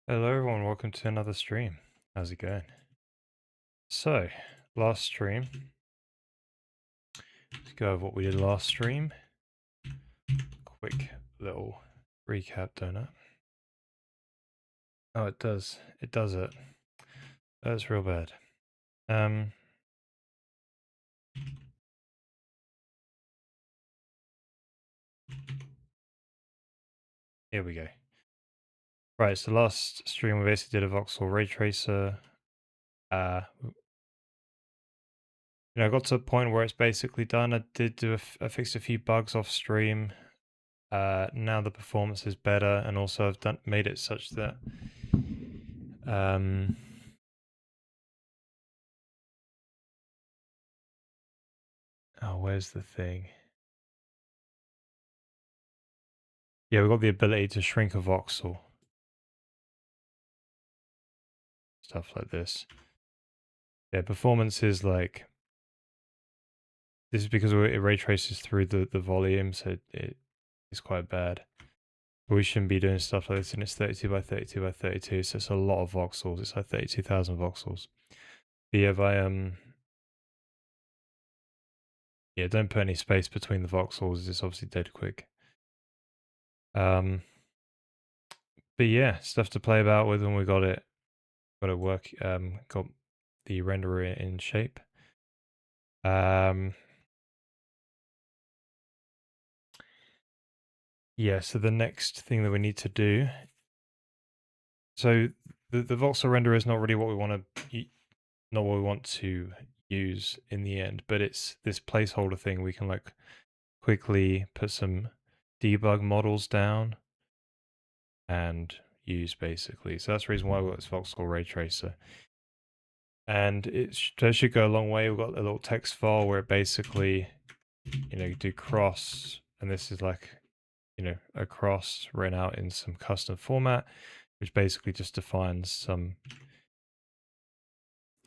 Hello everyone, welcome to another stream. How's it going? So, last stream, let's go over what we did last stream. Quick little recap donut. Oh, it does it. That's real bad. Here we go. Right, so last stream we basically did a voxel ray tracer. I got to a point where it's basically done. I did do I fixed a few bugs off stream. Now the performance is better, and also I've made it such that oh, where's the thing? Yeah, we've got the ability to shrink a voxel. Stuff like this. Yeah, performance is like, this is because it ray traces through the volume, so it is quite bad. But we shouldn't be doing stuff like this, and it's 32 by 32 by 32, so it's a lot of voxels. It's like 32,000 voxels. But yeah, if I, yeah, don't put any space between the voxels, it's obviously dead quick. But yeah, stuff to play about with when we got it work, got the renderer in shape. Yeah, so the next thing that we need to do, so the voxel renderer is not really what we want to use in the end, but it's this placeholder thing. We can like quickly put some debug models down and use basically. So that's the reason why we've got this voxel ray tracer. And that should go a long way. We've got a little text file where it basically, do cross, and this is like, a cross written out in some custom format, which basically just defines some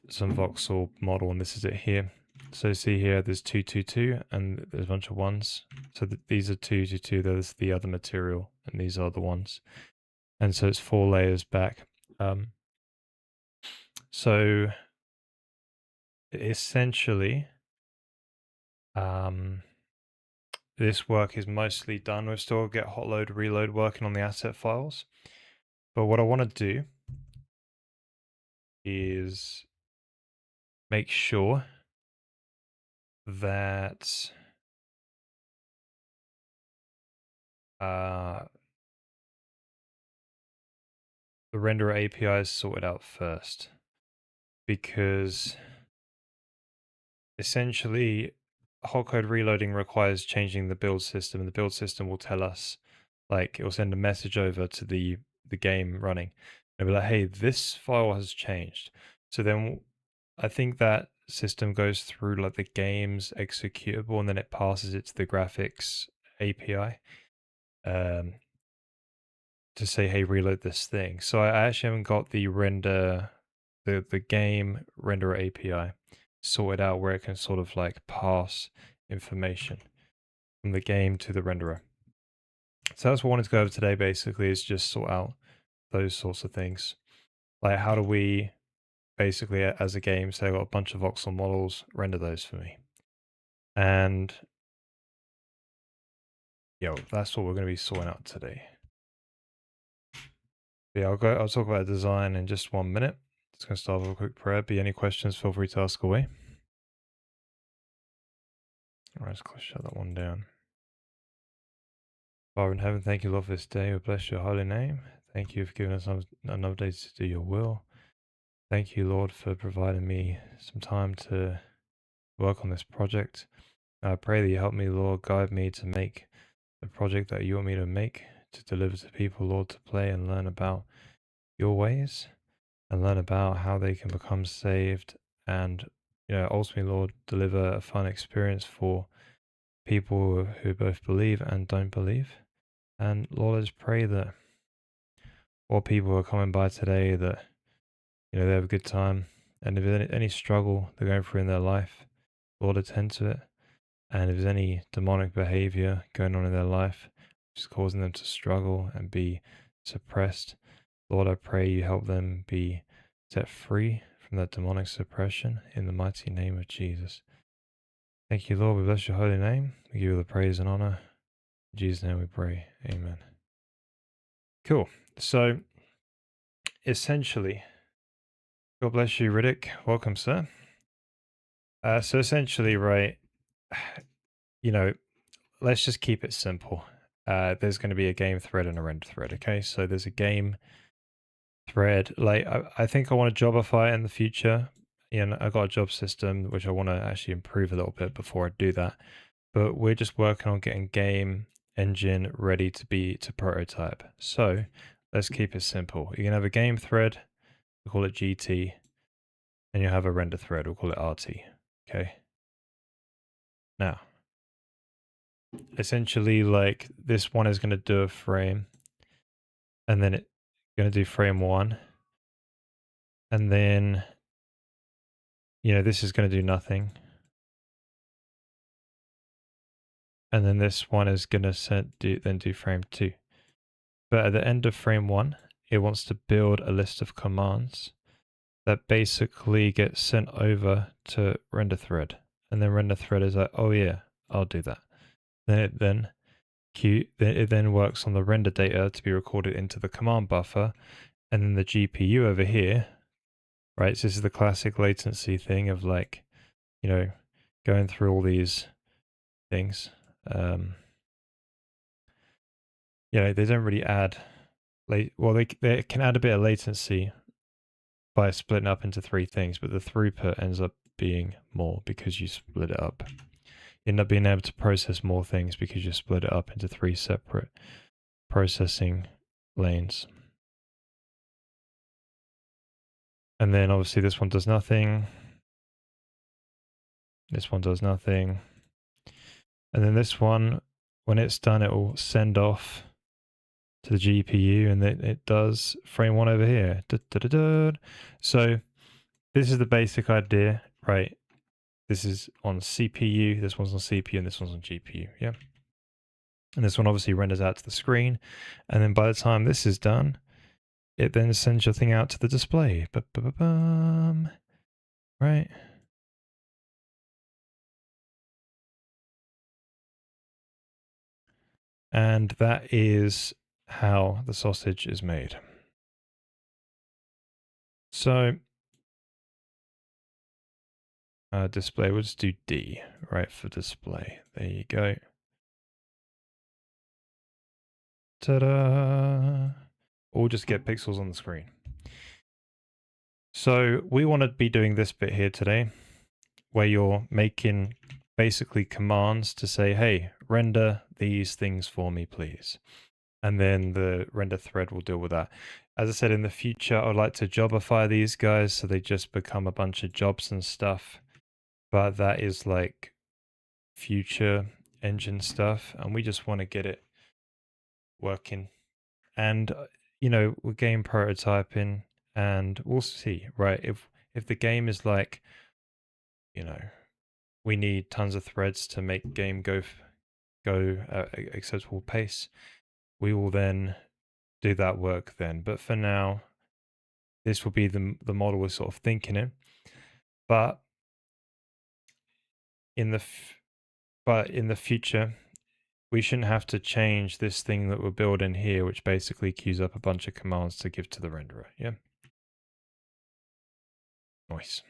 voxel model, and this is it here. So see here, there's 222, and there's a bunch of ones. So these are 222, there's the other material, and these are the ones. And so it's 4 layers back. So essentially, this work is mostly done. We've still got hotload, reload working on the asset files. But what I want to do is make sure that the renderer API is sorted out first, because essentially hotcode reloading requires changing the build system, and the build system will tell us, like, it will send a message over to the game running. It'll be like, hey, this file has changed. So then I think that system goes through like the game's executable, and then it passes it to the graphics API to say, hey, reload this thing. So I actually haven't got the the game renderer API sorted out where it can sort of like pass information from the game to the renderer. So that's what I wanted to go over today, basically, is just sort out those sorts of things. Like, how do we basically, as a game, say I've got a bunch of voxel models, render those for me. And that's what we're going to be sorting out today. But yeah, I'll talk about design in just 1 minute. Just going to start with a quick prayer. Be any questions, feel free to ask away. All right, let's shut that one down. Father in heaven, thank you, Lord, for this day. We bless your holy name. Thank you for giving us another day to do your will. Thank you, Lord, for providing me some time to work on this project. I pray that you help me, Lord, guide me to make the project that you want me to make, to deliver to people, Lord, to play and learn about your ways and learn about how they can become saved, and ultimately, Lord, deliver a fun experience for people who both believe and don't believe. And Lord, I just pray that all people who are coming by today, that they have a good time, and if there's any struggle they're going through in their life, Lord, attend to it. And if there's any demonic behavior going on in their life, which is causing them to struggle and be suppressed, Lord, I pray you help them be set free from that demonic suppression in the mighty name of Jesus. Thank you, Lord. We bless your holy name. We give you the praise and honor. In Jesus' name we pray. Amen. Cool. So, essentially, God bless you, Riddick. Welcome, sir. So essentially, right, let's just keep it simple. There's going to be a game thread and a render thread, okay? So there's a game thread. Like, I think I want to jobify it in the future. I got a job system, which I want to actually improve a little bit before I do that. But we're just working on getting game engine ready to prototype. So let's keep it simple. You can have a game thread, we'll call it GT, and you have a render thread, we'll call it RT. Okay. Now, essentially, like, this one is going to do a frame, and then it's going to do frame 1, and then this is going to do nothing, and then this one is going to then do frame 2. But at the end of frame 1, it wants to build a list of commands that basically get sent over to render thread, and then render thread is like, oh yeah, I'll do that. Then it then works on the render data to be recorded into the command buffer, and then the GPU over here, right? So this is the classic latency thing of, like, going through all these things. They don't really add they can add a bit of latency by splitting up into 3 things, but the throughput ends up being more because you split it up. You end up being able to process more things because you split it up into 3 separate processing lanes. And then obviously this one does nothing. This one does nothing. And then this one, when it's done, it will send off to the GPU, and then it does frame 1 over here. So this is the basic idea, right? This is on CPU, this one's on CPU, and this one's on GPU, yeah? And this one obviously renders out to the screen, and then by the time this is done, it then sends your thing out to the display. Right? And that is how the sausage is made. So, display, we'll just do D, right, for display. There you go. Ta-da! Or just get pixels on the screen. So we want to be doing this bit here today, where you're making basically commands to say, hey, render these things for me, please. And then the render thread will deal with that. As I said, in the future, I'd like to jobify these guys so they just become a bunch of jobs and stuff. But that is like future engine stuff, and we just want to get it working. And we're game prototyping, and we'll see, right? If the game is like, we need tons of threads to make game go at acceptable pace, we will then do that work then. But for now, this will be the model we're sort of thinking in. But in the future, we shouldn't have to change this thing that we're building here, which basically queues up a bunch of commands to give to the renderer. Yeah. Nice.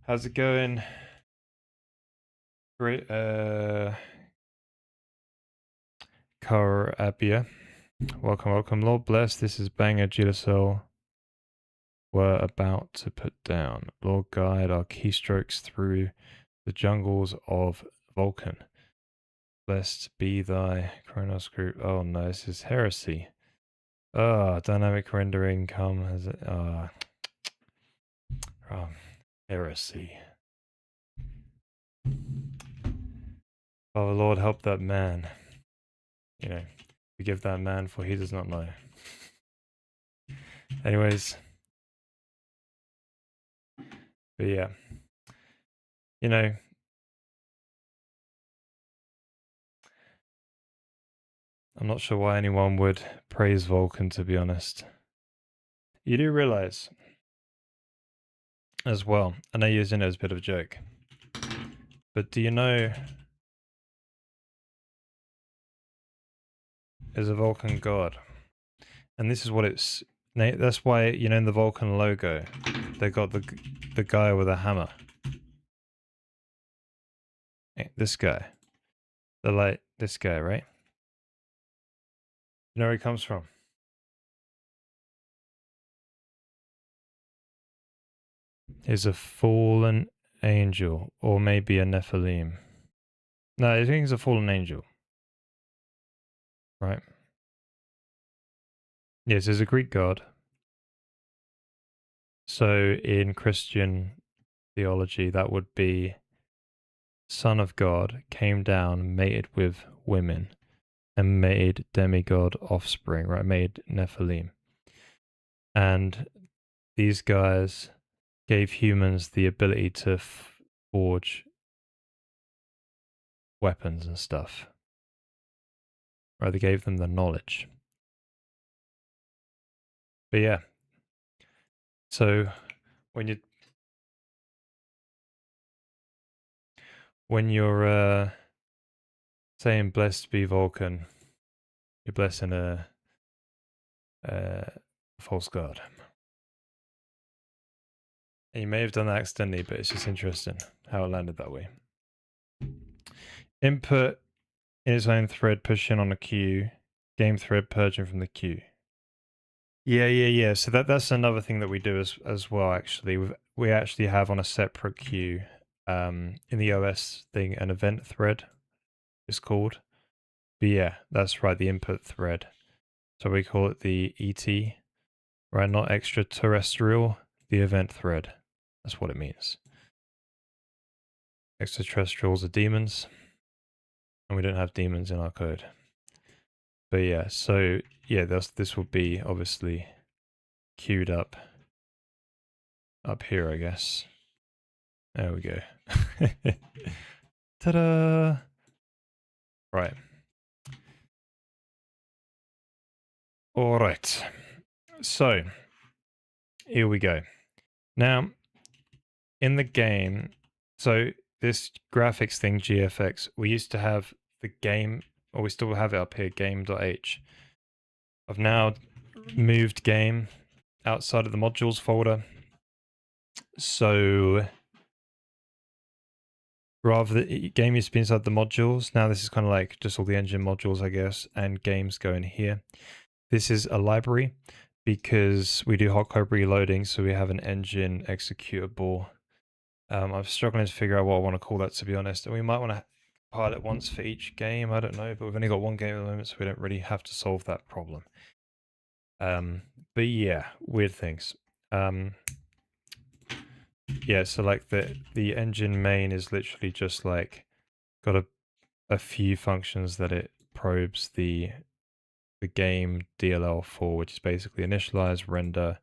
How's it going? Great. Karabia. Welcome. Lord bless. This is Banger Gilasol. We're about to put down. Lord guide our keystrokes through the jungles of Vulcan. Blessed be thy Chronos group. Oh no, this is heresy. Dynamic rendering come as it. Heresy. Father Lord, help that man. Forgive that man, for he does not know. Anyways. But yeah. I'm not sure why anyone would praise Vulcan, to be honest. You do realize as well, I know you're using it as a bit of a joke, but do you know is a Vulcan god? And this is what it's... That's why, you know, in the Vulcan logo, they got the guy with a hammer. This guy. This guy, right? You know where he comes from? He's a fallen angel, or maybe a Nephilim. No, I think he's a fallen angel. Right? Yes, he's a Greek god. So in Christian theology, that would be Son of God, came down, mated with women, and made demigod offspring, right? Made Nephilim. And these guys gave humans the ability to forge weapons and stuff. Right? They gave them the knowledge. But yeah. So when you're saying blessed be Vulcan, you're blessing a false god. And you may have done that accidentally, but it's just interesting how it landed that way. Input in its own thread, pushing on a queue. Game thread purging from the queue. Yeah. So that's another thing that we do as well. Actually, we actually have on a separate queue, in the OS thing, an event thread. It's called. But yeah, that's right. The input thread. So we call it the ET, right? Not extraterrestrial. The event thread. That's what it means. Extraterrestrials are demons, and we don't have demons in our code. But yeah, so yeah, this will be obviously queued up here, I guess. There we go. Ta-da! Right. All right. So here we go. Now, in the game, so this graphics thing, GFX, we used to have the game, or we still have it up here, game.h. I've now moved game outside of the modules folder. So rather than game used to be inside the modules, now this is kind of like just all the engine modules, I guess, and games go in here. This is a library because we do hot code reloading, so we have an engine executable. I'm struggling to figure out what I want to call that, to be honest. And we might want to compile it once for each game. I don't know, but we've only got one game at the moment, so we don't really have to solve that problem. But yeah, weird things. Yeah, so like the engine main is literally just like got a few functions that it probes the game DLL for, which is basically initialize, render,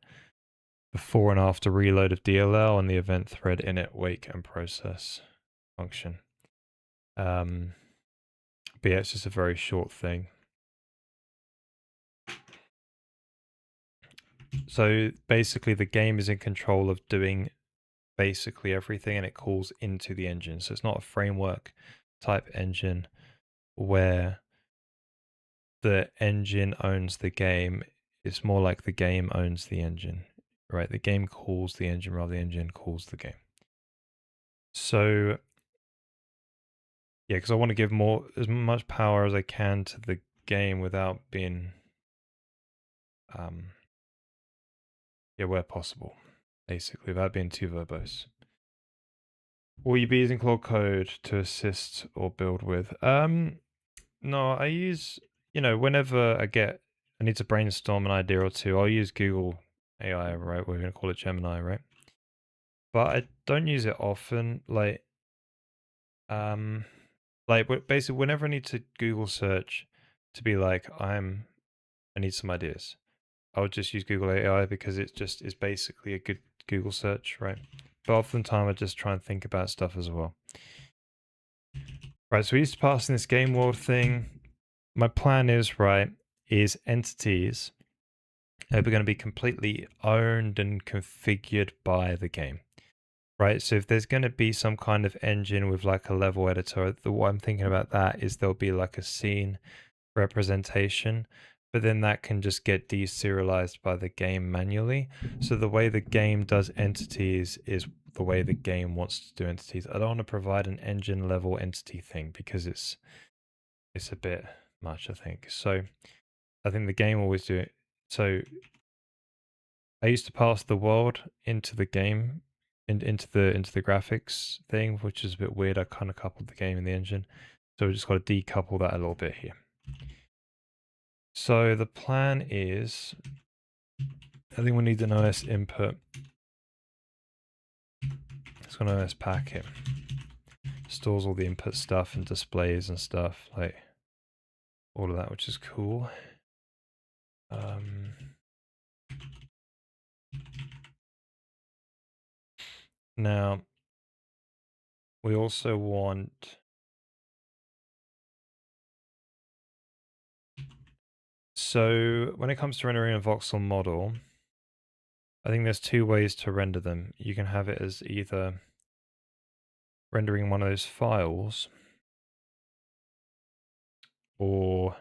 before and after reload of DLL, and the event thread init, wake, and process function. But yeah, it's just a very short thing. So basically the game is in control of doing basically everything, and it calls into the engine. So it's not a framework type engine where the engine owns the game. It's more like the game owns the engine, right? The game calls the engine rather than the engine calls the game. So yeah, because I want to give as much power as I can to the game without being, yeah, where possible, basically, without being too verbose. Will you be using Claude Code to assist or build with? No, I use, whenever I need to brainstorm an idea or two, I'll use Google AI, right? We're going to call it Gemini, right? But I don't use it often. Like basically whenever I need to Google search to be like, I need some ideas, I would just use Google AI because it just is basically a good Google search, right? But oftentimes I just try and think about stuff as well. Right, so we used to pass in this game world thing. my plan is, right, is entities are going to be completely owned and configured by the game, right? So if there's going to be some kind of engine with like a level editor, the what I'm thinking about that is there'll be like a scene representation, but then that can just get deserialized by the game manually. So the way the game does entities is the way the game wants to do entities. I don't want to provide an engine level entity thing because it's a bit much, I think. So I think the game always do it. So I used to pass the world into the game, into the graphics thing, which is a bit weird. I kind of coupled the game and the engine, so we just got to decouple that a little bit here. So the plan is, I think we need an OS input. It's got an OS packet. Stores all the input stuff and displays and stuff, like all of that, which is cool. Now, we also want, so when it comes to rendering a voxel model, I think there's two ways to render them. You can have it as either rendering one of those files or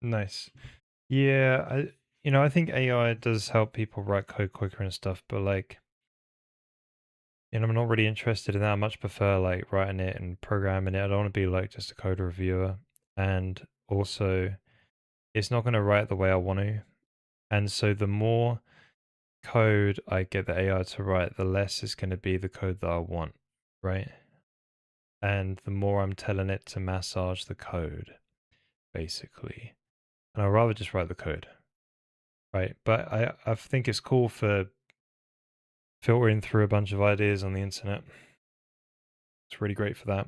nice. Yeah, I think AI does help people write code quicker and stuff, but like, I'm not really interested in that. I much prefer like writing it and programming it. I don't want to be like just a code reviewer. And also, it's not going to write the way I want to. And so the more code I get the AI to write, the less is going to be the code that I want, right? And the more I'm telling it to massage the code, basically. And I'd rather just write the code, right? But I think it's cool for filtering through a bunch of ideas on the internet. It's really great for that.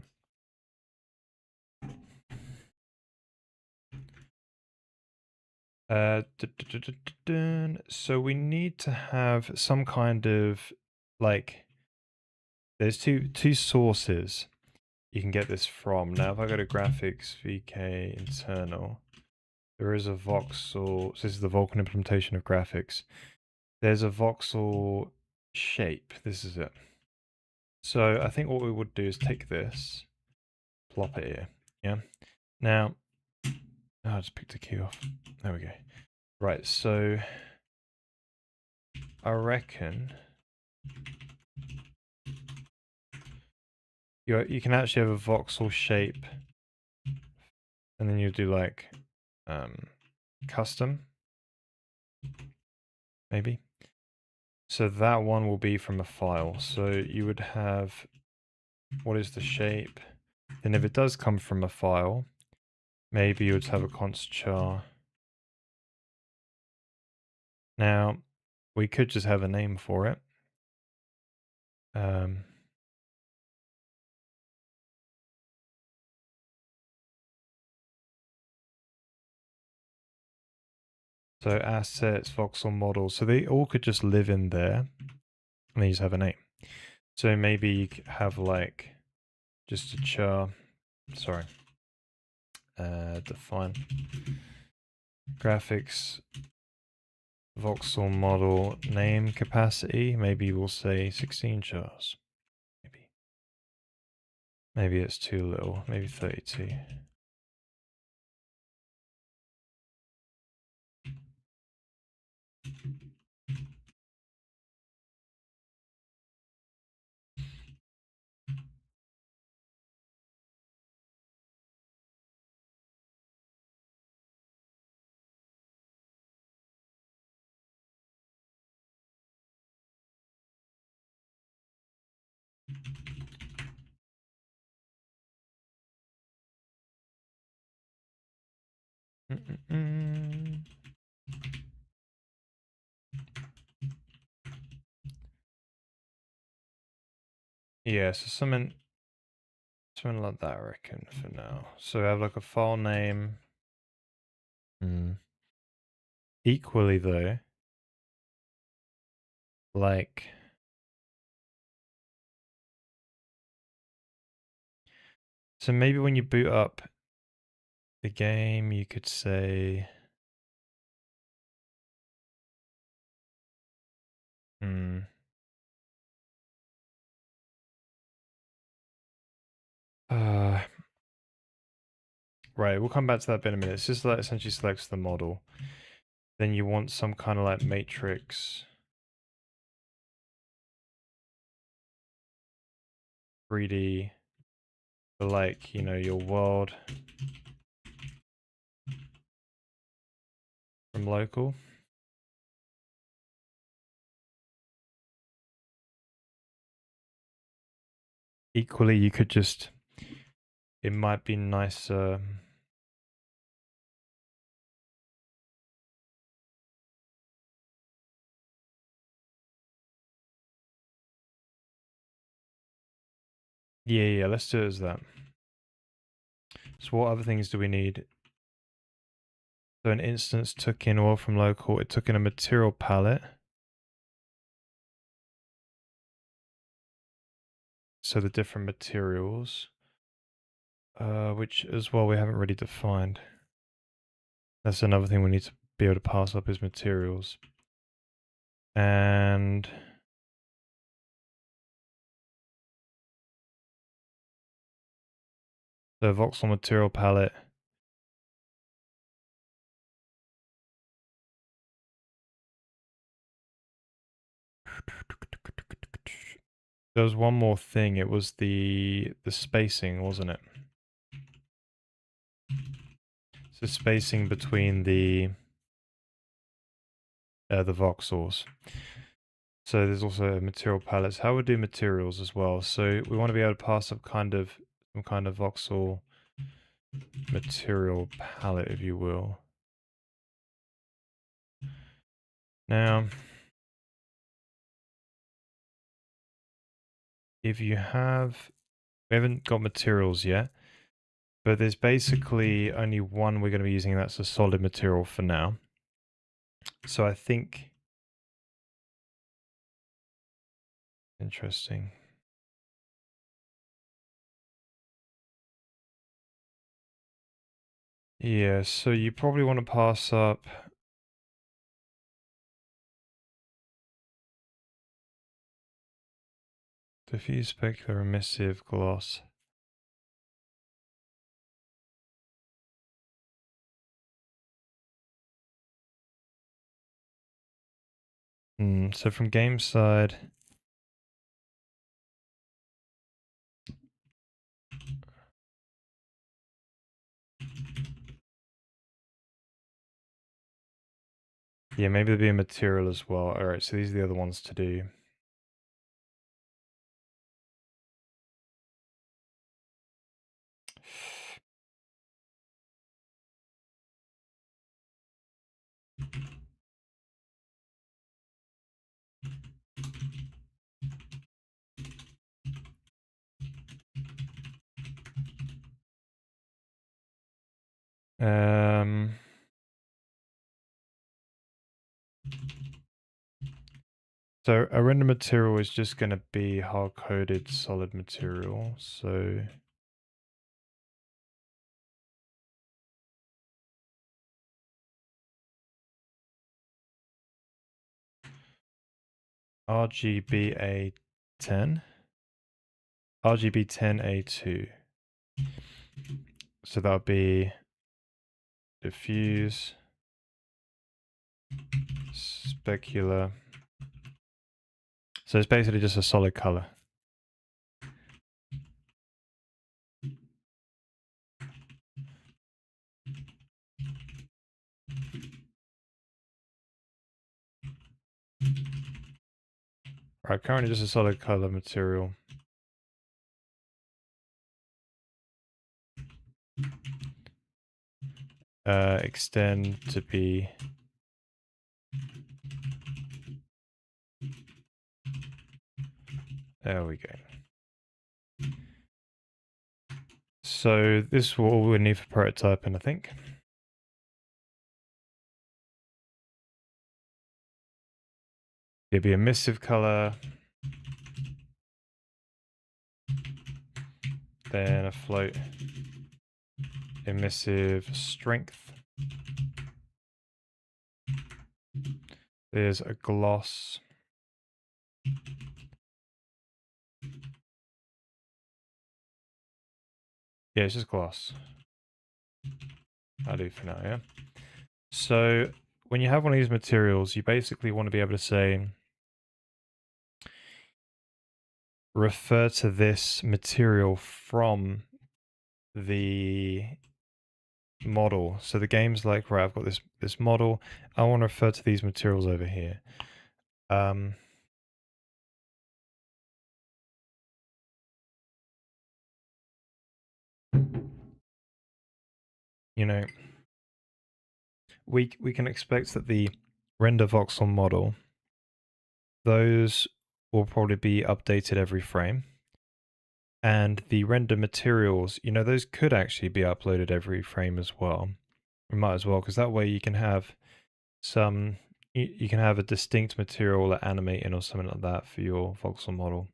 So we need to have some kind of like, there's two sources you can get this from. Now, if I go to graphics, VK internal, there is a voxel. So this is the Vulkan implementation of graphics. There's a voxel shape. This is it. So I think what we would do is take this, plop it here. Yeah. Now, I just picked a key off. There we go. Right. So I reckon you can actually have a voxel shape, and then you do like custom, maybe. So that one will be from a file. So you would have, what is the shape? And if it does come from a file, maybe you would have a const char. Now, we could just have a name for it. So assets, voxel models. So they all could just live in there and they just have a name. So maybe you could have like just a char, sorry, define graphics voxel model name capacity. Maybe we'll say 16 chars. Maybe it's too little. Maybe 32. Yeah, so something like that, I reckon, for now. So I have like a file name. Equally though, like, so maybe when you boot up the game, you could say, hmm. Right, we'll come back to that in a minute. It's just like essentially selects the model. Then you want some kind of like matrix 3D for like, you know, your world from local. Equally, you could just, it might be nicer. Yeah, let's do it as that. So what other things do we need? So an instance took in all from local. It took in a material palette. So the different materials, which as well we haven't really defined. That's another thing we need to be able to pass up is materials. And the voxel material palette. There was one more thing. It was the spacing, wasn't it? So spacing between the voxels. So there's also material palettes. How we do materials as well. So we want to be able to pass up some kind of voxel material palette, if you will. Now, if you have, we haven't got materials yet, but there's basically only one we're going to be using, and that's a solid material for now. So I think, interesting. Yeah, so you probably want to pass up diffuse, specular, emissive, gloss. So from game side, yeah, maybe there'll be a material as well. All right, so these are the other ones to do. So a render material is just going to be hard-coded solid material. So RGBA10, RGB10A2. So that'll be diffuse, specular. So it's basically just a solid color. Right, currently just a solid color material. Extend to be there we go. So this is what we need for prototyping, I think. It'd be emissive color, then a float, emissive strength. There's a gloss. Yeah, it's just gloss. I'll do for now, yeah? So when you have one of these materials, you basically want to be able to say, refer to this material from the model. So the game's like, right, I've got this model. I want to refer to these materials over here. You know, we can expect that the render voxel model, those will probably be updated every frame. And the render materials, you know, those could actually be uploaded every frame as well. We might as well, because that way you can have some, you can have a distinct material like animating or something like that for your voxel model,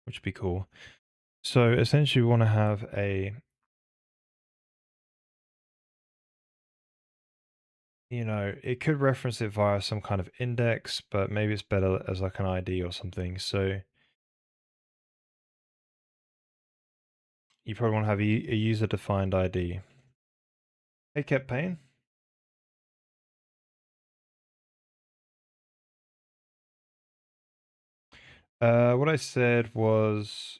which would be cool. So essentially we want to have a, you know, it could reference it via some kind of index, but maybe it's better as like an ID or something. So you probably want to have a user defined ID. Hey, Kept Pain. What I said was,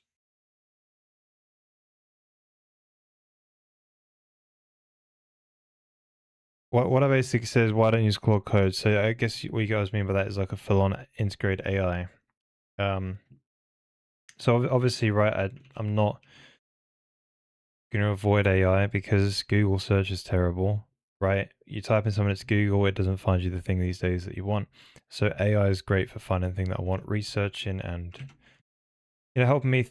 what I basically said is, why don't you use Claude Code? So I guess what you guys mean by that is like a full-on integrated AI. So obviously, right, I'm not going to avoid AI because Google search is terrible, right? You type in something that's Google, it doesn't find you the thing these days that you want. So AI is great for finding the thing that I want, researching, and, you know, helping me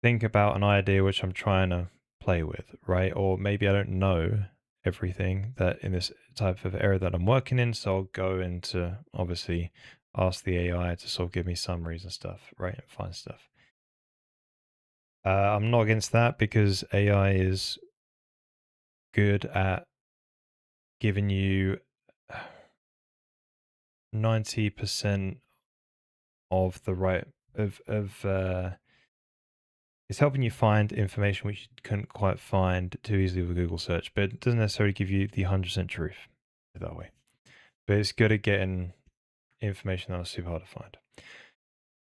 think about an idea which I'm trying to play with, right? Or maybe I don't know everything that in this type of area that I'm working in, so I'll go into obviously ask the AI to sort of give me summaries and stuff, right? And find stuff. I'm not against that because AI is good at giving you 90% of the right of it's helping you find information which you couldn't quite find too easily with Google search, but it doesn't necessarily give you the 100% truth that way. But it's good at getting information that was super hard to find.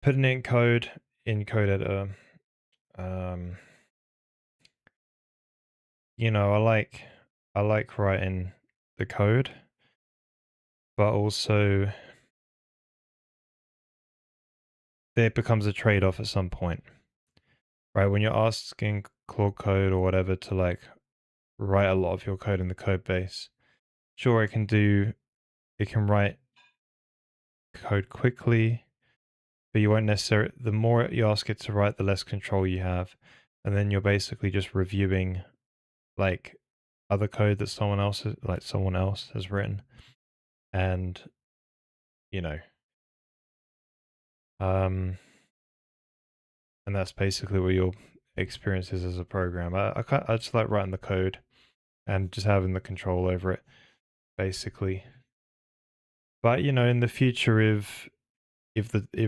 Putting it in code editor. You know, I like writing the code, but also there becomes a trade-off at some point, right? When you're asking Claude Code or whatever to like write a lot of your code in the code base, sure, it can write code quickly, but you won't necessarily, the more you ask it to write, the less control you have. And then you're basically just reviewing like other code that someone else has written. And, you know, and that's basically what your experience is as a programmer. I just like writing the code and just having the control over it, basically. But, you know, in the future, if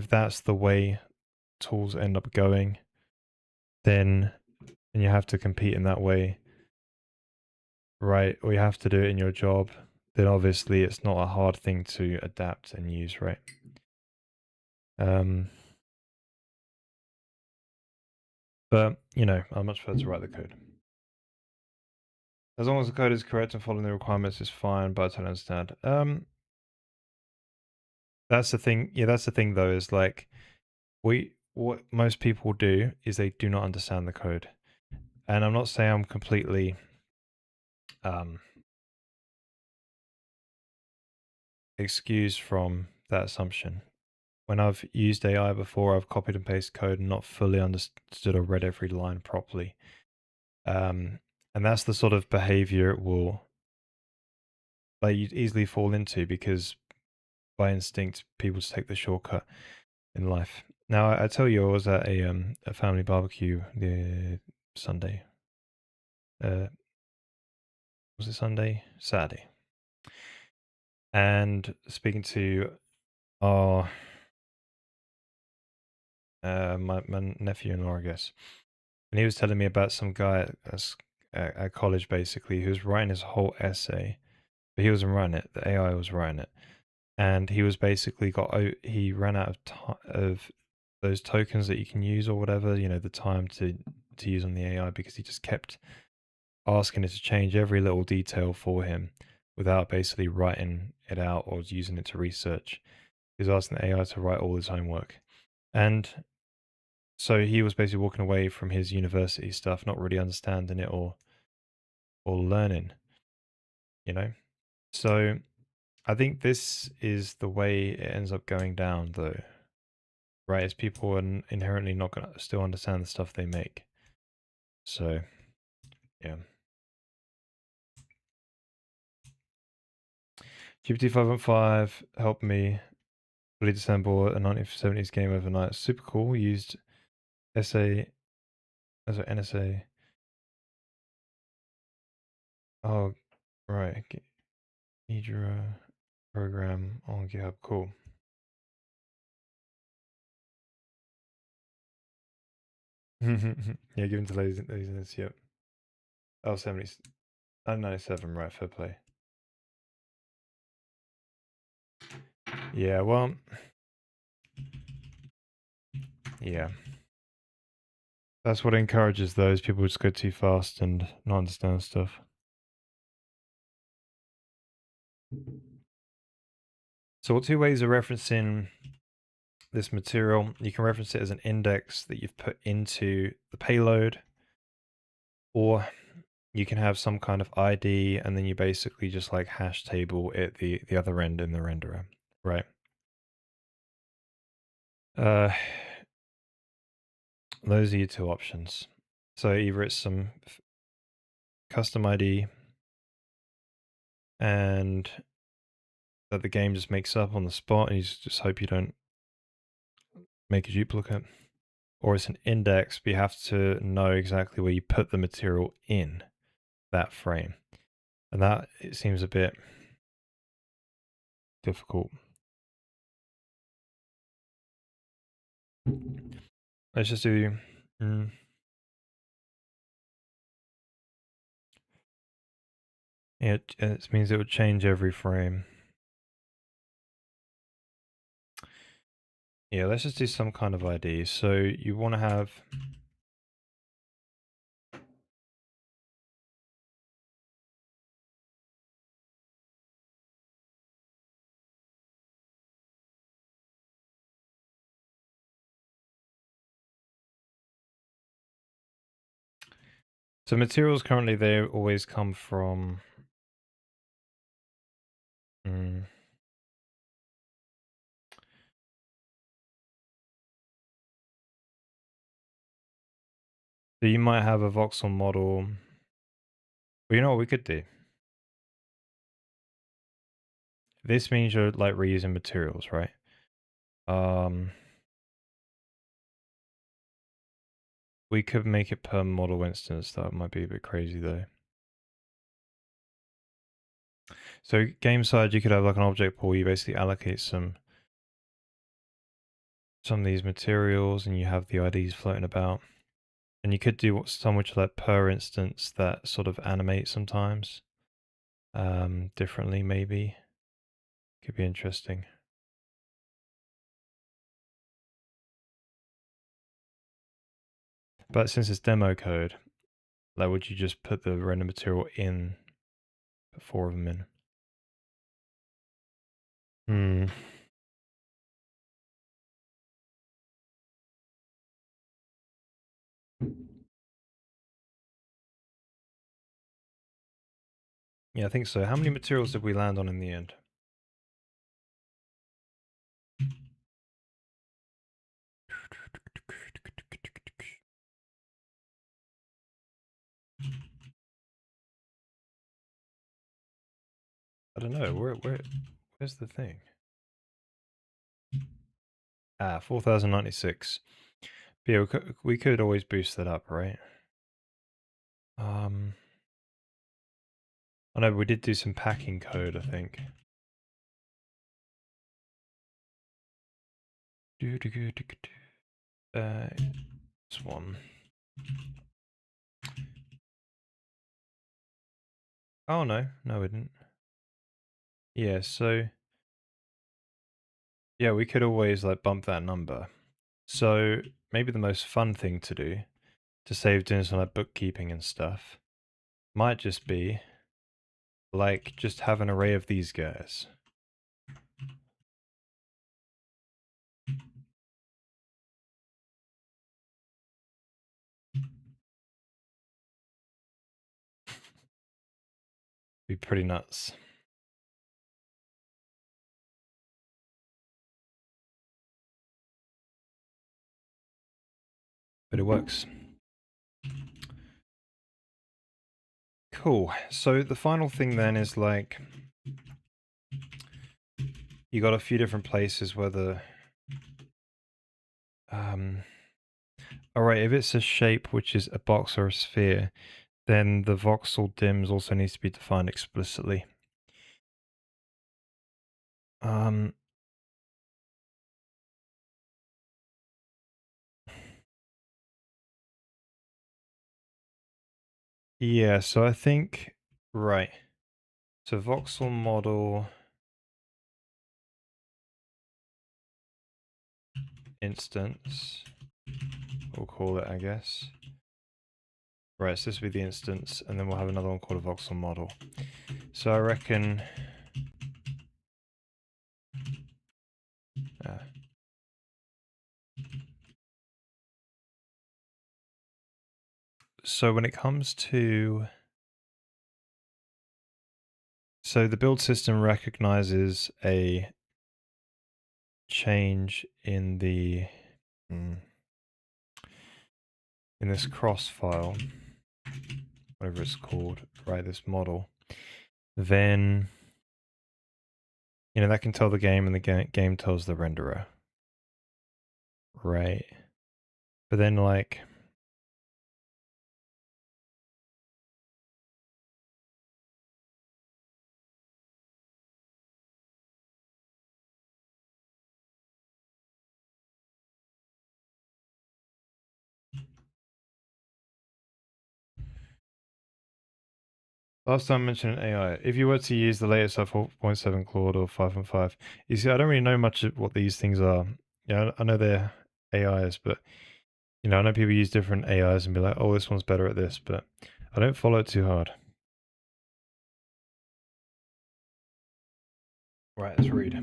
that's the way tools end up going, then and you have to compete in that way, right? Or you have to do it in your job, then obviously it's not a hard thing to adapt and use, right? But you know, I much prefer to write the code. As long as the code is correct and following the requirements, is fine. But I don't understand. That's the thing. Yeah, that's the thing though. Is like what most people do is they do not understand the code, and I'm not saying I'm completely excused from that assumption. When I've used AI before, I've copied and pasted code and not fully understood or read every line properly. And that's the sort of behavior it will, like, you'd easily fall into because by instinct, people just take the shortcut in life. Now, I tell you, I was at a family barbecue the Sunday. Was it Sunday? Saturday. And speaking to our my nephew-in-law, I guess, and he was telling me about some guy at college, basically, who was writing his whole essay, but he wasn't writing it. The AI was writing it, and he was basically he ran out of those tokens that you can use or whatever, the time to use on the AI, because he just kept asking it to change every little detail for him without basically writing it out or using it to research. He was asking the AI to write all his homework. And so he was basically walking away from his university stuff, not really understanding it or learning, you know? So I think this is the way it ends up going down, though, right? Is people are inherently not going to still understand the stuff they make. So, yeah. GPT 5.5 helped me fully disassemble a 1970s game overnight. Super cool. Used SA as an NSA. Oh, right. Ghidra program on GitHub. Cool. Yeah, given to laziness. Yep. Oh, 70s. 97, right? Fair play. Yeah, well, yeah. That's what encourages those people just go too fast and not understand stuff. So, what two ways of referencing this material? You can reference it as an index that you've put into the payload, or you can have some kind of ID and then you basically just like hash table it the other end in the renderer, right? Those are your two options. So either it's some custom ID and that the game just makes up on the spot and you just hope you don't make a duplicate, or it's an index, but you have to know exactly where you put the material in that frame. And that, it seems a bit difficult. Let's just do... it means it would change every frame. Yeah, let's just do some kind of ID. So you want to have... So materials currently, they always come from... So you might have a voxel model. Well, you know what we could do? This means you're like reusing materials, right? We could make it per model instance. That might be a bit crazy though. So game side, you could have like an object pool. You basically allocate some of these materials and you have the IDs floating about. And you could do some which are like per instance that sort of animate sometimes differently maybe. Could be interesting. But since it's demo code, like would you just put the render material in, put 4 of them in? Yeah, I think so. How many materials did we land on in the end? I don't know. Where's the thing? Ah, 4096. Yeah, we could always boost that up, right? I know we did do some packing code, I think. This one. Oh no, we didn't. Yeah, so yeah, we could always like bump that number. So maybe the most fun thing to do to save doing some like bookkeeping and stuff might just be like just have an array of these guys. Be pretty nuts. But it works. Cool. So the final thing then is like you got a few different places where the alright, if it's a shape which is a box or a sphere, then the voxel dims also needs to be defined explicitly. Yeah, so I think right. So voxel model instance, we'll call it, I guess. Right, so this will be the instance, and then we'll have another one called a voxel model. So I reckon so when it comes to the build system recognizes a change in the in this cross file, whatever it's called, right, this model, then that can tell the game, and the game tells the renderer, right? But then like last time I mentioned AI, if you were to use the latest 4.7 Claude or 5.5, you see, I don't really know much of what these things are. Yeah, I know they're AIs, but I know people use different AIs and be like, oh, this one's better at this, but I don't follow it too hard. Right, let's read.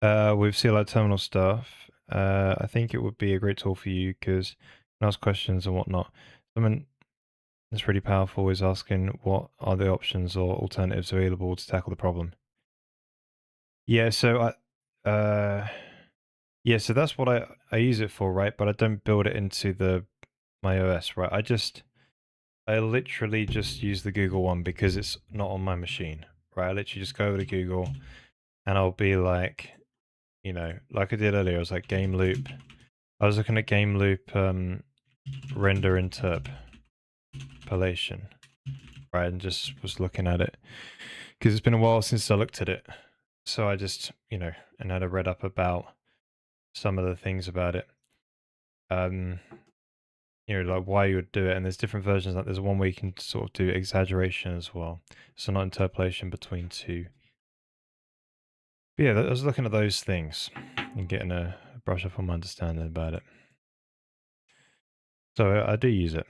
With CLI terminal stuff, I think it would be a great tool for you because you can ask questions and whatnot. Someone that's really powerful is asking what are the options or alternatives available to tackle the problem. Yeah, so so that's what I use it for, right? But I don't build it into my OS, right? I literally just use the Google one because it's not on my machine, right? I literally just go over to Google and I'll be like, like I did earlier, I was like game loop. I was looking at game loop render interpolation, right? And just was looking at it because it's been a while since I looked at it. So I just, and had a read up about some of the things about it. Like why you would do it, and there's different versions. Like there's one where you can sort of do exaggeration as well, so not interpolation between two. But yeah, I was looking at those things and getting a brush up on my understanding about it. So I do use it.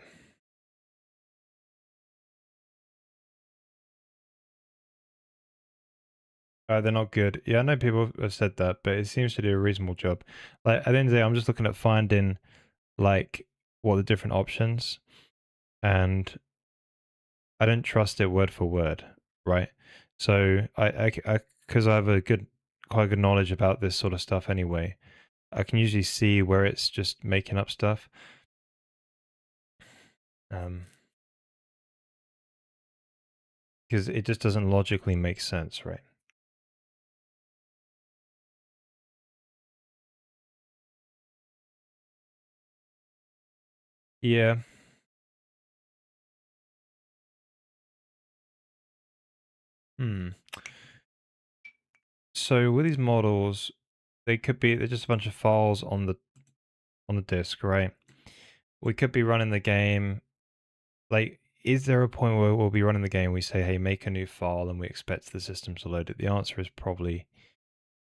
They're not good. Yeah, I know people have said that, but it seems to do a reasonable job. Like at the end of the day, I'm just looking at finding like what the different options, and I don't trust it word for word, right? So because I have quite good knowledge about this sort of stuff anyway, I can usually see where it's just making up stuff. Because it just doesn't logically make sense, right? Yeah. Hmm. So with these models, they're just a bunch of files on the disk, right? We could be running the game. Like, is there a point where we'll be running the game? We say, "Hey, make a new file," and we expect the system to load it. The answer is probably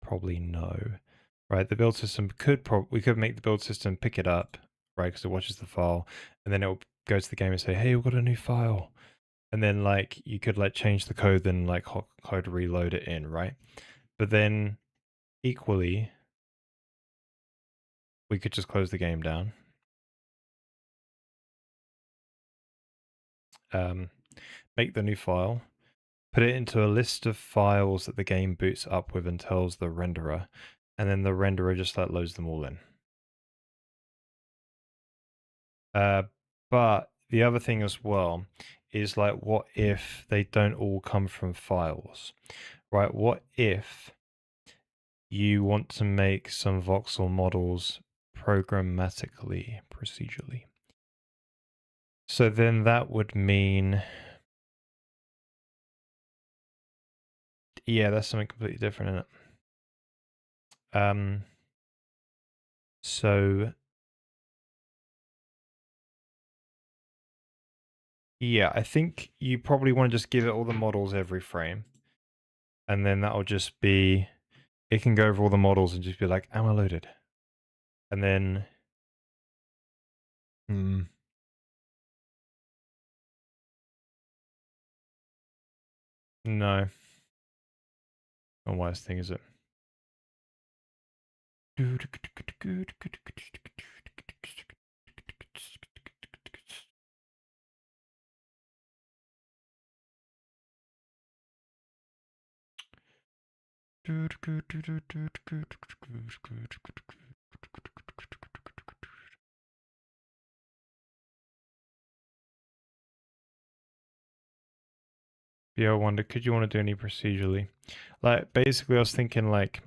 no, right? The build system we could make the build system pick it up, right? Because it watches the file, and then it'll go to the game and say, "Hey, we've got a new file," and then like you could like change the code, then like hot code reload it in, right? But then equally, we could just close the game down. Make the new file, put it into a list of files that the game boots up with and tells the renderer, and then the renderer just like loads them all in. But the other thing as well is like, what if they don't all come from files, right? What if you want to make some voxel models programmatically, procedurally? So then that would mean, yeah, that's something completely different in it. So yeah, I think you probably want to just give it all the models every frame, and then that'll just be, it can go over all the models and just be like, am I loaded? And then, no, not wise thing, is it? Yeah, I wonder, could you want to do any procedurally? Like, basically, I was thinking, like,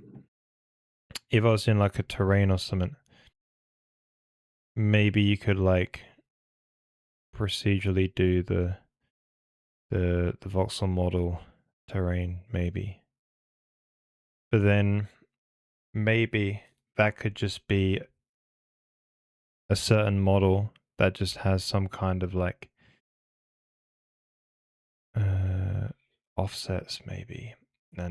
if I was in, like, a terrain or something, maybe you could, like, procedurally do the voxel model terrain, maybe. But then, maybe that could just be a certain model that just has some kind of, like, offsets, maybe. No.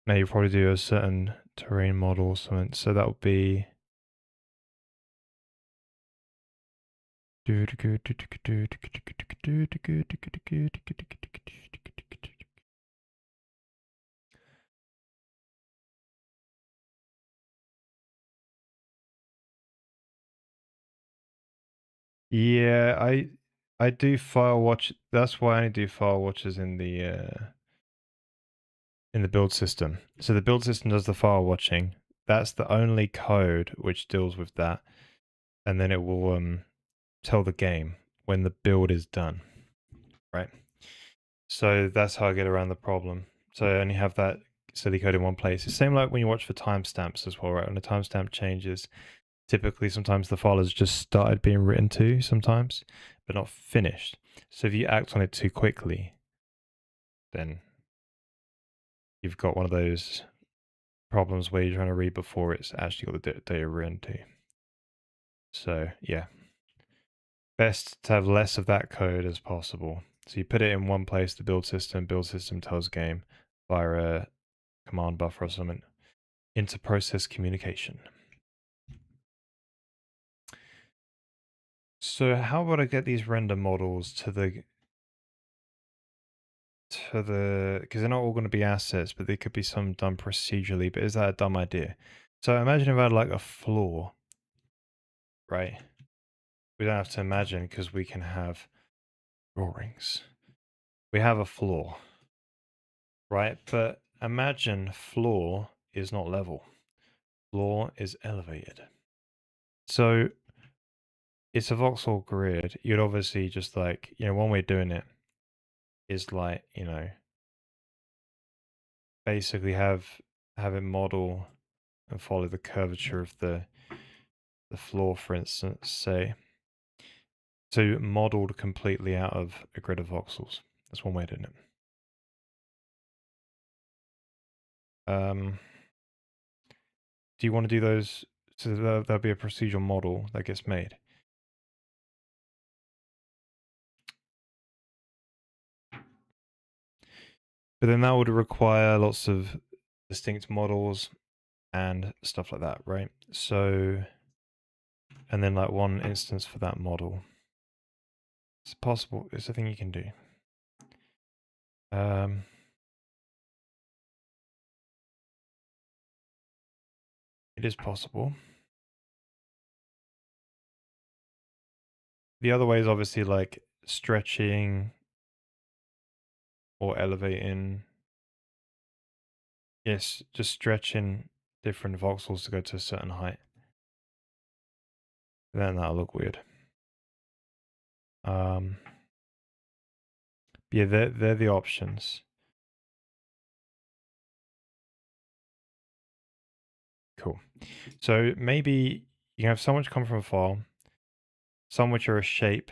No, you probably do a certain terrain model or something. So that would be. Yeah, I do file watch. That's why I only do file watches in the build system. So the build system does the file watching. That's the only code which deals with that, and then it will tell the game when the build is done, right? So that's how I get around the problem. So I only have that silly code in one place. It's the same like when you watch for timestamps as well, right? When the timestamp changes, typically sometimes the file has just started being written to sometimes, but not finished. So if you act on it too quickly, then you've got one of those problems where you're trying to read before it's actually got the data written to. So yeah, best to have less of that code as possible. So you put it in one place, the build system tells game via a command buffer or something, inter-process communication. So how would I get these render models to the because they're not all going to be assets, but they could be some done procedurally. But is that a dumb idea? So imagine if I had like a floor, right? We don't have to imagine because we can have drawings. We have a floor, right? But imagine floor is not level. Floor is elevated. So it's a voxel grid. You'd obviously just like, one way of doing it is like, basically have it model and follow the curvature of the the floor, for instance, say, so modeled completely out of a grid of voxels. That's one way of doing it. Do you want to do those? So there'll be a procedural model that gets made. But then that would require lots of distinct models and stuff like that, right? So, and then like one instance for that model. It's possible. It's a thing you can do. It is possible. The other way is obviously like stretching or elevating. Yes, just stretching different voxels to go to a certain height. Then that'll look weird. Yeah, they're the options. Cool. So maybe you have some which come from a file, some which are a shape,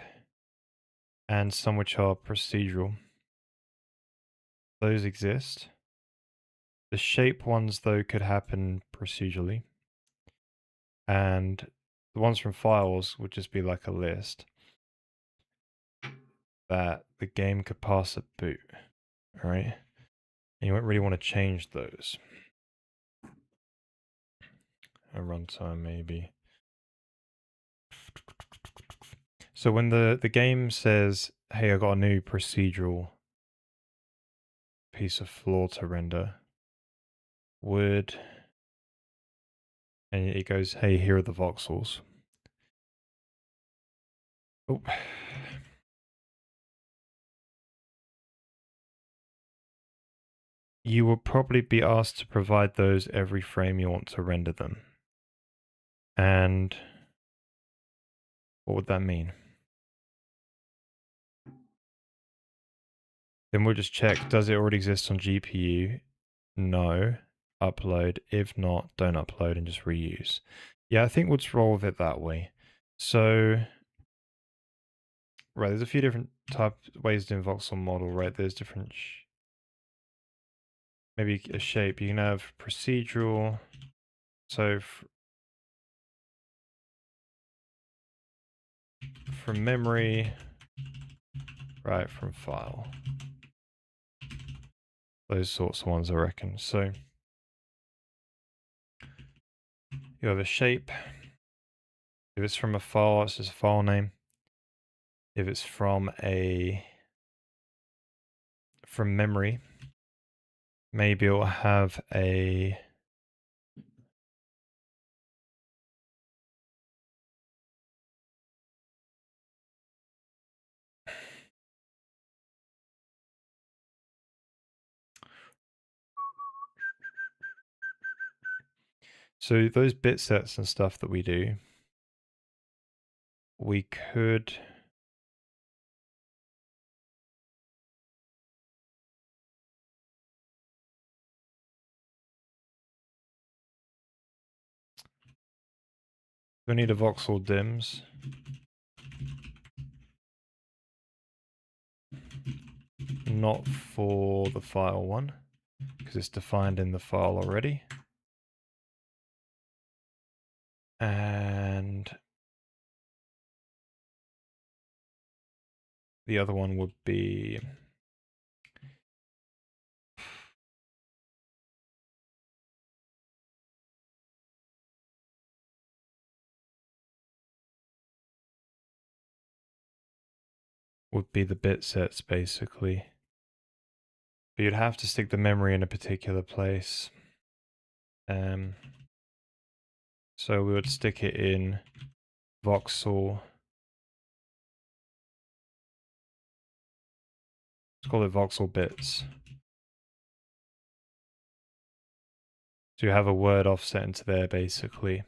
and some which are procedural. Those exist. The shape ones, though, could happen procedurally. And the ones from files would just be like a list that the game could pass at boot. All right. And you won't really want to change those. A runtime, maybe. So when the game says, hey, I got a new procedural piece of floor to render, and it goes, hey, here are the voxels. Oh. You will probably be asked to provide those every frame you want to render them. And what would that mean? Then we'll just check, does it already exist on GPU? No. Upload. If not, don't upload and just reuse. Yeah, I think we'll just roll with it that way. So, right, there's a few different ways of doing voxel model, right? There's different, maybe a shape. You can have procedural. So from memory, right, from file. Those sorts of ones, I reckon. So you have a shape. If it's from a file, it's just a file name. If it's from memory, maybe it'll have a so those bit sets and stuff that we do, we could we need a voxel dims. Not for the file one, because it's defined in the file already. And the other one would be the bit sets, basically. But you'd have to stick the memory in a particular place. So we would stick it in voxel. Let's call it voxel bits. So you have a word offset into there, basically.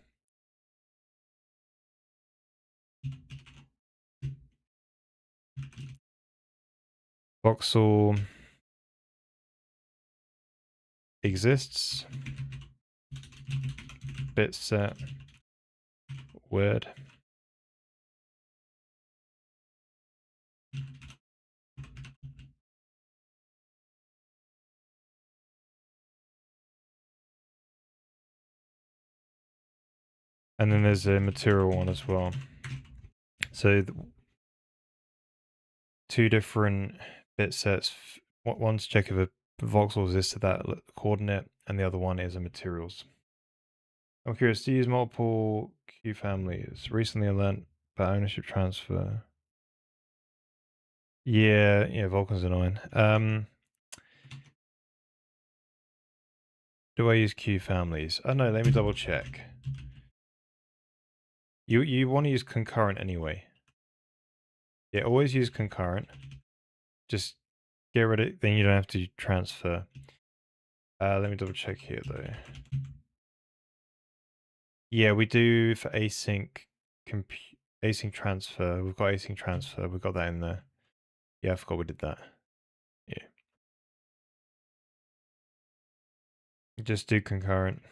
Voxel exists. Bit set word. And then there's a material one as well. So two different bit sets. One's check if a voxel exists to that coordinate, and the other one is a materials. I'm curious, do you use multiple Q families? Recently I learned about ownership transfer. Yeah, Vulkan's annoying. Do I use Q families? Oh no, let me double check. You want to use concurrent anyway. Yeah, always use concurrent. Just get rid of, then you don't have to transfer. Let me double check here though. Yeah, we do for async async transfer. We've got async transfer. We've got that in there. Yeah, I forgot we did that. Yeah. Just do concurrent.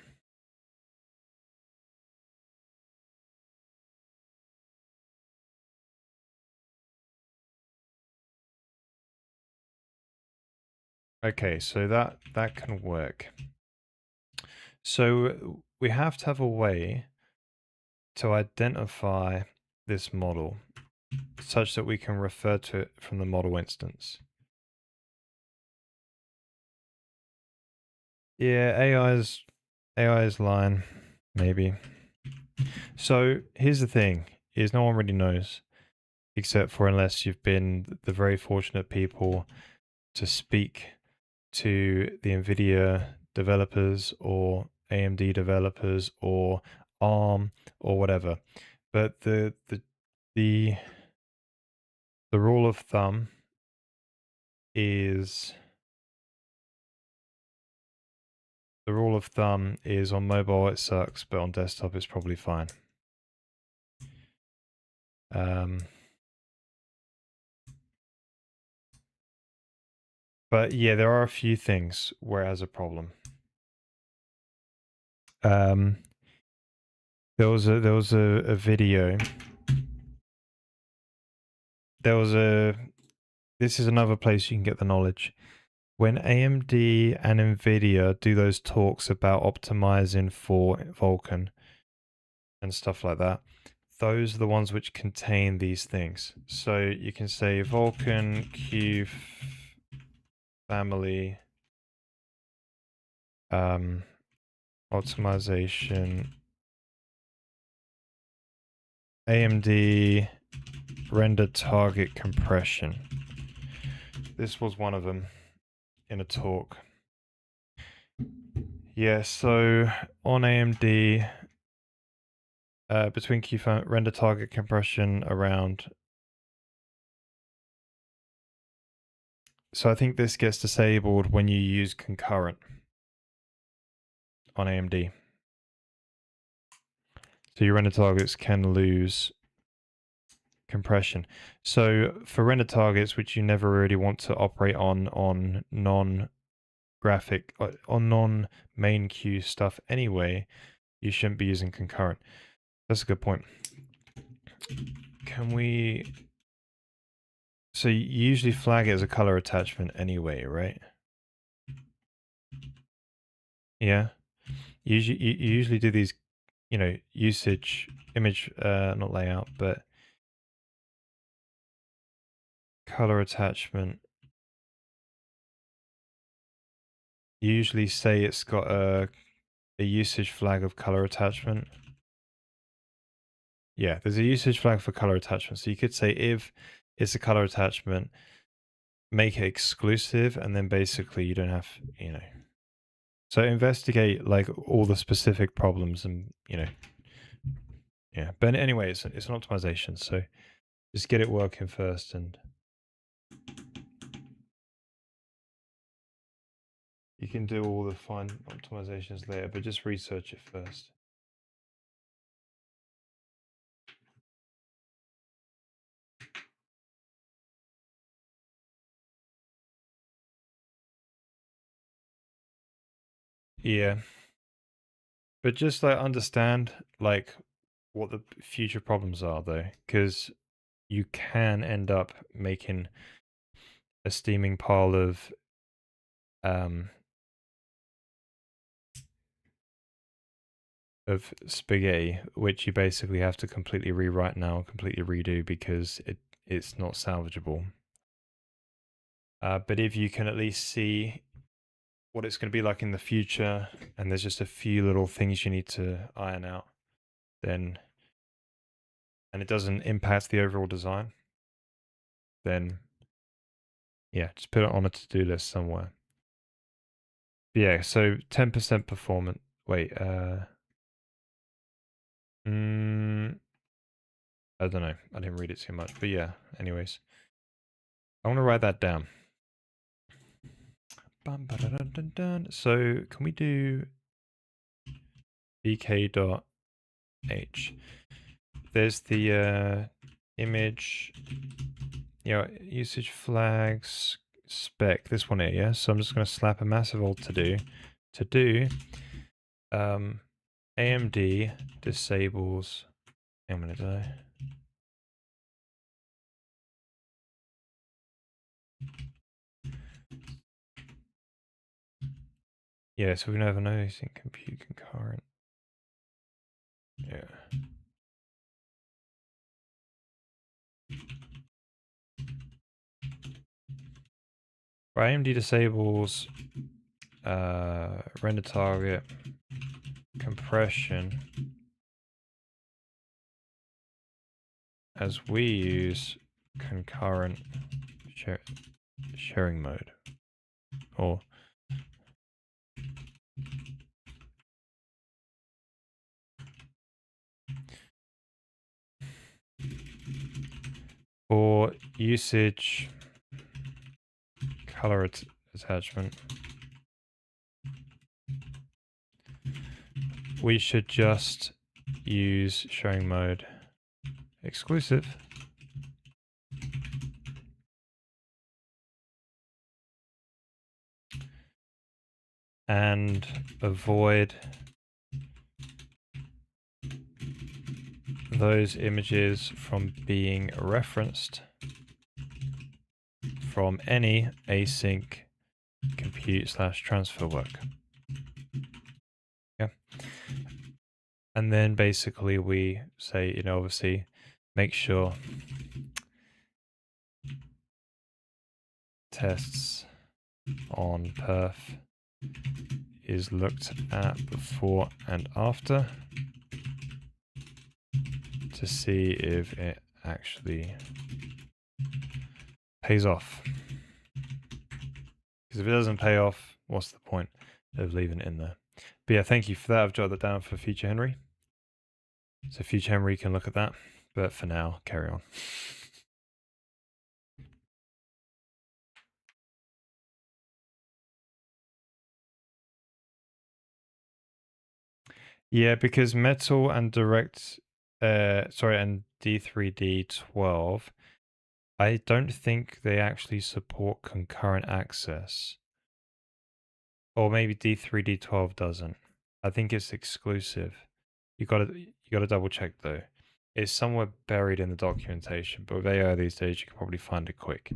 Okay, so that can work. So we have to have a way to identify this model such that we can refer to it from the model instance. Yeah, AI's line, maybe. So here's the thing, is no one really knows, except for unless you've been the very fortunate people to speak to the NVIDIA developers or AMD developers or ARM or whatever. But the rule of thumb is on mobile it sucks, but on desktop it's probably fine. But yeah, there are a few things where it has a problem. There was a video. This is another place you can get the knowledge. When AMD and NVIDIA do those talks about optimizing for Vulkan and stuff like that, those are the ones which contain these things. So you can say Vulkan Q family optimization AMD render target compression. This was one of them in a talk. Yeah, so on AMD, between Q render target compression around. So I think this gets disabled when you use concurrent on AMD. So your render targets can lose compression. So for render targets, which you never really want to operate on non-graphic, on non-main queue stuff anyway, you shouldn't be using concurrent. That's a good point. Can we... So you usually flag it as a color attachment anyway, right? Yeah. You usually do these, usage, image, not layout, but color attachment. You usually say it's got a usage flag of color attachment. Yeah, there's a usage flag for color attachment. So you could say if it's a color attachment, make it exclusive, and then basically you don't have, So investigate like all the specific problems and, yeah. But anyway, it's an optimization. So just get it working first and you can do all the fine optimizations later, but just research it first. Yeah. But just like understand like what the future problems are though, because you can end up making a steaming pile of spaghetti, which you basically have to completely rewrite now, completely redo because it's not salvageable. But if you can at least see what it's going to be like in the future, and there's just a few little things you need to iron out, then, and it doesn't impact the overall design, then yeah, just put it on a to-do list somewhere. But yeah, so 10% performance. Wait, I don't know. I didn't read it too much, but yeah. Anyways, I want to write that down. So can we do bk.h? There's the image, usage flags spec. This one here, yeah. So I'm just going to slap a massive old to do. AMD disables. I'm gonna die. Yeah, so we never know anything. Compute concurrent. Yeah. Right, AMD disables render target compression as we use concurrent sharing mode. Or for usage color attachment, we should just use sharing mode exclusive. And avoid those images from being referenced from any async compute/transfer work. Yeah. And then basically we say, obviously make sure tests on perf is looked at before and after to see if it actually pays off. Because if it doesn't pay off, what's the point of leaving it in there? But yeah, thank you for that. I've jotted that down for future Henry. So future Henry can look at that. But for now, carry on. Yeah, because Metal and and D3D12, I don't think they actually support concurrent access. Or maybe D3D12 doesn't. I think it's exclusive. You gotta double check though. It's somewhere buried in the documentation, but with AI these days you can probably find it quick.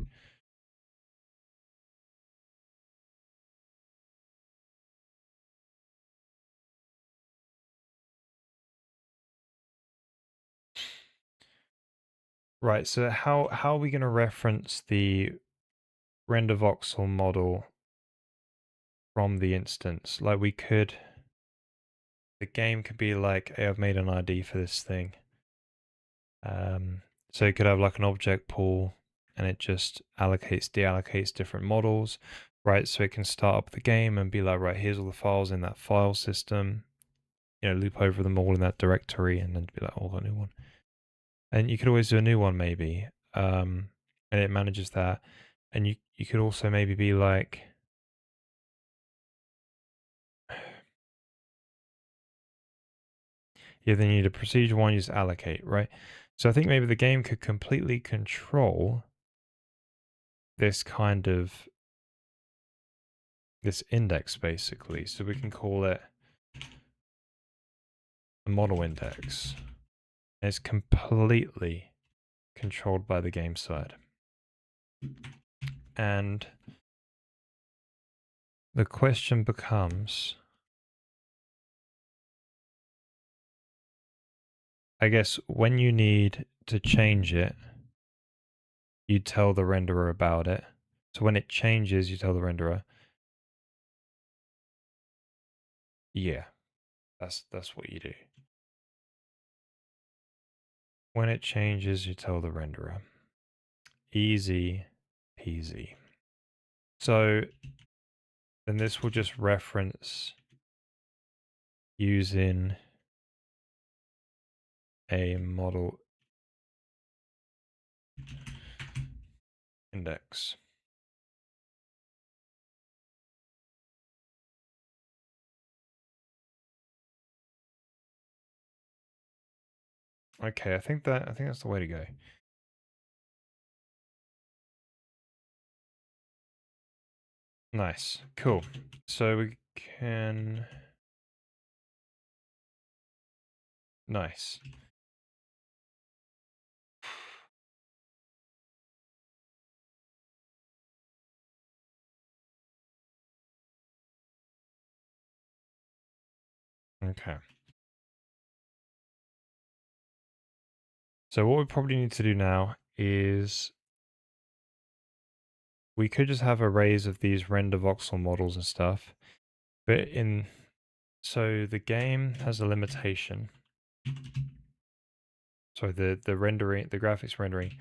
Right, so how are we gonna reference the render voxel model from the instance? Like we could, the game could be like, hey, I've made an ID for this thing. So you could have like an object pool and it just deallocates different models, right? So it can start up the game and be like, right, here's all the files in that file system, loop over them all in that directory and then be like, oh, a new one. And you could always do a new one maybe. And it manages that. And you could also maybe be like, yeah, then you need a procedure one, you just allocate, right? So I think maybe the game could completely control this kind of this index basically. So we can call it a model index. It's completely controlled by the game side. And the question becomes, I guess, when you need to change it, you tell the renderer about it. So when it changes, you tell the renderer. Yeah, that's what you do. When it changes, you tell the renderer. Easy peasy. So then this will just reference using a model index. Okay, I think that's the way to go. Nice, cool. So we can. Nice. Okay. So what we probably need to do now is we could just have arrays of these render voxel models and stuff, but so the game has a limitation. So the graphics rendering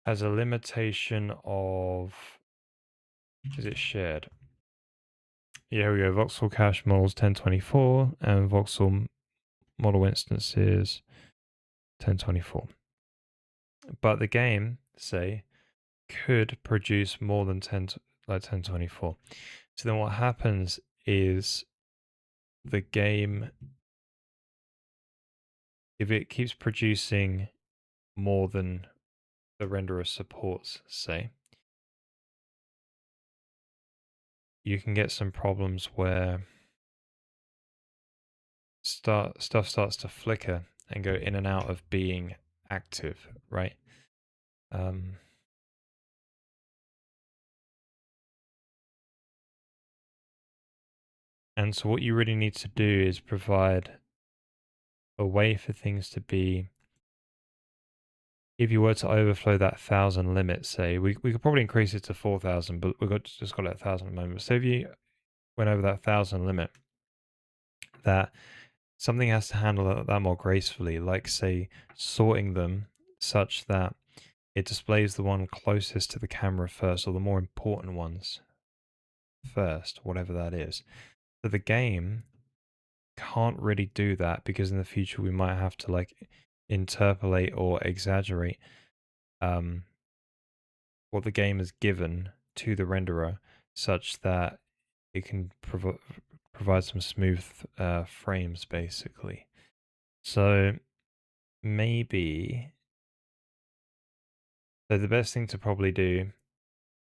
has a limitation of, is it shared? Yeah, here we go. Voxel cache models 1024 and voxel model instances 1024. But the game, say, could produce more than 1024. So then what happens is the game, if it keeps producing more than the renderer supports, say, you can get some problems where stuff starts to flicker and go in and out of being active, right? And so what you really need to do is provide a way for things to be, if you were to overflow that 1,000 limit, say, we could probably increase it to 4,000, but just got it at 1,000 at the moment. So if you went over that 1,000 limit, that something has to handle that more gracefully, like say sorting them such that it displays the one closest to the camera first, or the more important ones first, whatever that is. So the game can't really do that because in the future we might have to like interpolate or exaggerate what the game has given to the renderer such that it can provide some smooth frames basically. So maybe the best thing to probably do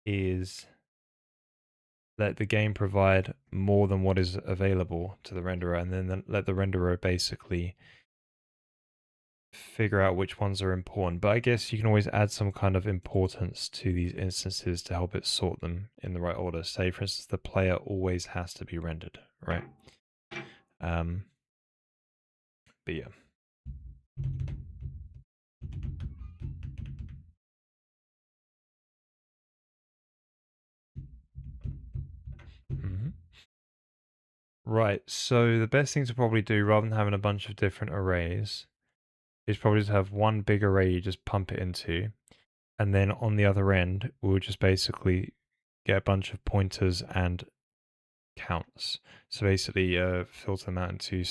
is let the game provide more than what is available to the renderer, and then let the renderer basically figure out which ones are important. But I guess you can always add some kind of importance to these instances to help it sort them in the right order. Say, for instance, the player always has to be rendered, right? But yeah. Right, so the best thing to probably do, rather than having a bunch of different arrays, is probably to have one big array you just pump it into, and then on the other end, we'll just basically get a bunch of pointers and counts. So basically, filter them out into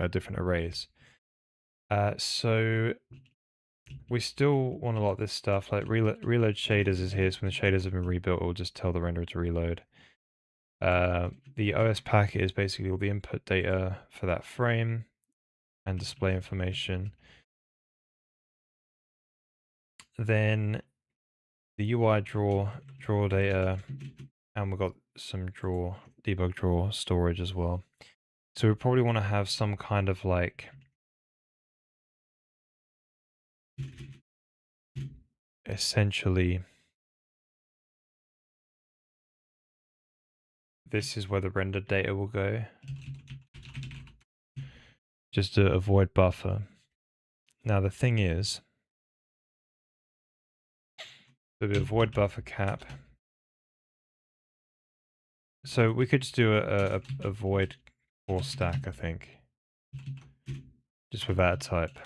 different arrays. So we still want a lot of this stuff, like reload shaders is here, so when the shaders have been rebuilt, we'll just tell the renderer to reload. The OS packet is basically all the input data for that frame and display information. Then the UI draw data, and we've got some debug draw storage as well. So we probably want to have some kind of like essentially this is where the render data will go, just to avoid buffer. Now the thing is, the avoid buffer cap. So we could just do a void core stack, I think, just without a type.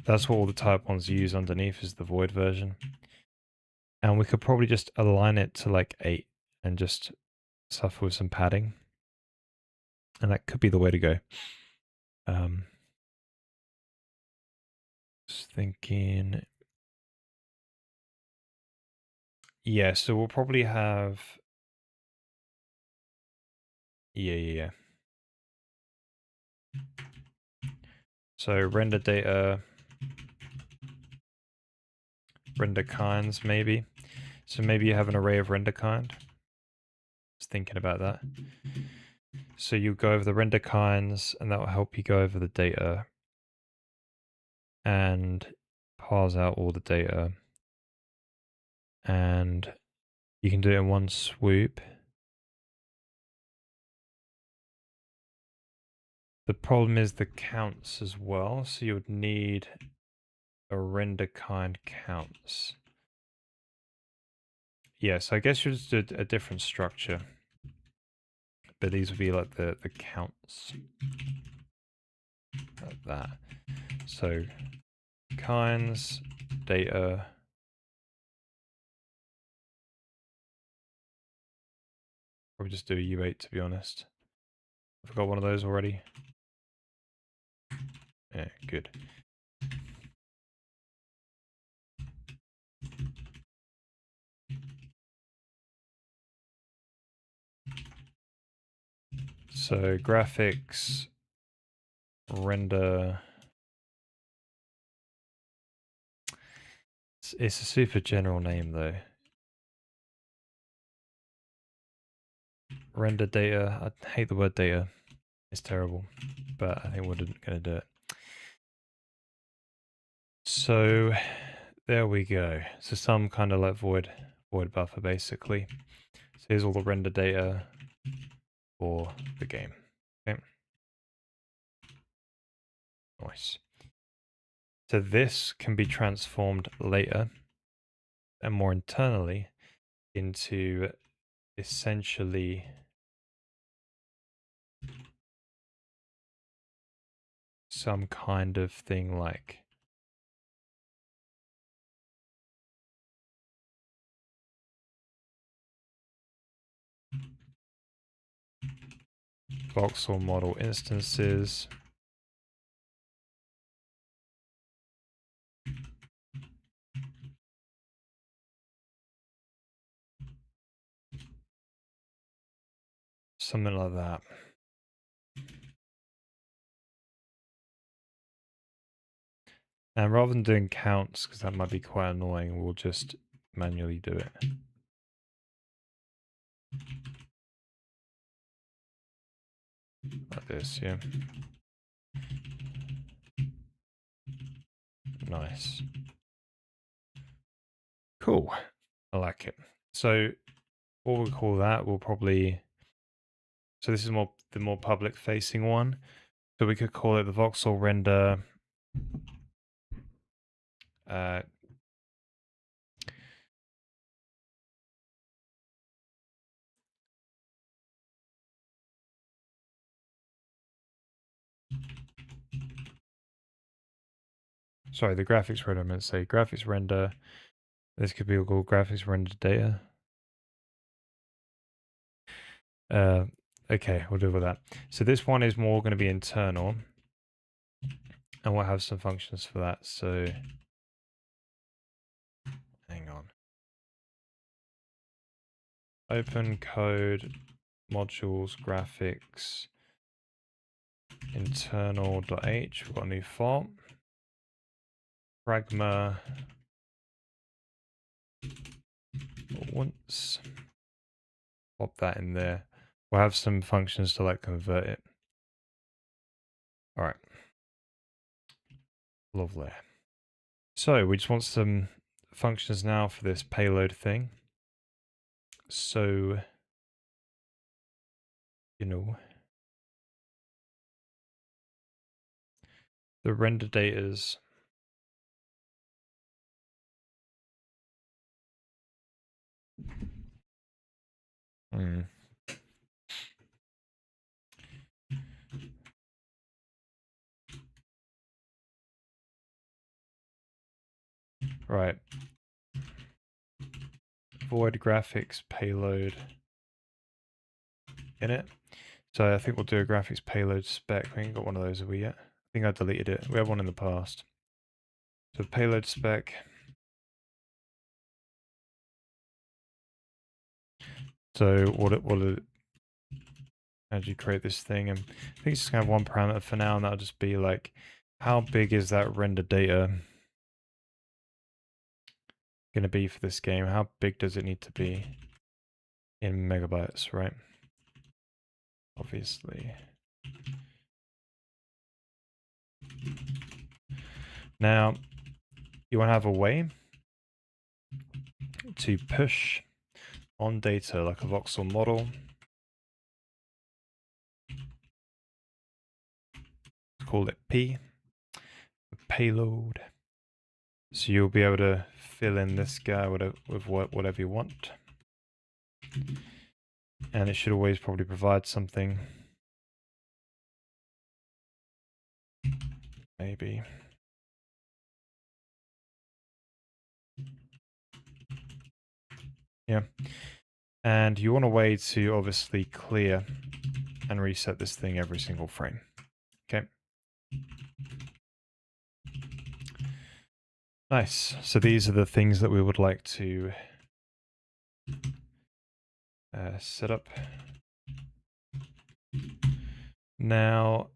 That's what all the type ones use underneath is the void version. And we could probably just align it to like 8 and just suffer with some padding. And that could be the way to go. Just thinking. Yeah, so we'll probably have. Yeah. So render data, render kinds maybe. So maybe you have an array of render kind. Just thinking about that. So you go over the render kinds and that will help you go over the data and parse out all the data. And you can do it in one swoop. The problem is the counts as well. So you would need a render kind counts. Yes, I guess you just do a different structure. But these would be like the counts. Like that. So kinds, data. Probably just do a U8 to be honest. I forgot one of those already. Yeah, good. So graphics, render. It's a super general name though. Render data. I hate the word data. It's terrible, but I think we're going to do it. So there we go. So some kind of like void buffer basically. So here's all the render data for the game. Okay. Nice. So this can be transformed later and more internally into essentially some kind of thing like voxel model instances. Something like that. And rather than doing counts, because that might be quite annoying, we'll just manually do it. Like this, yeah. Nice. Cool. I like it. So what we'll call that, we'll probably... So this is the more public facing one. So we could call it the voxel render sorry, the graphics render, I meant to say graphics render. This could be called graphics render data. Okay, we'll deal with that. So this one is more going to be internal. And we'll have some functions for that. So hang on. Open code modules graphics internal.h. We've got a new font. Pragma once. Pop that in there. We'll have some functions to like convert it. All right. Lovely. So we just want some functions now for this payload thing. So, the render data's right. Void graphics payload in it. So I think we'll do a graphics payload spec. We ain't got one of those, have we yet? I think I deleted it. We had one in the past. So payload spec. So how do you create this thing? And I think it's just gonna have one parameter for now, and that'll just be like, how big is that render data gonna be for this game? How big does it need to be in megabytes, right? Obviously. Now, you want to have a way to push on data like a voxel model. Call it P, payload. So you'll be able to fill in this guy with whatever you want. And it should always probably provide something. Maybe. Yeah. And you want a way to obviously clear and reset this thing every single frame. Okay. Nice. So these are the things that we would like to set up. Now,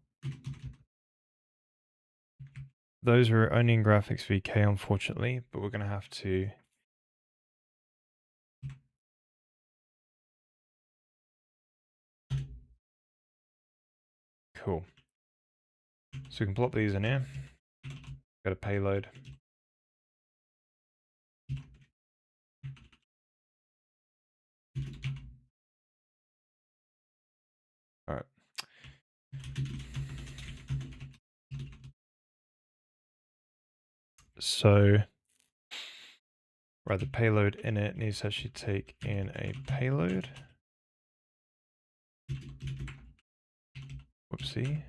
those are only in Graphics VK, unfortunately, but we're going to have to cool. So we can plop these in here. Got a payload. All right. So, right, the payload in it needs to actually take in a payload. Whoopsie.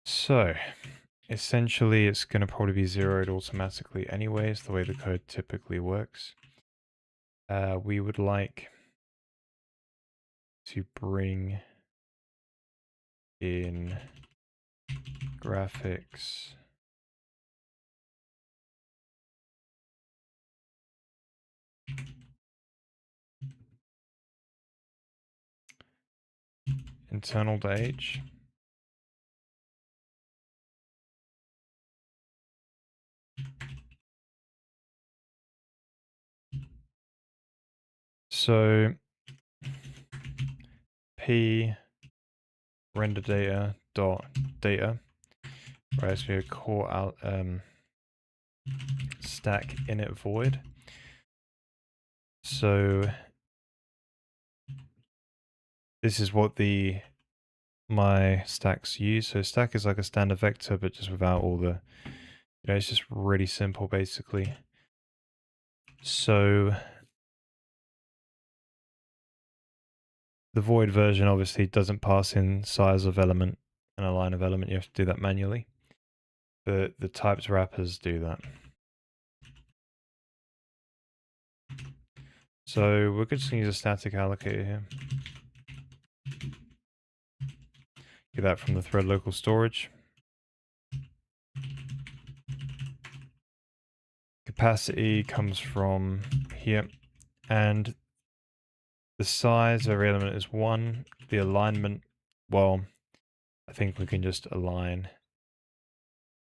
So, essentially it's going to probably be zeroed automatically anyways, the way the code typically works. We would like to bring in graphics internal to H. So P render data dot data, right? So we have core out stack init void. So this is what my stacks use. So stack is like a standard vector, but just without all the, it's just really simple basically. So the void version obviously doesn't pass in size of element and a line of element. You have to do that manually. But the types wrappers do that. So we're just going to use a static allocator here. Get that from the thread local storage. Capacity comes from here. And the size of every element is 1. The alignment, well, I think we can just align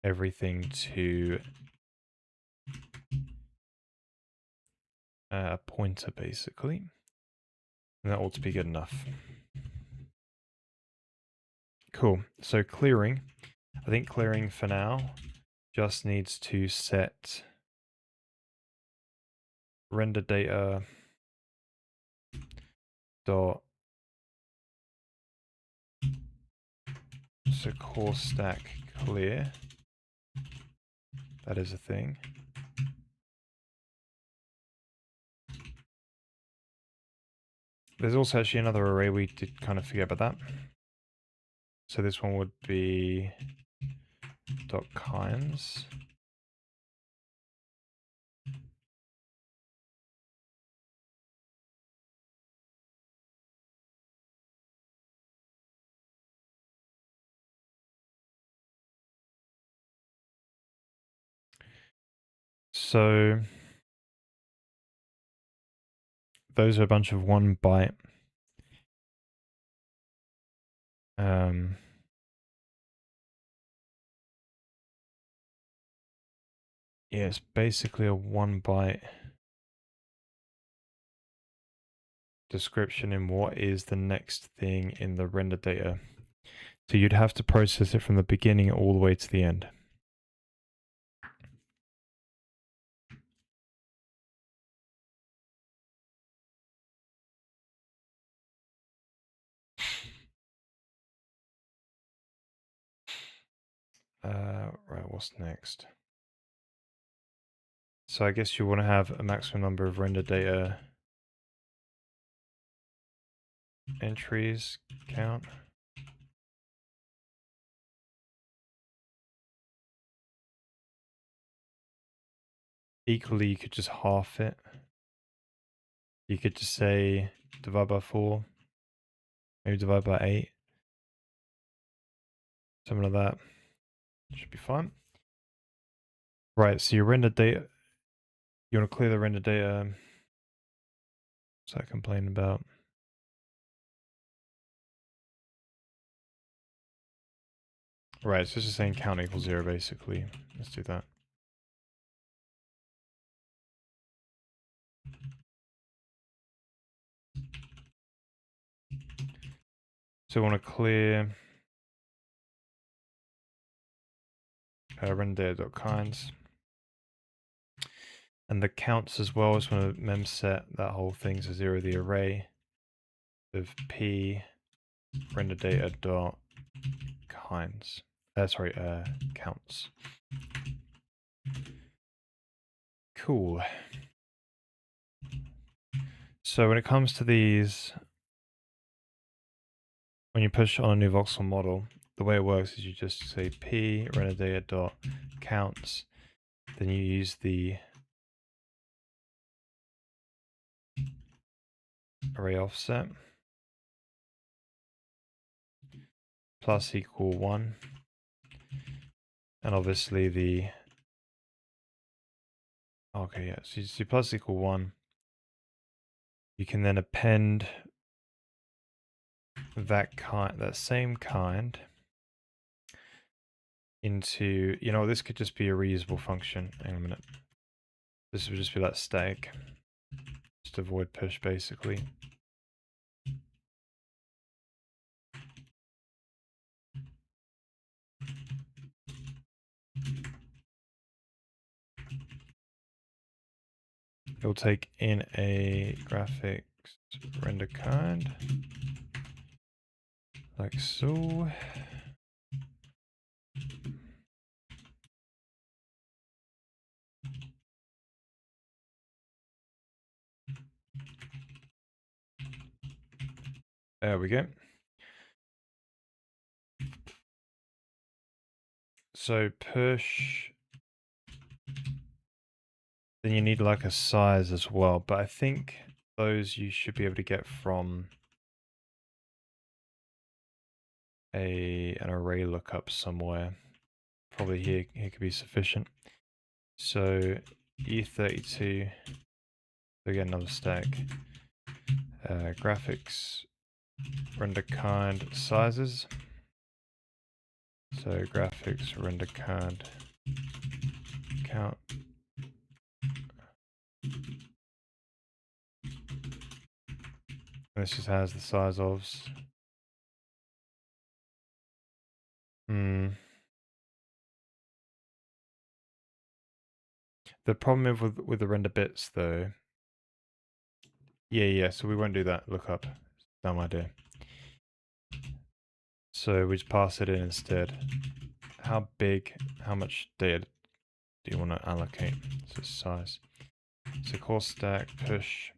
everything to a pointer basically. And that ought to be good enough. Cool. So clearing, I think clearing for now just needs to set render data dot so core stack clear. That is a thing. There's also actually another array we did kind of forget about that. So this one would be dot kinds. So those are a bunch of 1 byte. Yeah, it's basically a 1 byte description in what is the next thing in the render data. So you'd have to process it from the beginning all the way to the end. Right, what's next? So I guess you want to have a maximum number of render data entries count. Equally, you could just half it. You could just say divide by 4, maybe divide by 8. Something like that. Should be fine. Right, so your render data, you want to clear the render data. What's that complaining about? Right, so it's just saying count equals 0 basically. Let's do that. So we want to clear render data.kinds. And the counts as well, is want to mem set that whole thing to 0, the array of p render data dot kinds. Counts. Cool. So when it comes to these, when you push on a new voxel model, the way it works is you just say p render data dot counts, then you use the array offset plus equal 1, and obviously the okay, yeah, so you see plus equal 1. You can then append that same kind into, this could just be a reusable function. Hang on a minute. This would just be like static, just avoid push basically. It'll take in a graphics render kind, like so. There we go. So push, then you need like a size as well, but I think those you should be able to get from an array lookup somewhere. Probably here could be sufficient. So E32, again another stack. Graphics render kind sizes. So graphics render kind count. This just has the size ofs. Hmm. The problem with the render bits though. Yeah, so we won't do that lookup. Dumb idea. So we just pass it in instead. How much data do you want to allocate? So size. So core stack push.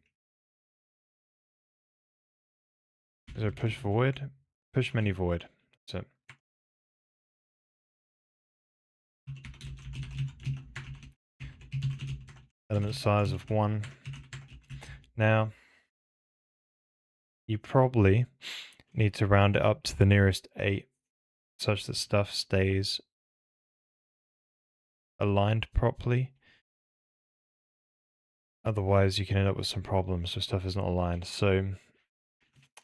Is there a push void? Push many void. That's it. Element size of 1. Now, you probably need to round it up to the nearest 8 such that stuff stays aligned properly. Otherwise, you can end up with some problems if stuff is not aligned. So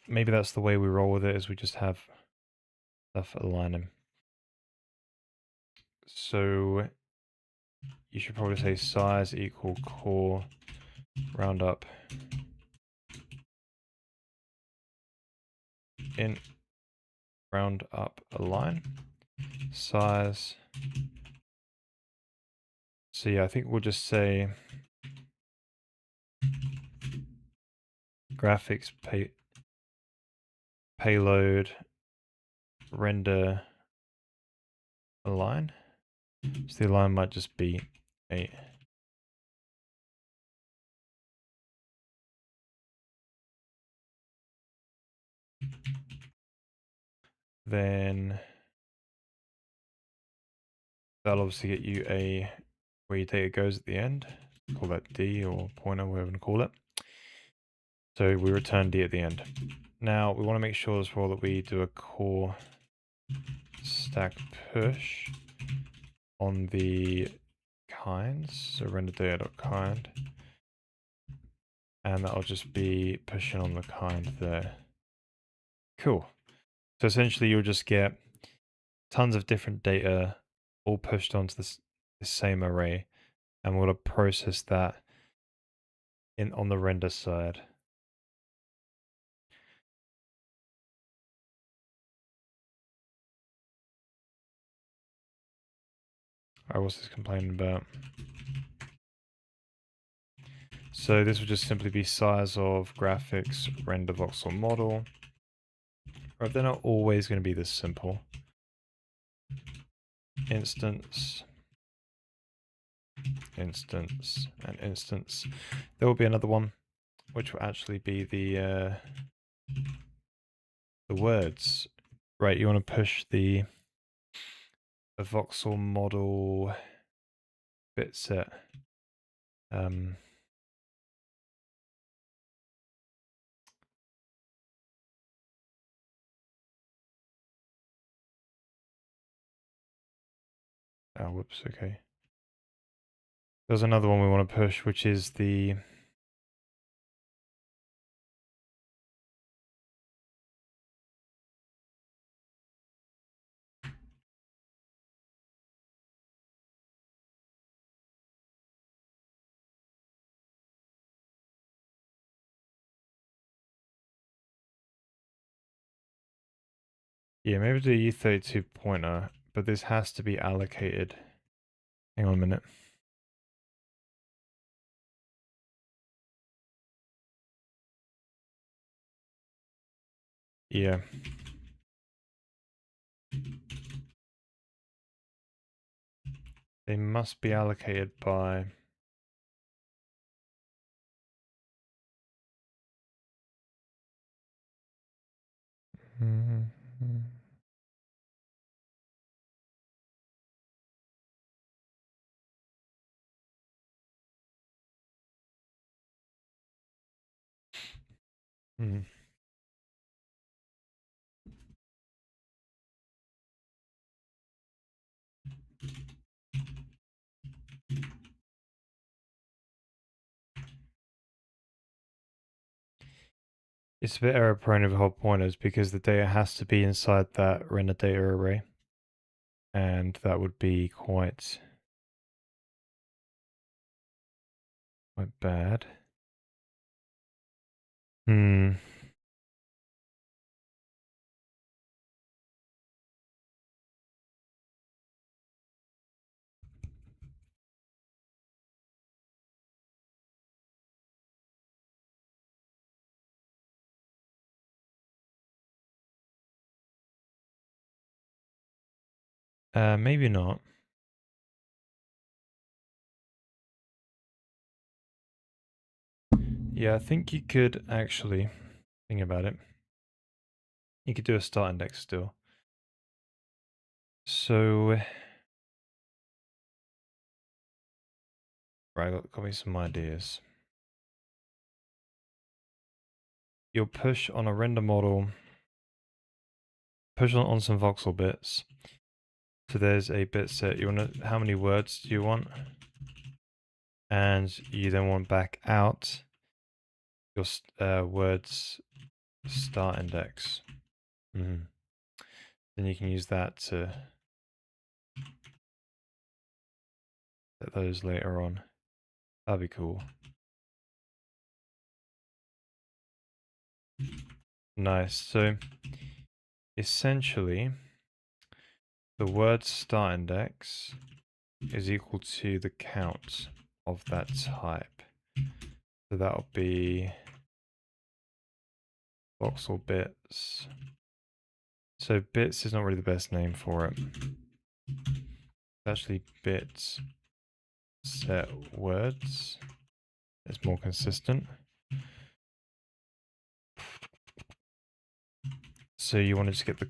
maybe that's the way we roll with it, is we just have stuff aligning. So you should probably say size equal core round up in round up align size. So yeah, I think we'll just say graphics payload render align. So the align might just be 8. Then that'll obviously get you a where your data goes at the end. Call that D or pointer, whatever you want to call it. So we return D at the end. Now we want to make sure as well that we do a core stack push on the kinds. So render data.kind. And that'll just be pushing on the kind there. Cool. So essentially you'll just get tons of different data all pushed onto this same array, and we'll process that on the render side. Alright, what's this complaining about? So this would just simply be size of graphics render voxel model. Right, they're not always going to be this simple. Instance, instance, and instance. There will be another one, which will actually be the words. Right, you want to push the voxel model bit set. Oh, whoops, okay. There's another one we want to push, which is the maybe the U32 pointer, but this has to be allocated. Hang on a minute. Yeah. They must be allocated by... Hmm. It's a bit error prone of whole pointers because the data has to be inside that render data array. And that would be quite bad. Hmm. Maybe not. Yeah, I think you could actually think about it. You could do a start index still. So, right, got me some ideas. You'll push on a render model, push on some voxel bits. So there's a bit set. You want to, how many words do you want? And you then want back out your words start index. Then you can use that to set those later on. That'd be cool. Nice. So essentially, the word start index is equal to the count of that type. So that'll be voxel bits. So bits is not really the best name for it. It's actually bits set words. It's more consistent. So you wanted to get the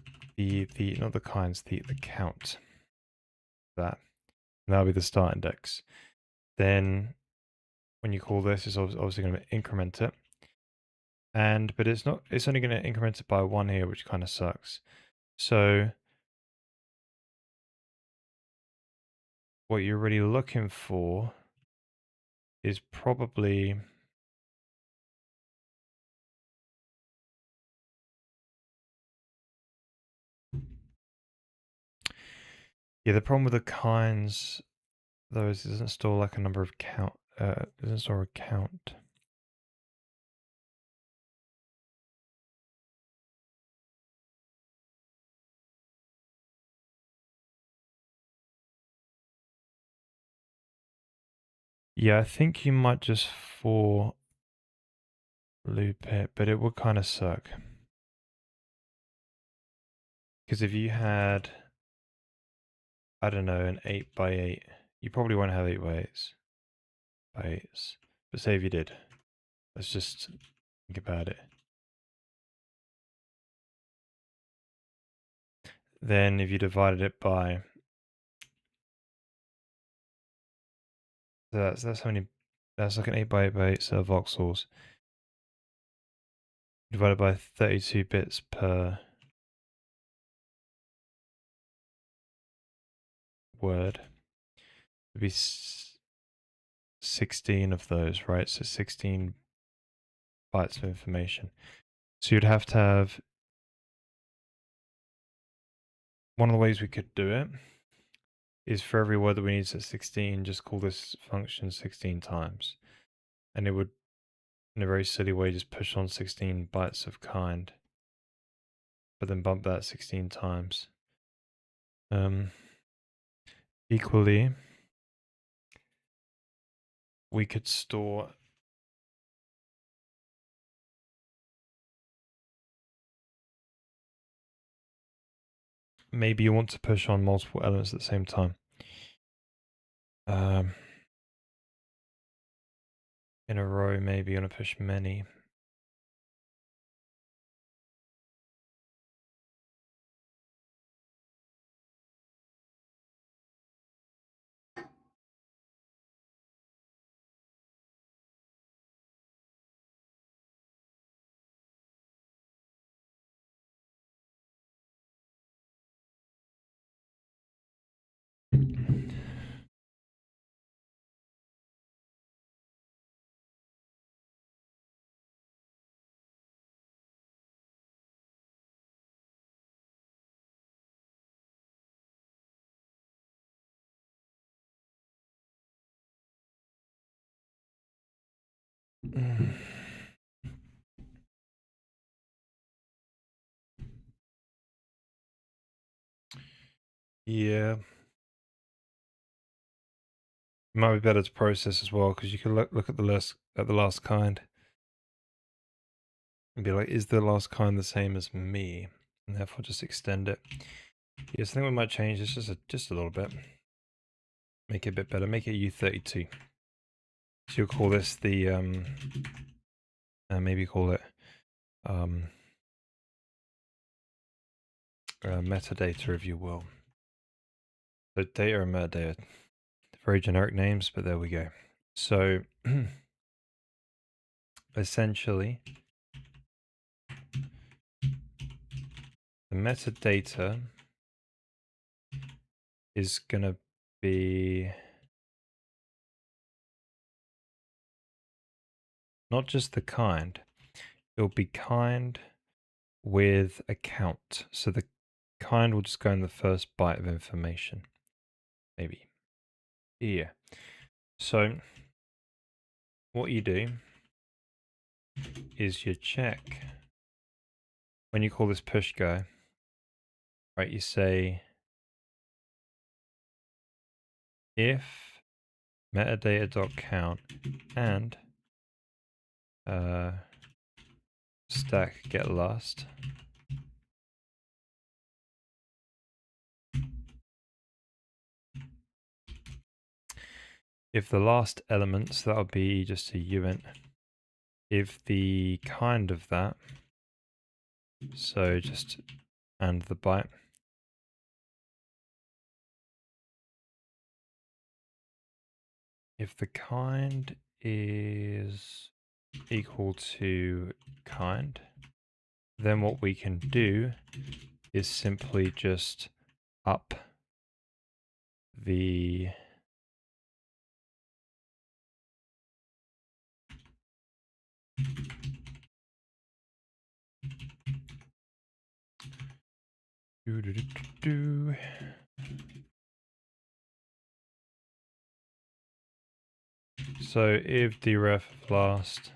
not the kinds, the count. That. And that'll be the start index. Then when you call this, it's obviously going to increment it. But it's not, it's only going to increment it by 1 here, which kind of sucks. So what you're really looking for is probably the problem with the kinds though is it doesn't store like a number of count, it doesn't store a count. Yeah, I think you might just for loop it, but it would kind of suck. Because if you had, I don't know, an 8x8, you probably won't have 8x8s. But say if you did, let's just think about it. Then if you divided it by, that's how many, that's like an 8x8 set of voxels. Divided by 32 bits per word. It'd be 16 of those, right? So 16 bytes of information. So you'd have to have, one of the ways we could do it is for every word that we need to 16, just call this function 16 times. And it would, in a very silly way, just push on 16 bytes of kind, but then bump that 16 times. Equally, we could store maybe you want to push on multiple elements at the same time. In a row, maybe you want to push many. Yeah. It might be better to process as well, because you can look at the last kind and be like, is the last kind the same as me? And therefore just extend it. Yes, I think we might change this just a little bit. Make it a bit better. Make it U32. So you'll call this the maybe call it metadata, if you will. So data and metadata, very generic names, but there we go. So essentially, the metadata is going to be not just the kind, it'll be kind with a count. So the kind will just go in the first byte of information, maybe. Yeah. So what you do is you check when you call this push guy, right? You say if metadata.count and stack get last. If the last elements, that'll be just a uint. If the kind of that, so just and the byte. If the kind is equal to kind, then what we can do is simply just up the So if deref of last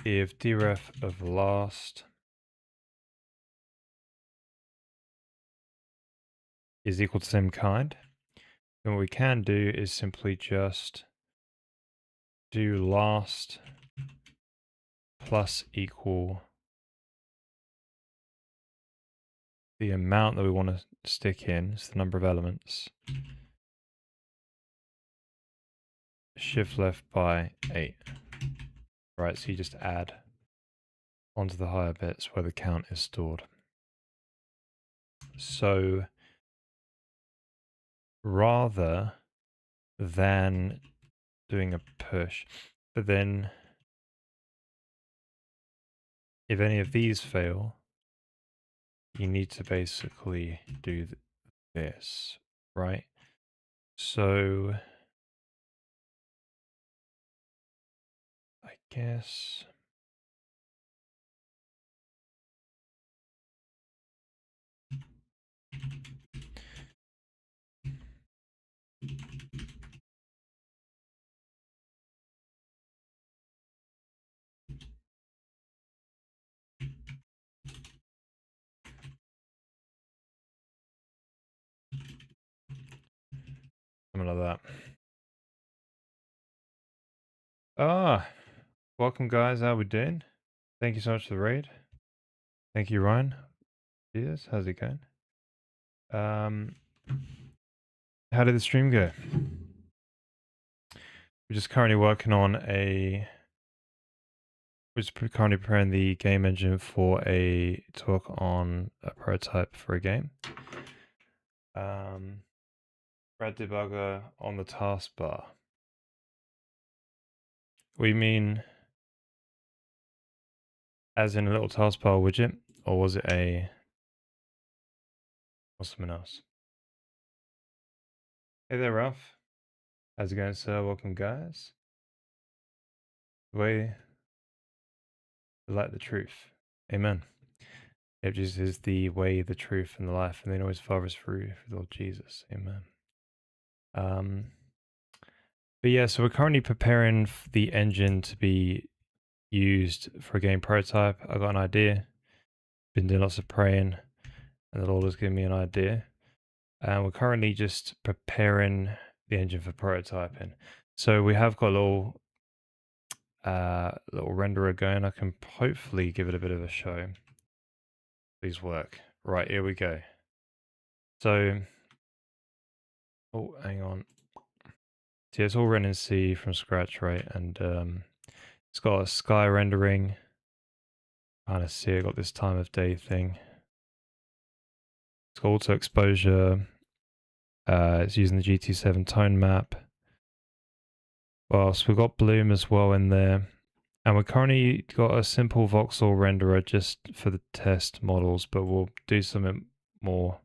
if deref of last is equal to same kind, then what we can do is simply just do last plus equal the amount that we want to stick in, so the number of elements, shift left by 8. Right, so you just add onto the higher bits where the count is stored. So rather than doing a push, but then if any of these fail, you need to basically do this, right? So I guess something like that. Welcome guys, how we doing? Thank you so much for the raid. Thank you, Ryan. Jesus, how's it going? How did the stream go? We're just currently working on we're just currently preparing the game engine for a talk on a prototype for a game. Red debugger on the taskbar. We mean as in a little taskbar widget, or was it or something else? Hey there, Ralph. How's it going, sir? Welcome, guys. Way like the truth. Amen. Yep, Jesus is the way, the truth, and the life, and then always Father is through Lord Jesus. Amen. But yeah, so we're currently preparing the engine to be used for a game prototype. I got an idea. Been doing lots of praying, and the Lord has given me an idea. And we're currently just preparing the engine for prototyping. So we have got a little little renderer going. I can hopefully give it a bit of a show. Please work. Right, here we go. So, oh, hang on. See, it's all written in C from scratch, right? And it's got a sky rendering. Kind of see it got this time of day thing. It's got auto exposure. It's using the GT7 tone map. Well, so we've got bloom as well in there. And we've currently got a simple voxel renderer just for the test models, but we'll do something more.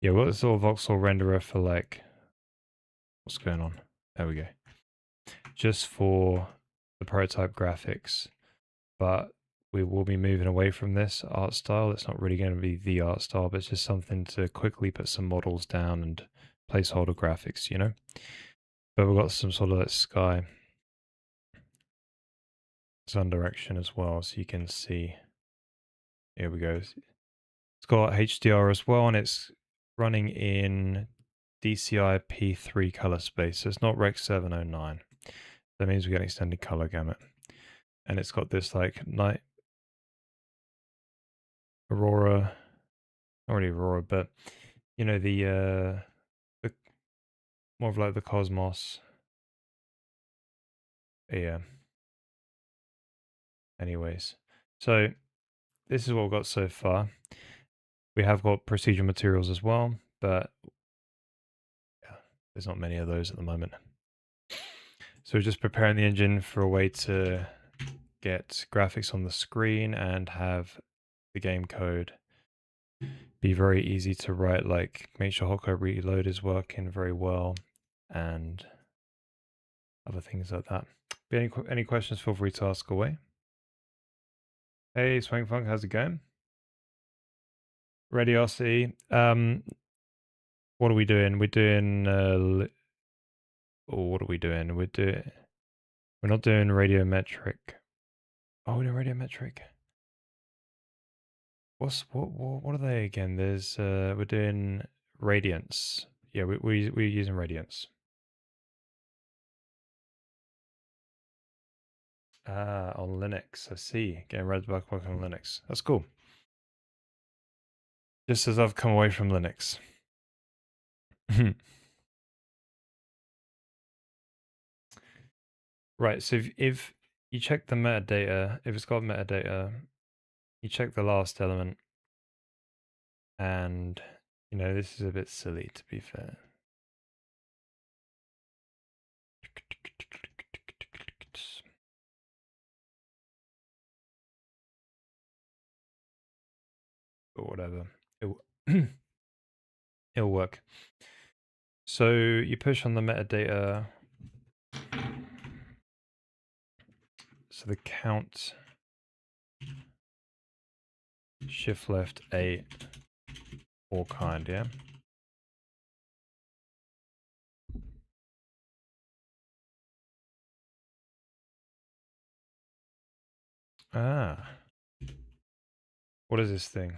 Yeah, we've got this little voxel renderer for like, what's going on? There we go. Just for the prototype graphics. But we will be moving away from this art style. It's not really going to be the art style, but it's just something to quickly put some models down and placeholder graphics, you know? But we've got some sort of like sky sun direction as well, so you can see. Here we go. It's got HDR as well, and it's running in DCI P3 color space, so it's not Rec 709. That means we get an extended color gamut. And it's got this like night aurora, not really aurora, but you know, the more of like the cosmos. Yeah. Anyways, so this is what we've got so far. We have got procedural materials as well, but yeah, there's not many of those at the moment. So we're just preparing the engine for a way to get graphics on the screen and have the game code be very easy to write, like make sure Hotcode Reload is working very well and other things like that. But any questions, feel free to ask away. Hey, Swing Funk, how's it going? Radiosity. What are we doing? We're doing what are we doing? We're not doing radiometric. Oh, we're doing radiometric. What are they again? There's we're doing radiance. Yeah, we're using radiance. Ah, on Linux. I see. Getting Redbug work on Linux. That's cool. Just as I've come away from Linux. Right, so if you check the metadata, if it's got metadata, you check the last element, and you know, this is a bit silly to be fair. Or whatever. It'll work. So you push on the metadata. So the count shift left 8 or kind, yeah? Ah. What is this thing?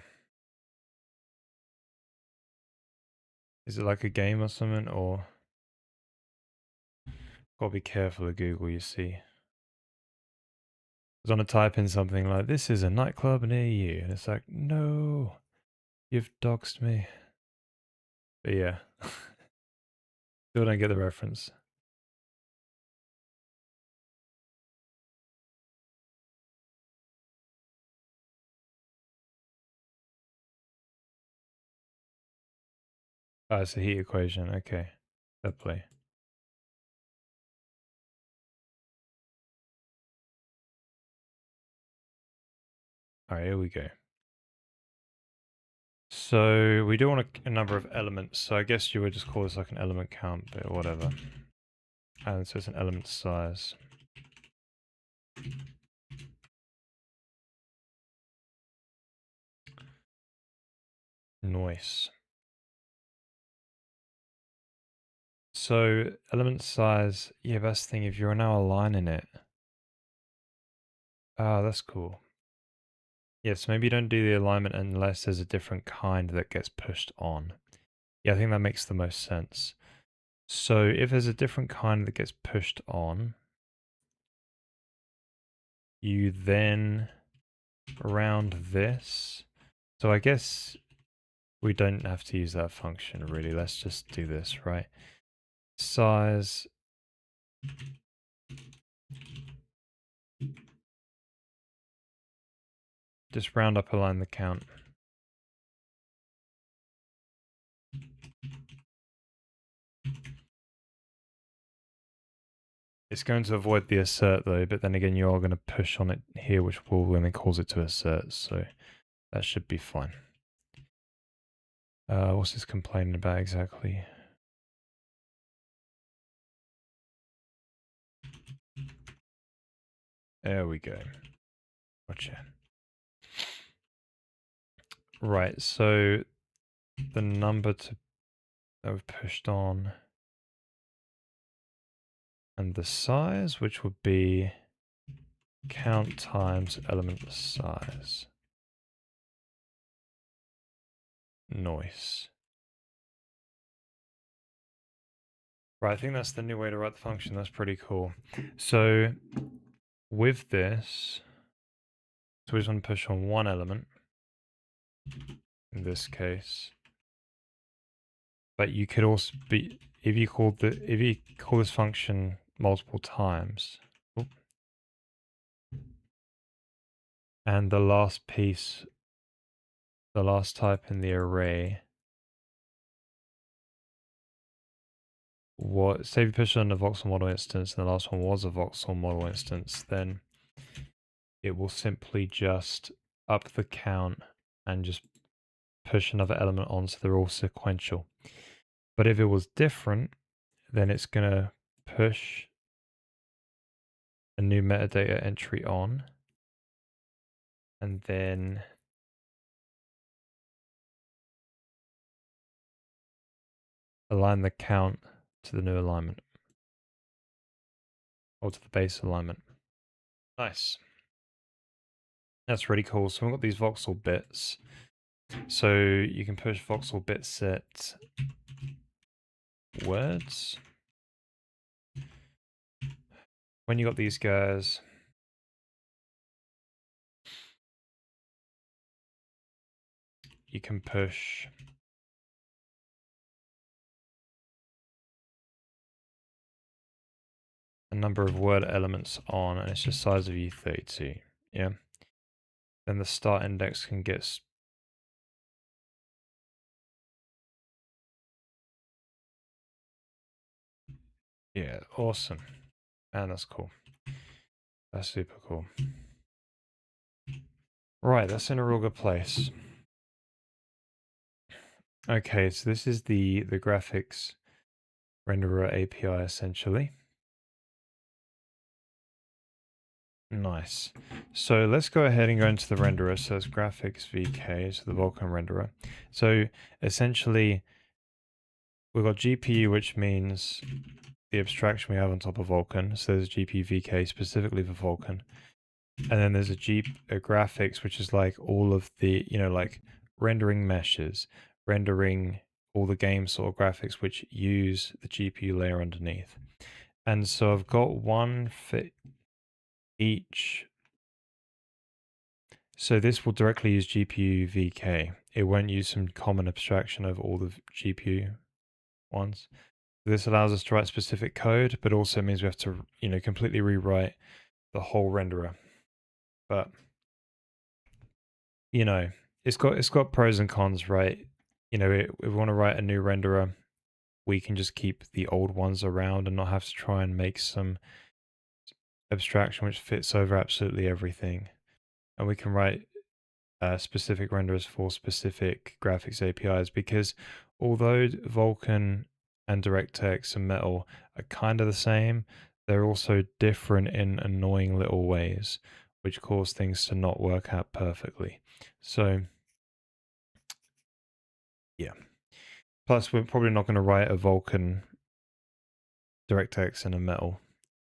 Is it like a game or something, or? Gotta be careful of Google, you see. I was gonna type in something like, this is a nightclub near you, and it's like, no, you've doxed me. But yeah. Still don't get the reference. Ah, it's a heat equation, okay. Fair play. Alright, here we go. So we do want a number of elements, so I guess you would just call this like an element count, but whatever. And so it's an element size. Nice. So element size, yeah, that's the thing, if you're now aligning it. Ah, that's cool. Yes, maybe you don't do the alignment unless there's a different kind that gets pushed on. Yeah, I think that makes the most sense. So if there's a different kind that gets pushed on, you then round this. So I guess we don't have to use that function really. Let's just do this, right? Size. Just round up, align the count. It's going to avoid the assert though, but then again you are going to push on it here, which will then cause it to assert, so that should be fine. What's this complaining about exactly? There we go. Gotcha. Right, so the number that we've pushed on and the size, which would be count times element size. Noise. Right, I think that's the new way to write the function. That's pretty cool. So with this, so we just want to push on one element in this case. But you could also be, if you call this function multiple times, and the last piece, the last type in the array, say if you push on the voxel model instance and the last one was a voxel model instance, then it will simply just up the count and just push another element on so they're all sequential. But if it was different, then it's going to push a new metadata entry on, and then align the count to the new alignment, or to the base alignment. Nice. That's really cool. So we've got these voxel bits. So you can push voxel bit set words. When you got these guys, you can push a number of word elements on, and it's just size of U32. Yeah. Then the start index can get yeah, awesome. Man, that's cool. That's super cool. Right, that's in a real good place. Okay, so this is the graphics renderer API essentially. Nice. So let's go ahead and go into the renderer. So it's graphics VK, so the Vulkan renderer. So essentially, we've got GPU, which means the abstraction we have on top of Vulkan. So there's GPU VK specifically for Vulkan. And then there's a graphics, which is like all of the, like rendering meshes, rendering all the game sort of graphics, which use the GPU layer underneath. And so I've got one for each. So this will directly use GPU VK. It won't use some common abstraction of all the GPU ones. This allows us to write specific code, but also means we have to, completely rewrite the whole renderer. But it's got pros and cons, right? If we want to write a new renderer, we can just keep the old ones around and not have to try and make some abstraction which fits over absolutely everything. And we can write specific renderers for specific graphics APIs, because although Vulkan and DirectX and Metal are kind of the same, they're also different in annoying little ways, which cause things to not work out perfectly. So, yeah. Plus, we're probably not going to write a Vulkan, DirectX, and a Metal,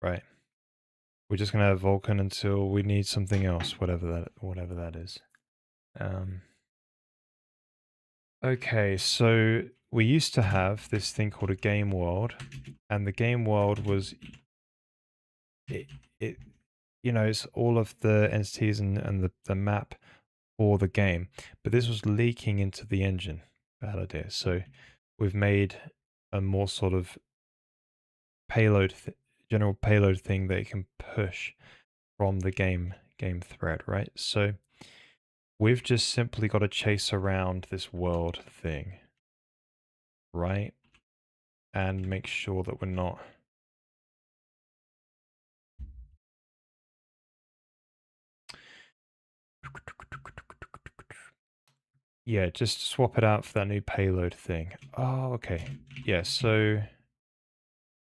right? We're just going to have Vulkan until we need something else, whatever that is. Okay, so we used to have this thing called a game world, and the game world was you know, it's all of the entities and the map for the game, but this was leaking into the engine. Bad idea. So we've made a more sort of payload, general payload thing that it can push from the game thread, right? So we've just simply got to chase around this world thing, right? And make sure that we're not. Yeah, just swap it out for that new payload thing. Oh, okay. Yeah, so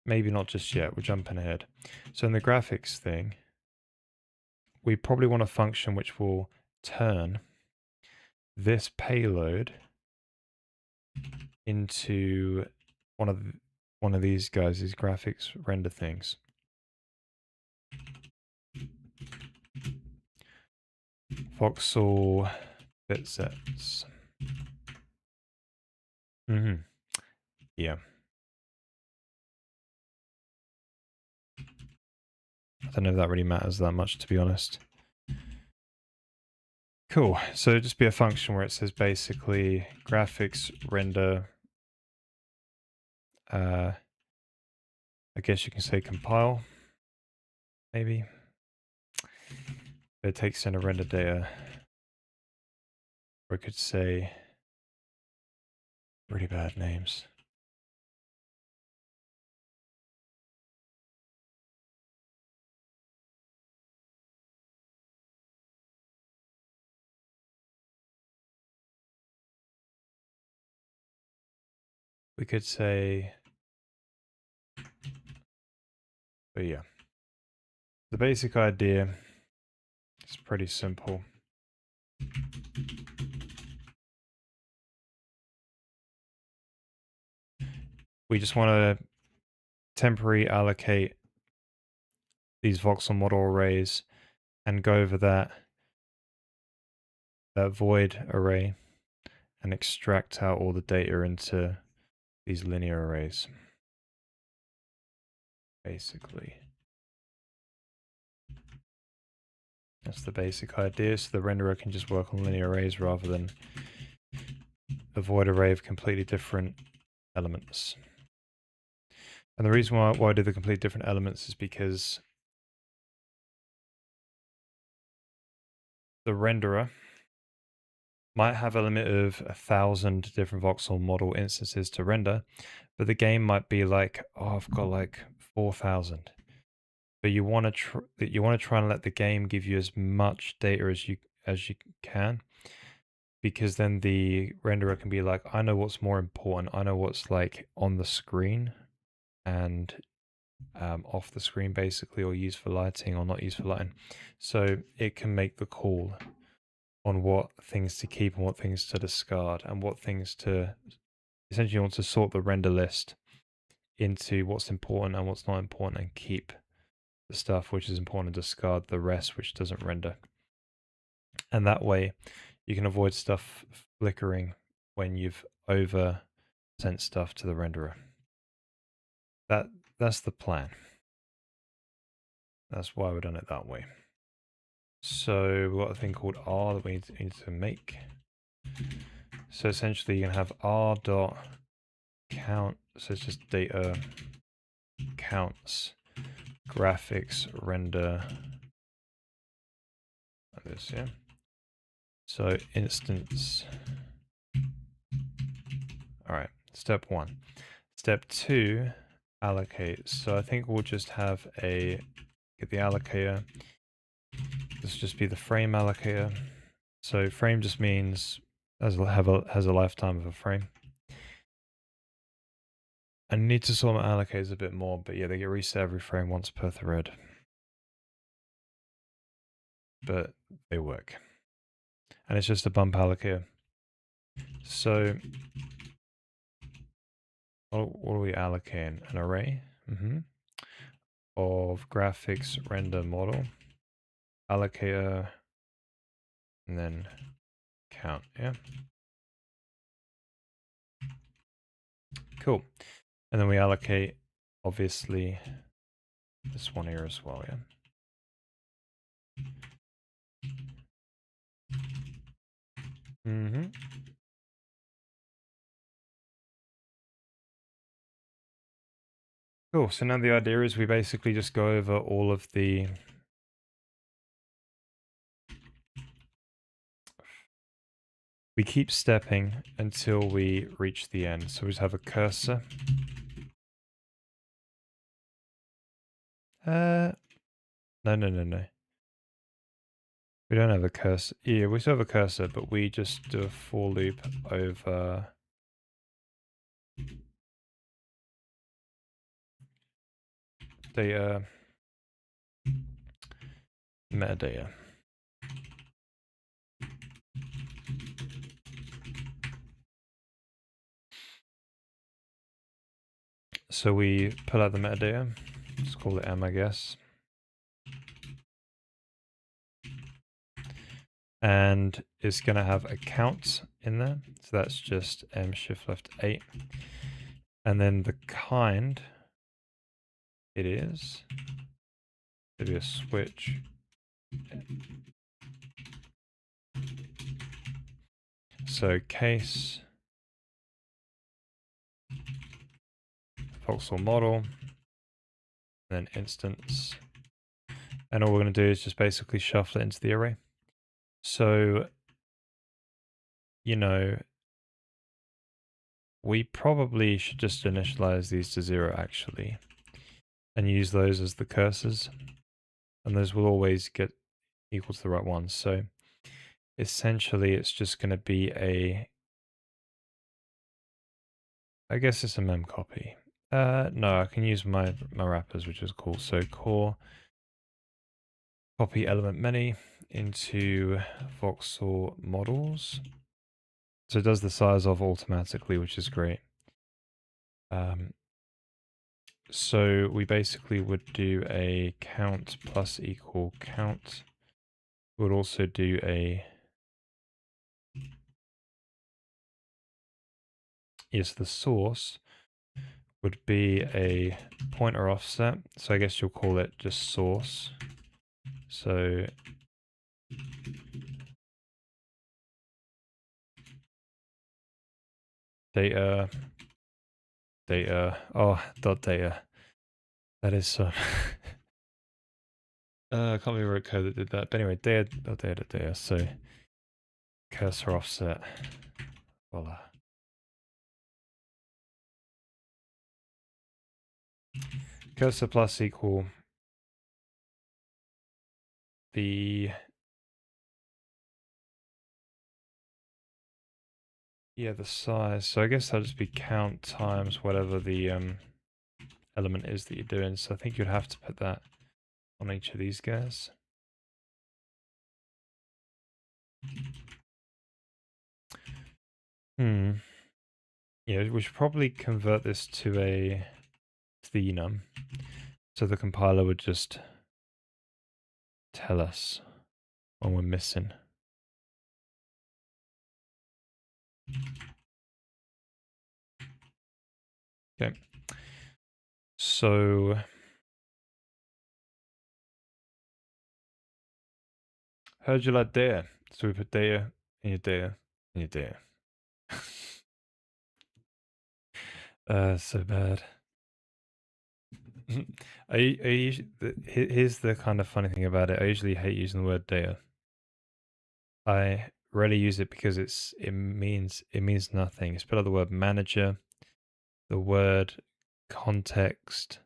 maybe not just yet. We're jumping ahead. So in the graphics thing, we probably want a function which will turn this payload into one of these guys, these graphics render things. Voxel bitsets. Yeah. I don't know if that really matters that much, to be honest. Cool. So it'll just be a function where it says basically graphics render. I guess you can say compile, maybe. It takes in a render data. Or I could say really bad names. We could say, but yeah. The basic idea is pretty simple. We just want to temporarily allocate these voxel model arrays and go over that void array and extract out all the data into these linear arrays, basically. That's the basic idea. So the renderer can just work on linear arrays rather than a void array of completely different elements. And the reason why I do the complete different elements is because the renderer might have a limit of 1,000 different voxel model instances to render, but the game might be like, oh, I've got like 4,000. But you want to try and let the game give you as much data as you can, because then the renderer can be like, I know what's more important. I know what's like on the screen and off the screen basically, or used for lighting or not used for lighting. So it can make the call on what things to keep and what things to discard and what things to essentially want to sort the render list into what's important and what's not important and keep the stuff which is important and discard the rest which doesn't render. And that way you can avoid stuff flickering when you've over sent stuff to the renderer. That's the plan. That's why we've done it that way. So we've got a thing called R that we need to make. So essentially you can have R dot count, so it's just data counts graphics render like this, yeah. So instance. All right, step 1. Step 2, allocate. So I think we'll just have get the allocator. This will just be the frame allocator. So frame just means has a lifetime of a frame. I need to sort my allocators a bit more, but yeah, they get reset every frame once per thread. But they work. And it's just a bump allocator. So what are we allocating? An array of graphics render model, allocator, and then count, yeah? Cool. And then we allocate, obviously, this one here as well, yeah? Mm-hmm. Cool. So now the idea is we basically just go over all of the we keep stepping until we reach the end. So we just have a cursor. No, no, no, no. We don't have a cursor. Yeah, we still have a cursor, but we just do a for loop over data metadata. So we pull out the metadata. Let's call it M, I guess. And it's going to have a count in there. So that's just M shift left 8. And then the kind it is, it'll be a switch. So case, voxel model, then instance. And all we're going to do is just basically shuffle it into the array. So, you know, we probably should just initialize these to 0 actually, and use those as the cursors. And those will always get equal to the right ones. So essentially it's just going to be I guess it's a mem copy. No, I can use my wrappers, which is cool. So core copy element many into voxel models. So it does the size of automatically, which is great. So we basically would do a count plus equal count. We would also do the source would be a pointer offset. So I guess you'll call it just source. So data, dot data. That is so. I can't remember what code that did that. But anyway, data. So cursor offset. Voila. Cursor plus equal the size. So I guess that'll just be count times whatever the element is that you're doing. So I think you'd have to put that on each of these guys. Yeah, we should probably convert this to the enum. So the compiler would just tell us when we're missing. Okay. So heard you like data. So we put data in your data in your data. So bad. Here's the kind of funny thing about it. I usually hate using the word data. I rarely use it because it means nothing. It's better the word manager, the word context,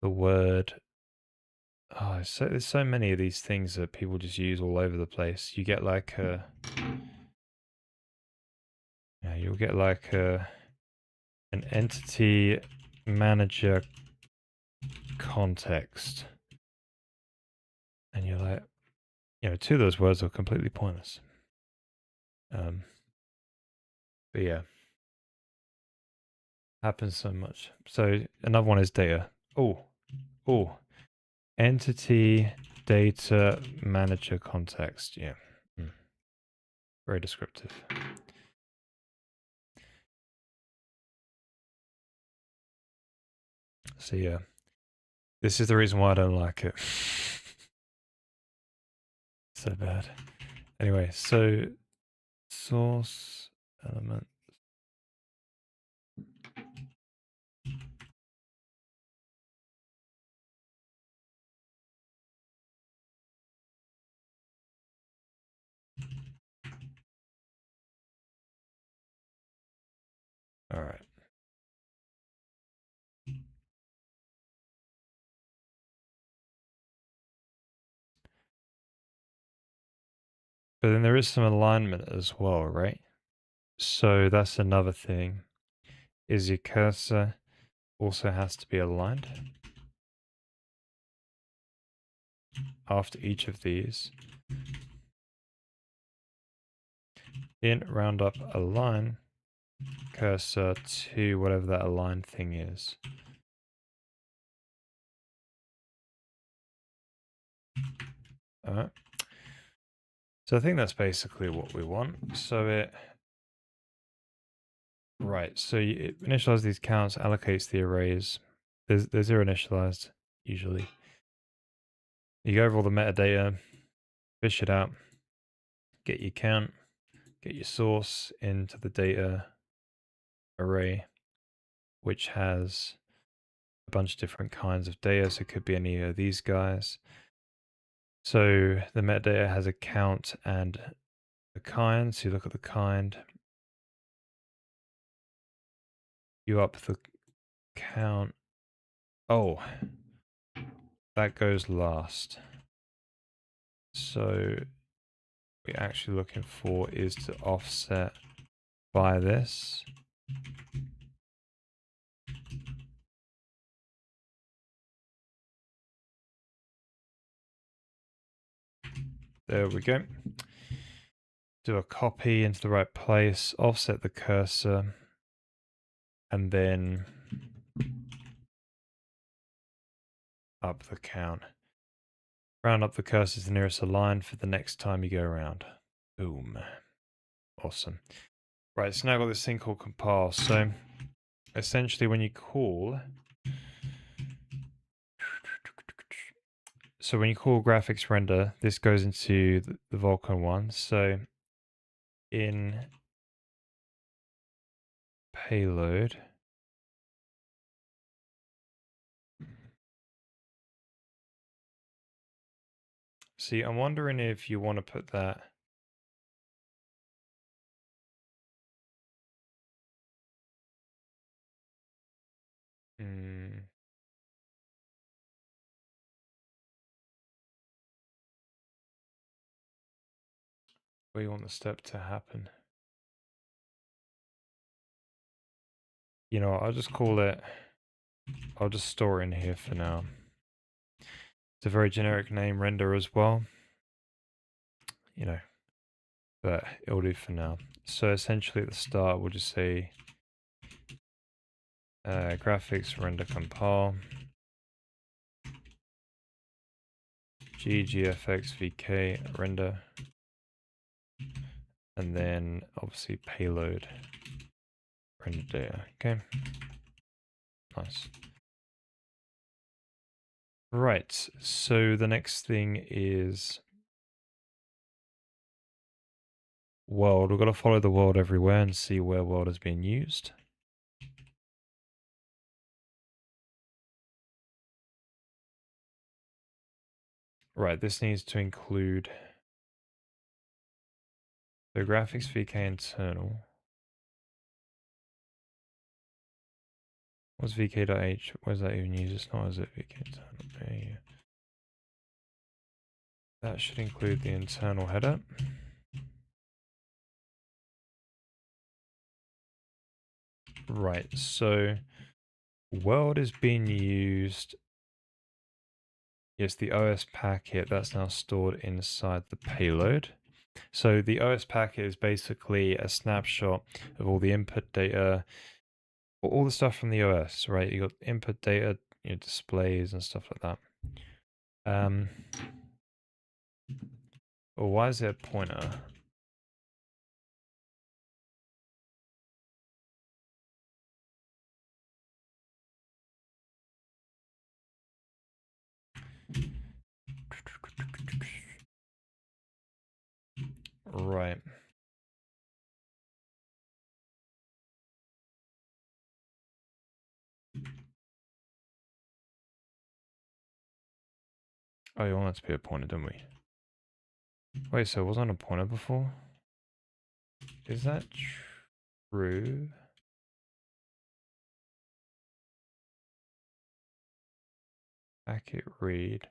the word there's so many of these things that people just use all over the place. You get like you'll get like an entity manager context, and you're like, two of those words are completely pointless. But yeah, happens so much. So another one is data. Oh, entity data manager context. Yeah, very descriptive. So yeah, this is the reason why I don't like it. so bad. Anyway, so source element. All right. But then there is some alignment as well, right? So that's another thing, is your cursor also has to be aligned after each of these. In roundup align cursor to whatever that align thing is. Alright. So I think that's basically what we want. So it right, so it initializes these counts, allocates the arrays. They're zero initialized, usually. You go over all the metadata, fish it out, get your count, get your source into the data array, which has a bunch of different kinds of data. So it could be any of these guys. So the metadata has a count and a kind. So you look at the kind, you up the count. Oh, that goes last. So what we're actually looking for is to offset by this. There we go. Do a copy into the right place, offset the cursor, and then up the count. Round up the cursor to the nearest align for the next time you go around. Boom. Awesome. Right, so now I've got this thing called compile. So essentially when you call, so when you call graphics render, this goes into the Vulkan one. So in payload, see, I'm wondering if you want to put that where you want the step to happen. You know, I'll just call it, I'll just store it in here for now. It's a very generic name, render as well. You know, but it'll do for now. So essentially at the start, we'll just say graphics render compile ggfx vk render, and then obviously payload render data. Okay, nice. Right, so the next thing is world. We've got to follow the world everywhere and see where world is being used. Right, this needs to include the graphics VK internal. What's vk.h? Where's that even used? It's not, is it? VK internal. That should include the internal header. Right, so world is being used. Yes, the OS packet that's now stored inside the payload. So the OS packet is basically a snapshot of all the input data, all the stuff from the OS, right? You got input data, you know, displays and stuff like that. Well, why is there a pointer? Right. Oh, you want it to be a pointer, don't we? Wait, so it wasn't a pointer before? Is that true? Packet read.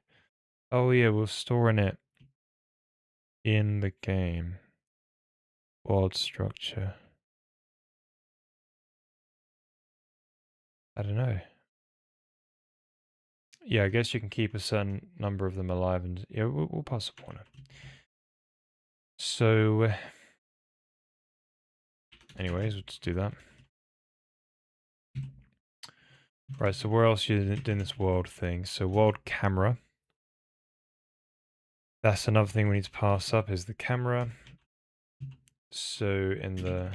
Oh yeah, we're storing it in the game. World structure. I don't know. Yeah, I guess you can keep a certain number of them alive, and yeah, we'll pass a pointer. So, anyways, we'll just do that. Right, so where else are you doing this world thing? So world camera. That's another thing we need to pass up is the camera. So in the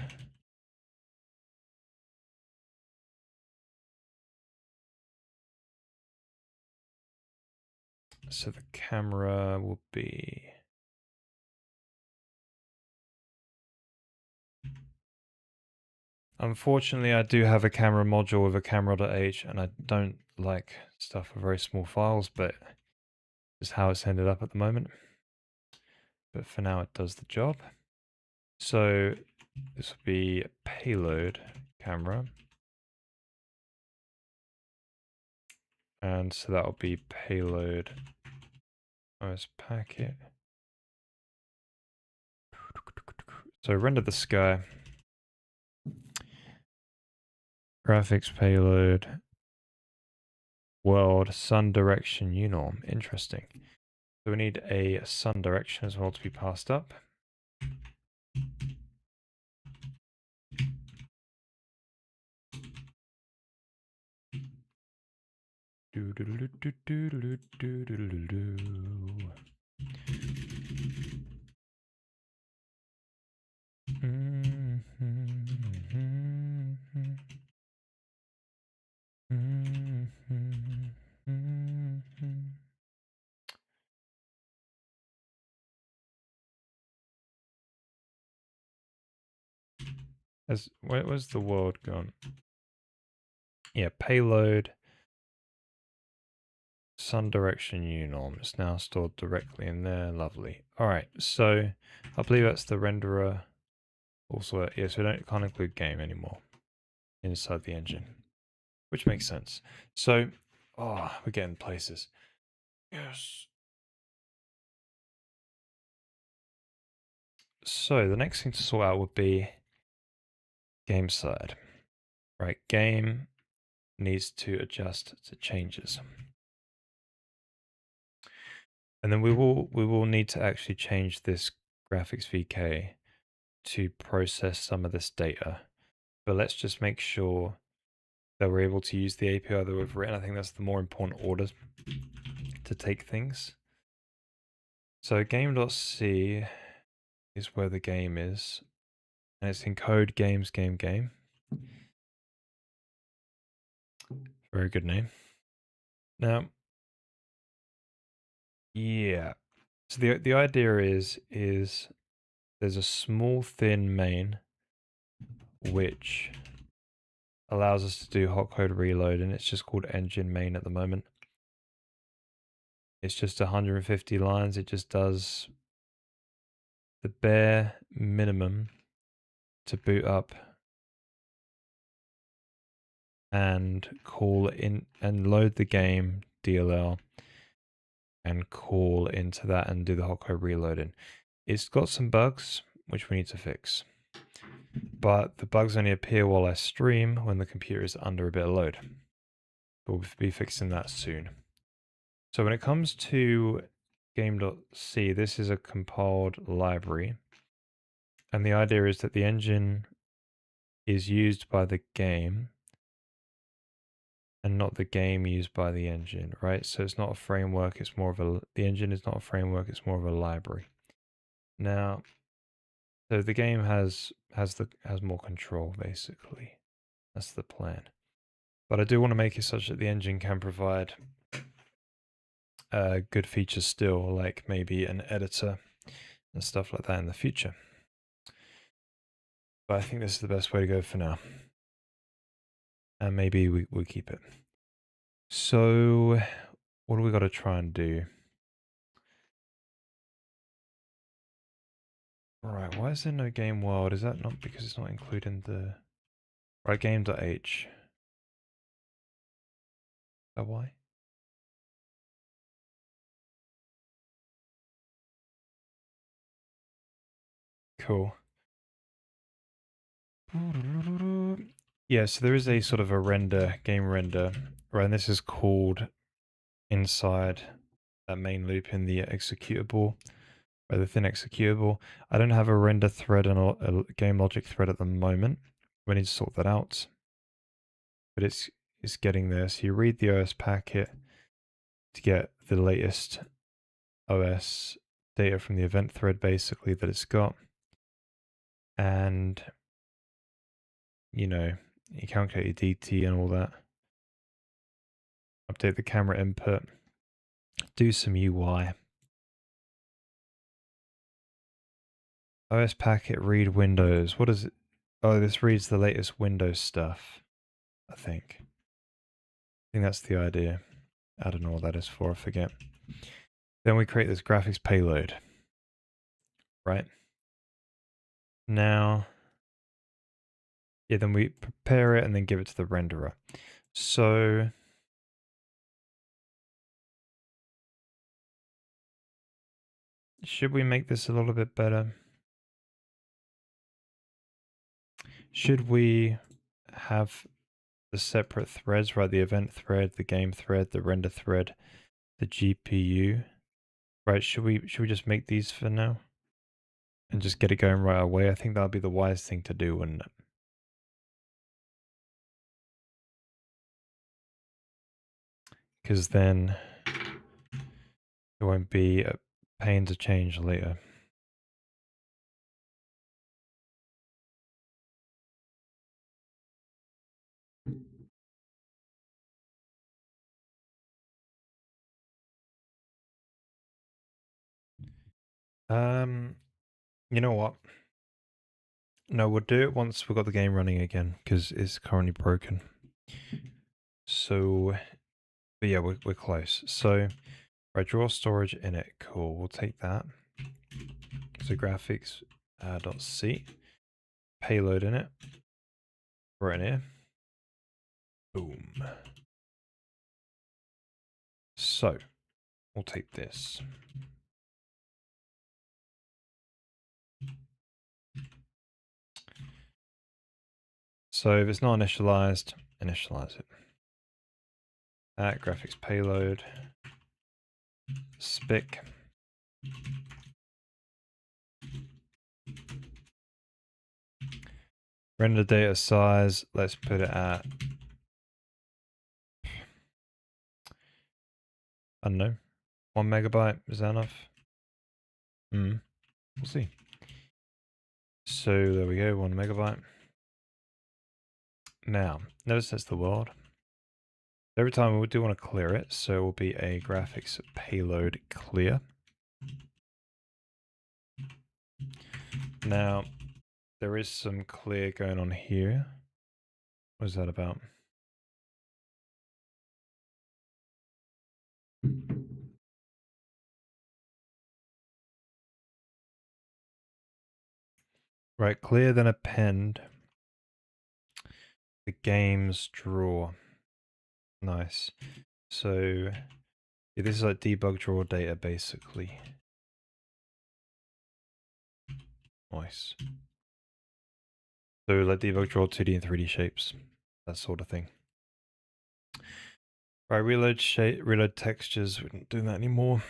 camera will be unfortunately I do have a camera module with a camera.h and I don't like stuff with very small files, but it's how it's ended up at the moment. But for now it does the job. So this will be payload camera. And so that will be payload OS packet. So render the sky. Graphics payload. World sun direction unorm. Interesting. So we need a sun direction as well to be passed up. Where's the world gone? Yeah, payload sun direction unorm. It's now stored directly in there. Lovely. All right, so I believe that's the renderer. Also, yes, we can't include game anymore inside the engine, which makes sense. So, we're getting places. Yes. So the next thing to sort out would be game side. Right, game needs to adjust to changes. And then we will need to actually change this graphics VK to process some of this data. But let's just make sure that we're able to use the API that we've written. I think that's the more important order to take things. So game.c is where the game is. And it's encode games game game. Very good name. Now, yeah. So the idea is there's a small thin main which allows us to do hot code reload, and it's just called engine main at the moment. It's just 150 lines. It just does the bare minimum to boot up and call in and load the game DLL and call into that and do the hot code reloading. It's got some bugs which we need to fix, but the bugs only appear while I stream when the computer is under a bit of load. We'll be fixing that soon. So when it comes to game.c, this is a compiled library. And the idea is that the engine is used by the game and not the game used by the engine, right? So it's not a framework, it's more of the engine is not a framework, it's more of a library. Now, so the game has more control basically. That's the plan. But I do want to make it such that the engine can provide good features still, like maybe an editor and stuff like that in the future. But I think this is the best way to go for now. And maybe we keep it. So what do we got to try and do? Right, why is there no game world? Is that not because it's not included in the... Right, game.h. Is that why? Cool. Yeah, so there is a sort of a render, game render, right? And this is called inside that main loop in the executable, or the thin executable. I don't have a render thread and a game logic thread at the moment. We need to sort that out. But it's getting there. So you read the OS packet to get the latest OS data from the event thread basically that it's got. And you know, you calculate your DT and all that. Update the camera input. Do some UI. OS packet read Windows. What is it? Oh, this reads the latest Windows stuff, I think. I think that's the idea. I don't know what that is for, I forget. Then we create this graphics payload, right? Now, yeah, then we prepare it and then give it to the renderer. So, should we make this a little bit better? Should we have the separate threads, right? The event thread, the game thread, the render thread, the GPU. Right, should we just make these for now? And just get it going right away? I think that'll be the wise thing to do, wouldn't it? Because then it won't be a pain to change later. You know what? No, we'll do it once we've got the game running again, because it's currently broken. So, but yeah, we're close. So, right, draw storage in it. Cool, we'll take that. So graphics .c, payload in it, right in here. Boom. So, we'll take this. So if it's not initialized, initialize it. At graphics payload, spic. Render data size, let's put it at, I don't know, 1 megabyte, is that enough? We'll see. So there we go, 1 megabyte. Now, notice that's the world. Every time we do want to clear it, so it will be a graphics payload clear. Now, there is some clear going on here. What is that about? Right, clear, then append the game's draw. Nice. So yeah, this is like debug draw data basically. Nice. So like debug draw 2D and 3D shapes, that sort of thing. Right, reload shape, reload textures. We're not doing that anymore.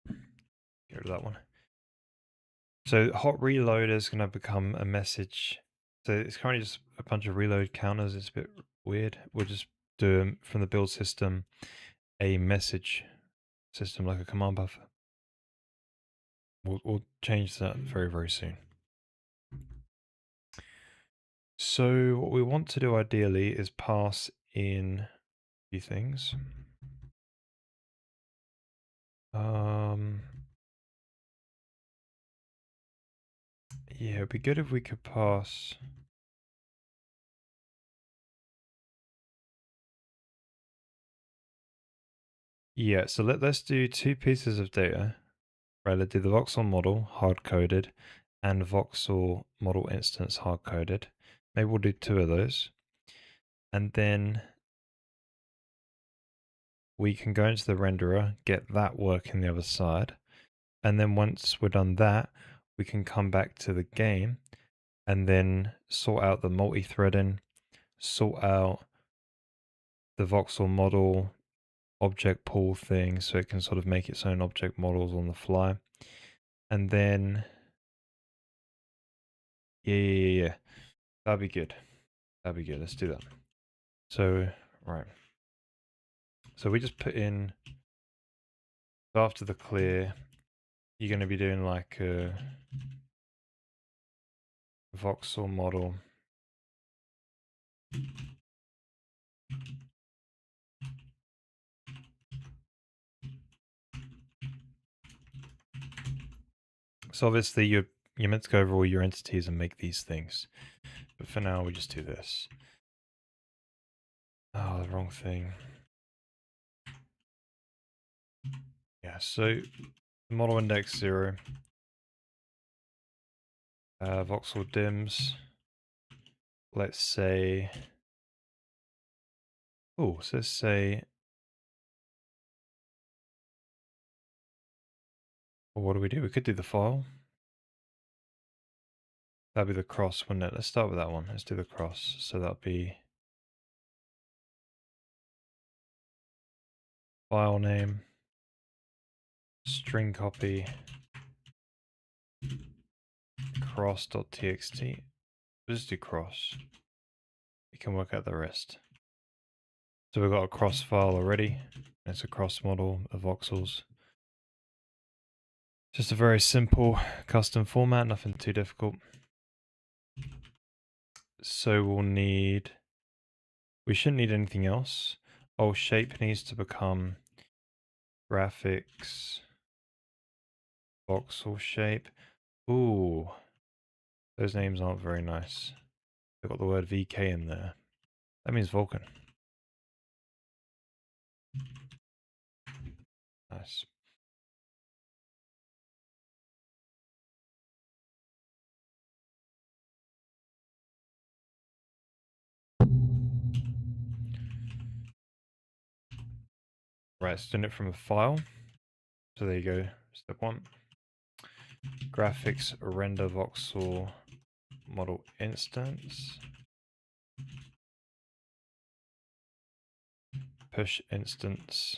Get rid of that one. So hot reload is going to become a message. So it's currently just a bunch of reload counters. It's a bit weird. We'll just do from the build system a message system like a command buffer. We'll change that very, very soon. So what we want to do ideally is pass in a few things. Yeah, it'd be good if we could pass. Yeah, so let's do two pieces of data. Right, let's do the voxel model hard-coded and voxel model instance hard-coded. Maybe we'll do two of those. And then we can go into the renderer, get that working the other side. And then once we're done that, we can come back to the game and then sort out the multi-threading, sort out the voxel model object pool thing so it can sort of make its own object models on the fly. And then, yeah. That'd be good. That'd be good. Let's do that. So, right. So we just put in, so after the clear, you're going to be doing like a voxel model. So obviously you're meant to go over all your entities and make these things. But for now we just do this. Oh, the wrong thing. Yeah, so model index 0. Voxel dims. Let's say, oh, so let's say, well, what do we do? We could do the file. That'd be the cross, wouldn't it? Let's start with that one. Let's do the cross. So that'll be file name, string copy, cross.txt. We'll just do cross. We can work out the rest. So we've got a cross file already. It's a cross model of voxels. Just a very simple custom format, nothing too difficult. So we shouldn't need anything else. Oh, shape needs to become graphics voxel shape. Ooh, those names aren't very nice. They've got the word VK in there. That means Vulkan. Nice. Right, so doing it from a file. So there you go, step 1. Graphics render voxel model instance. Push instance.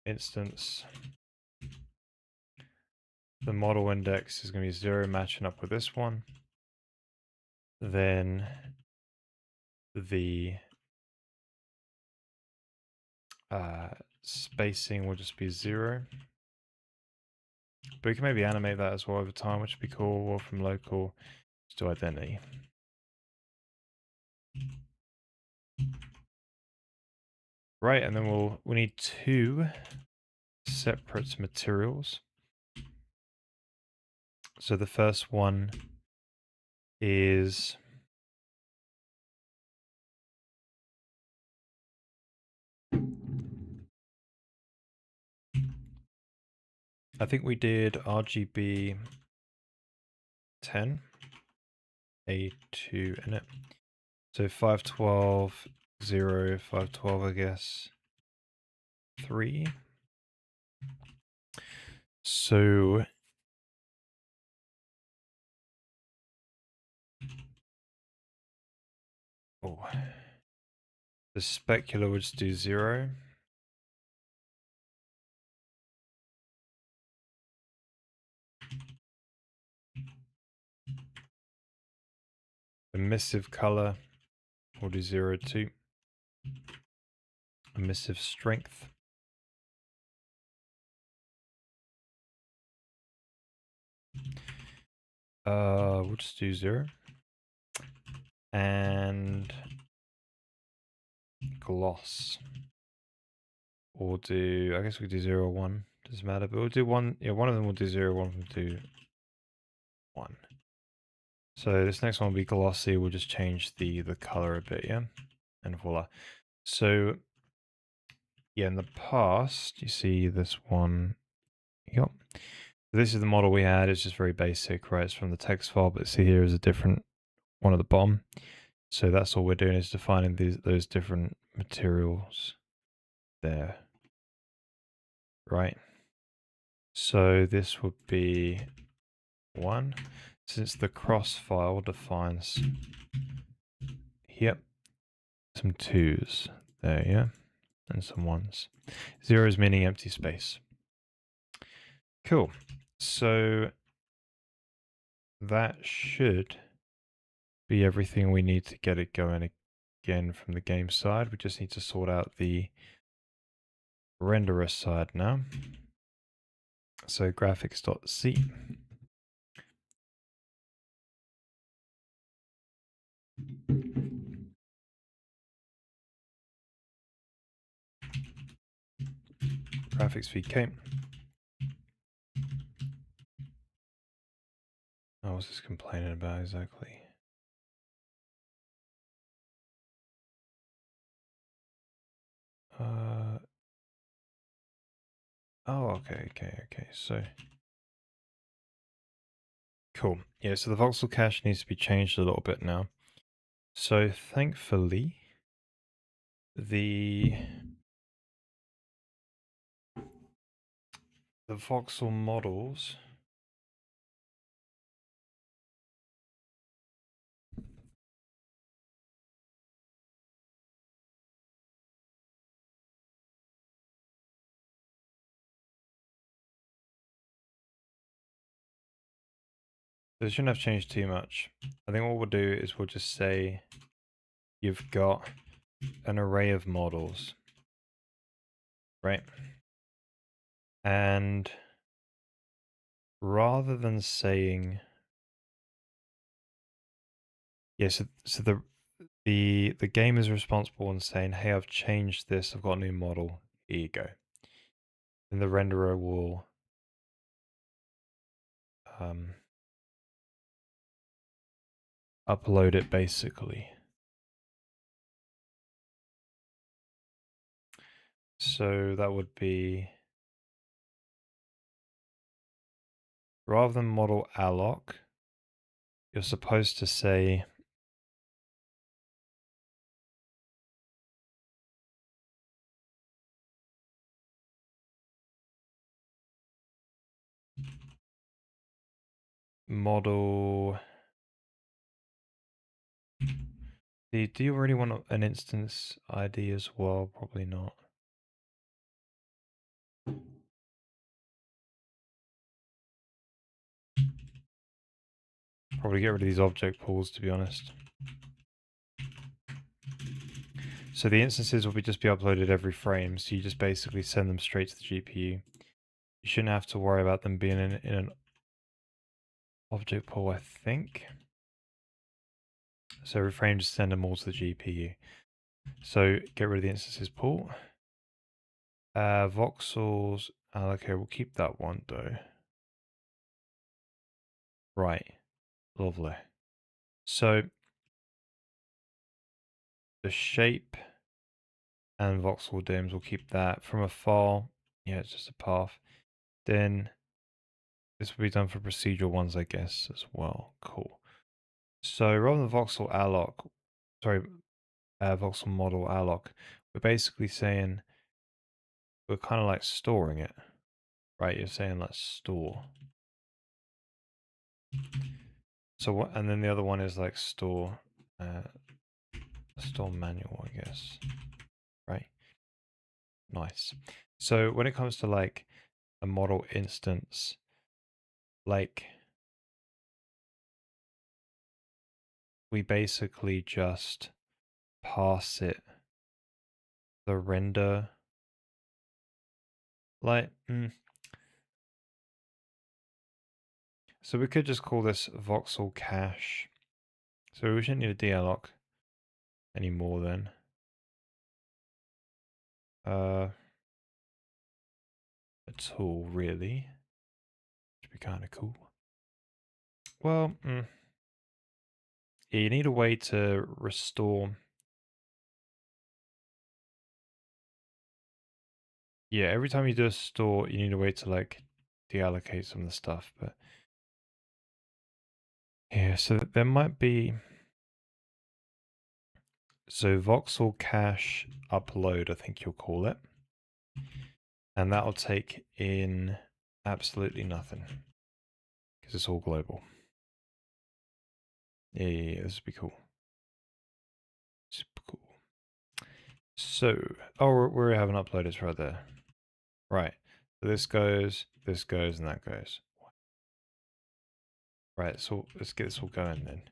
Instance. The model index is going to be 0 matching up with this one. Then the spacing will just be 0. But we can maybe animate that as well over time, which would be cool. Or from local to identity. Right, and then we need 2 separate materials. So the first one is I think we did RGB 10 A2 in it. So 512 0 512 I guess 3. So the specular would just do 0. Emissive color will do 0 too. Emissive strength. We'll just do 0. And gloss. Or do, I guess we do 0 or 1. Doesn't matter, but we'll do one. Yeah, one of them will do 0, one of them will do 1. So this next one will be glossy. We'll just change the color a bit, yeah, and voila. So yeah, in the past, you see this one. Yep. This is the model we had. It's just very basic, right? It's from the text file, but see here is a different one at the bottom. So that's all we're doing is defining those different materials there, right? So this would be 1, since the cross file defines, yep, some 2s there, yeah, and some 1s. 0 is meaning empty space. Cool. So that should be everything we need to get it going again from the game side. We just need to sort out the renderer side now. So graphics.c. Graphics VK. Oh, what's this complaining about exactly? Oh, okay. So, cool. Yeah, so the voxel cache needs to be changed a little bit now. So, thankfully, the voxel models they shouldn't have changed too much. I think what we'll do is we'll just say you've got an array of models, right? And rather than saying, yeah, so the game is responsible in saying, hey, I've changed this, I've got a new model, here you go. And the renderer will upload it basically. So that would be, rather than model alloc, you're supposed to say model. Do you already want an instance ID as well? Probably not. Probably get rid of these object pools, to be honest. So the instances will just be uploaded every frame, so you just basically send them straight to the GPU. You shouldn't have to worry about them being in an object pool, I think. So every frame, just send them all to the GPU. So get rid of the instances pool. Voxels, okay, we'll keep that one though. Right, lovely. So the shape and voxel dims, we'll keep that from a file. Yeah, it's just a path. Then this will be done for procedural ones, I guess, as well. Cool. So rather than voxel alloc, sorry, voxel model alloc, we're basically saying we're kind of like storing it, right? You're saying let's store. So what? And then the other one is like store, store manual, I guess, right? Nice. So when it comes to like a model instance, like we basically just pass it the render, like, so we could just call this voxel cache. So we shouldn't need a dealloc anymore then. at all, really. Should be kind of cool. Well, yeah, you need a way to restore. Yeah, every time you do a store, you need a way to like deallocate some of the stuff. But yeah, so there might be. So voxel cache upload, I think you'll call it. And that'll take in absolutely nothing. Because it's all global. Yeah, this would be cool. Super cool. So, oh, we have an upload, it's right there. Right. So this goes, and that goes. Right, so let's get this all going then.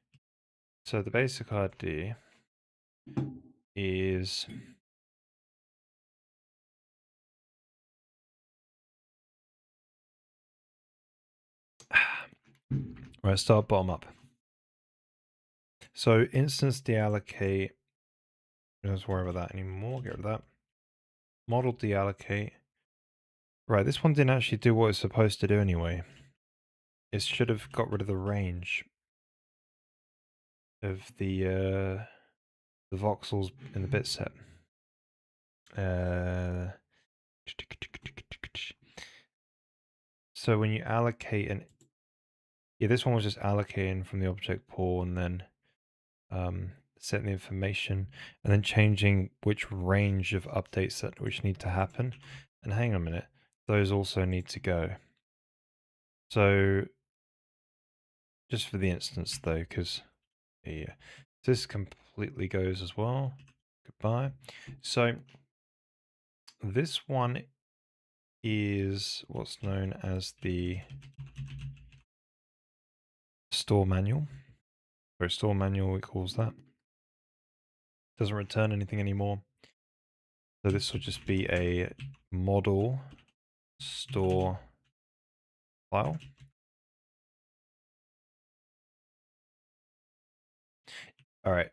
So the basic idea is right, start bottom up. So instance deallocate, don't worry about that anymore, get rid of that. Model deallocate. Right, this one didn't actually do what it's supposed to do anyway. It should have got rid of the range of the voxels in the bit set. So when you allocate an, yeah, this one was just allocating from the object pool and then setting the information and then changing which range of updates that which need to happen. And hang on a minute, those also need to go. So just for the instance though, because yeah, this completely goes as well. Goodbye. So this one is what's known as the store manual. Or store manual, it calls that. Doesn't return anything anymore. So this will just be a model store file. All right,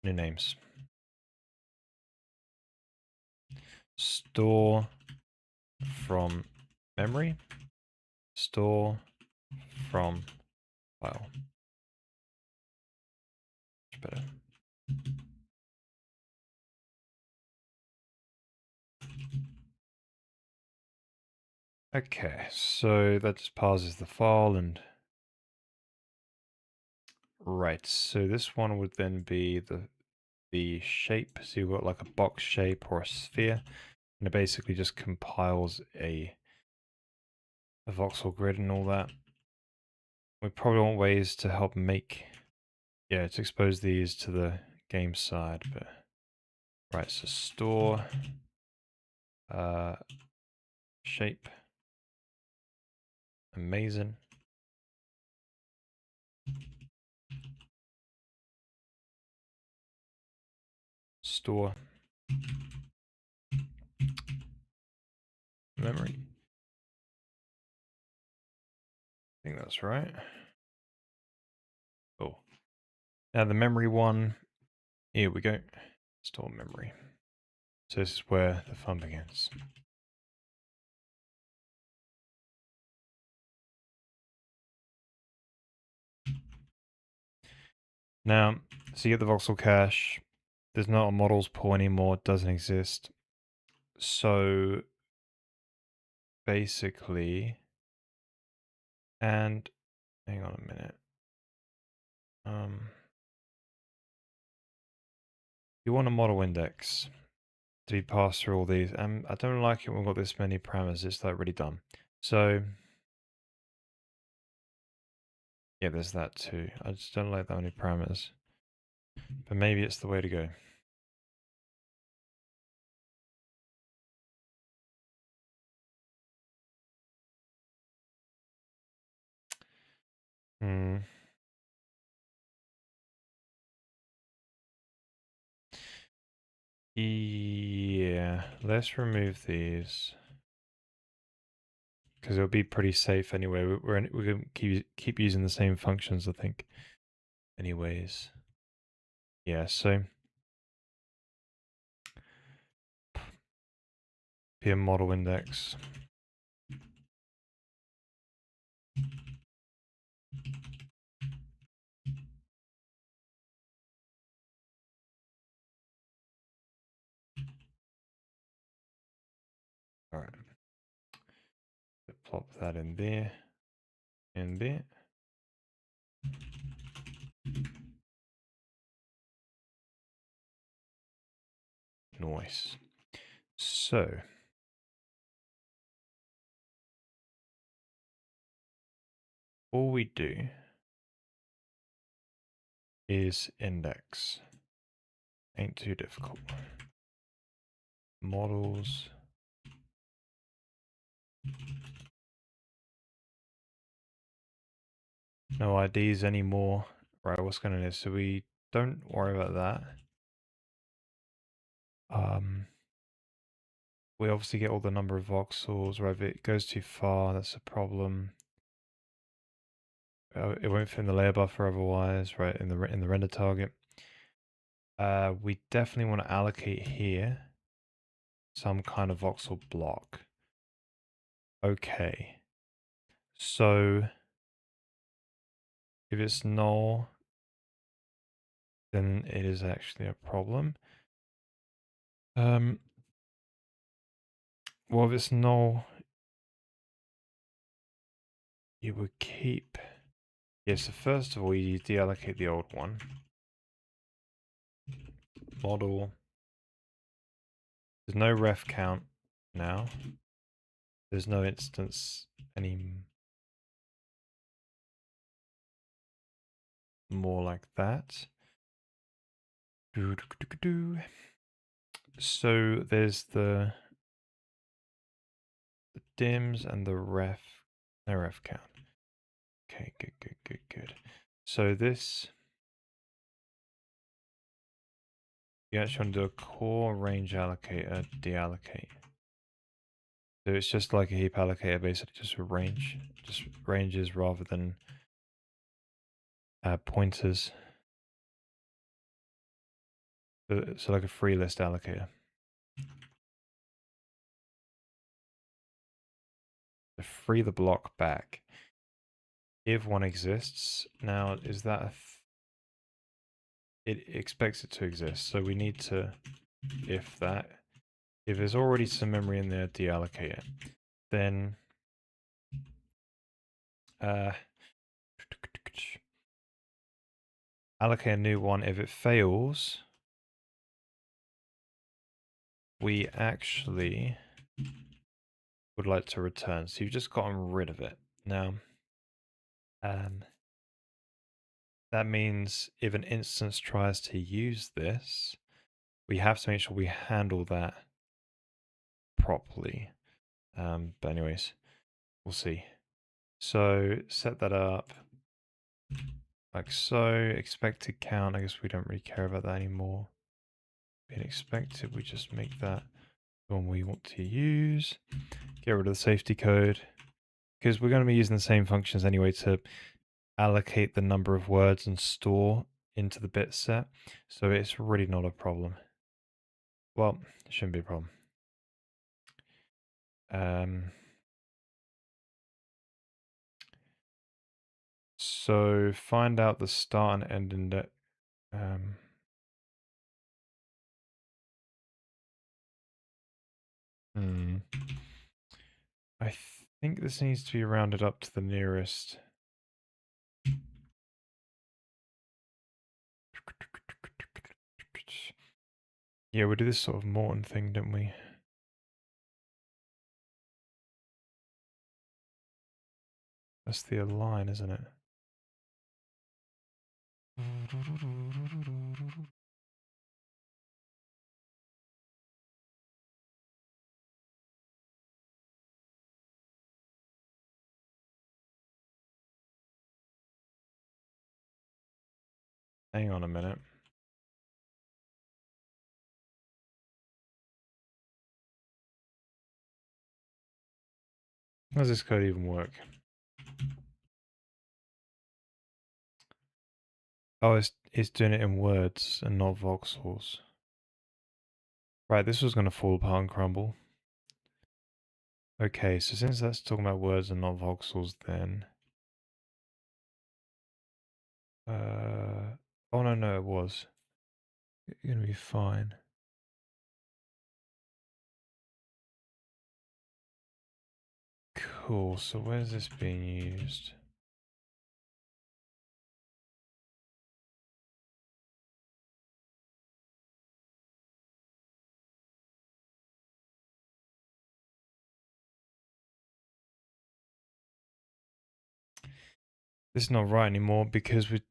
new names. Store from memory, store from file. Much better. Okay, so that just parses the file and right. So this one would then be the shape. So you've got like a box shape or a sphere, and it basically just compiles a voxel grid and all that. We probably want ways to help make, yeah, to expose these to the game side, but right. So store shape, amazing. Store memory. I think that's right. Cool. Now the memory one, here we go. Store memory. So this is where the fun begins. Now, so you get the voxel cache. There's not a models pool anymore. It doesn't exist. So basically, and hang on a minute. You want a model index to be passed through all these. And I don't like it when we've got this many parameters. It's like really dumb. So yeah, there's that too. I just don't like that many parameters. But maybe it's the way to go. Yeah, let's remove these. Because it'll be pretty safe anyway. We're going to keep using the same functions, I think. Anyways. Yeah, so PM model index. All right. Plop that in there and there. Nice. So all we do is index. Ain't too difficult. Models. No IDs anymore. Right, what's going on here? So we don't worry about that. We obviously get all the number of voxels, right? If it goes too far, that's a problem. It won't fit in the layer buffer otherwise, right? In the render target. We definitely want to allocate here some kind of voxel block. Okay. So if it's null, then it is actually a problem. Well, if it's null, you would keep. Yes, so first of all, you deallocate the old one. Model. There's no ref count now. There's no instance any more like that. So there's the dims and the ref, no ref count. Okay, good. So this, you actually want to do a core range allocator deallocate. So it's just like a heap allocator, basically just with range, just ranges rather than pointers. So like a free list allocator. To free the block back. If one exists, now is that a it expects it to exist, so we need to if that. If there's already some memory in there, deallocate it. Then allocate a new one. If it fails, we actually would like to return. So you've just gotten rid of it. Now, that means if an instance tries to use this, we have to make sure we handle that properly. But anyways, we'll see. So set that up like so. Expected count, I guess we don't really care about that anymore. Being expected, we just make that the one we want to use. Get rid of the safety code because we're going to be using the same functions anyway to allocate the number of words and store into the bit set. So it's really not a problem. Well, it shouldn't be a problem. So find out the start and end index. I think this needs to be rounded up to the nearest. Yeah, we do this sort of Morton thing, don't we? That's the align, isn't it? Hang on a minute. How does this code even work? Oh, it's doing it in words and not voxels. Right, this was going to fall apart and crumble. Okay, so since that's talking about words and not voxels, then Oh no, it was. You're gonna be fine. Cool, so where's this being used? This is not right anymore because we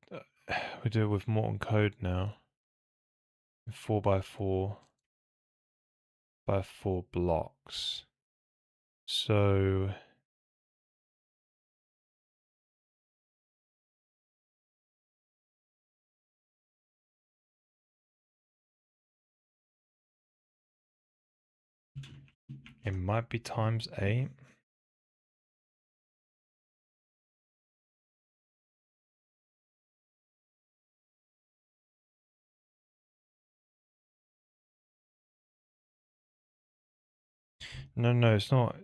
do it with Morton code now. 4x4 by 4 blocks. So it might be times 8. No, it's not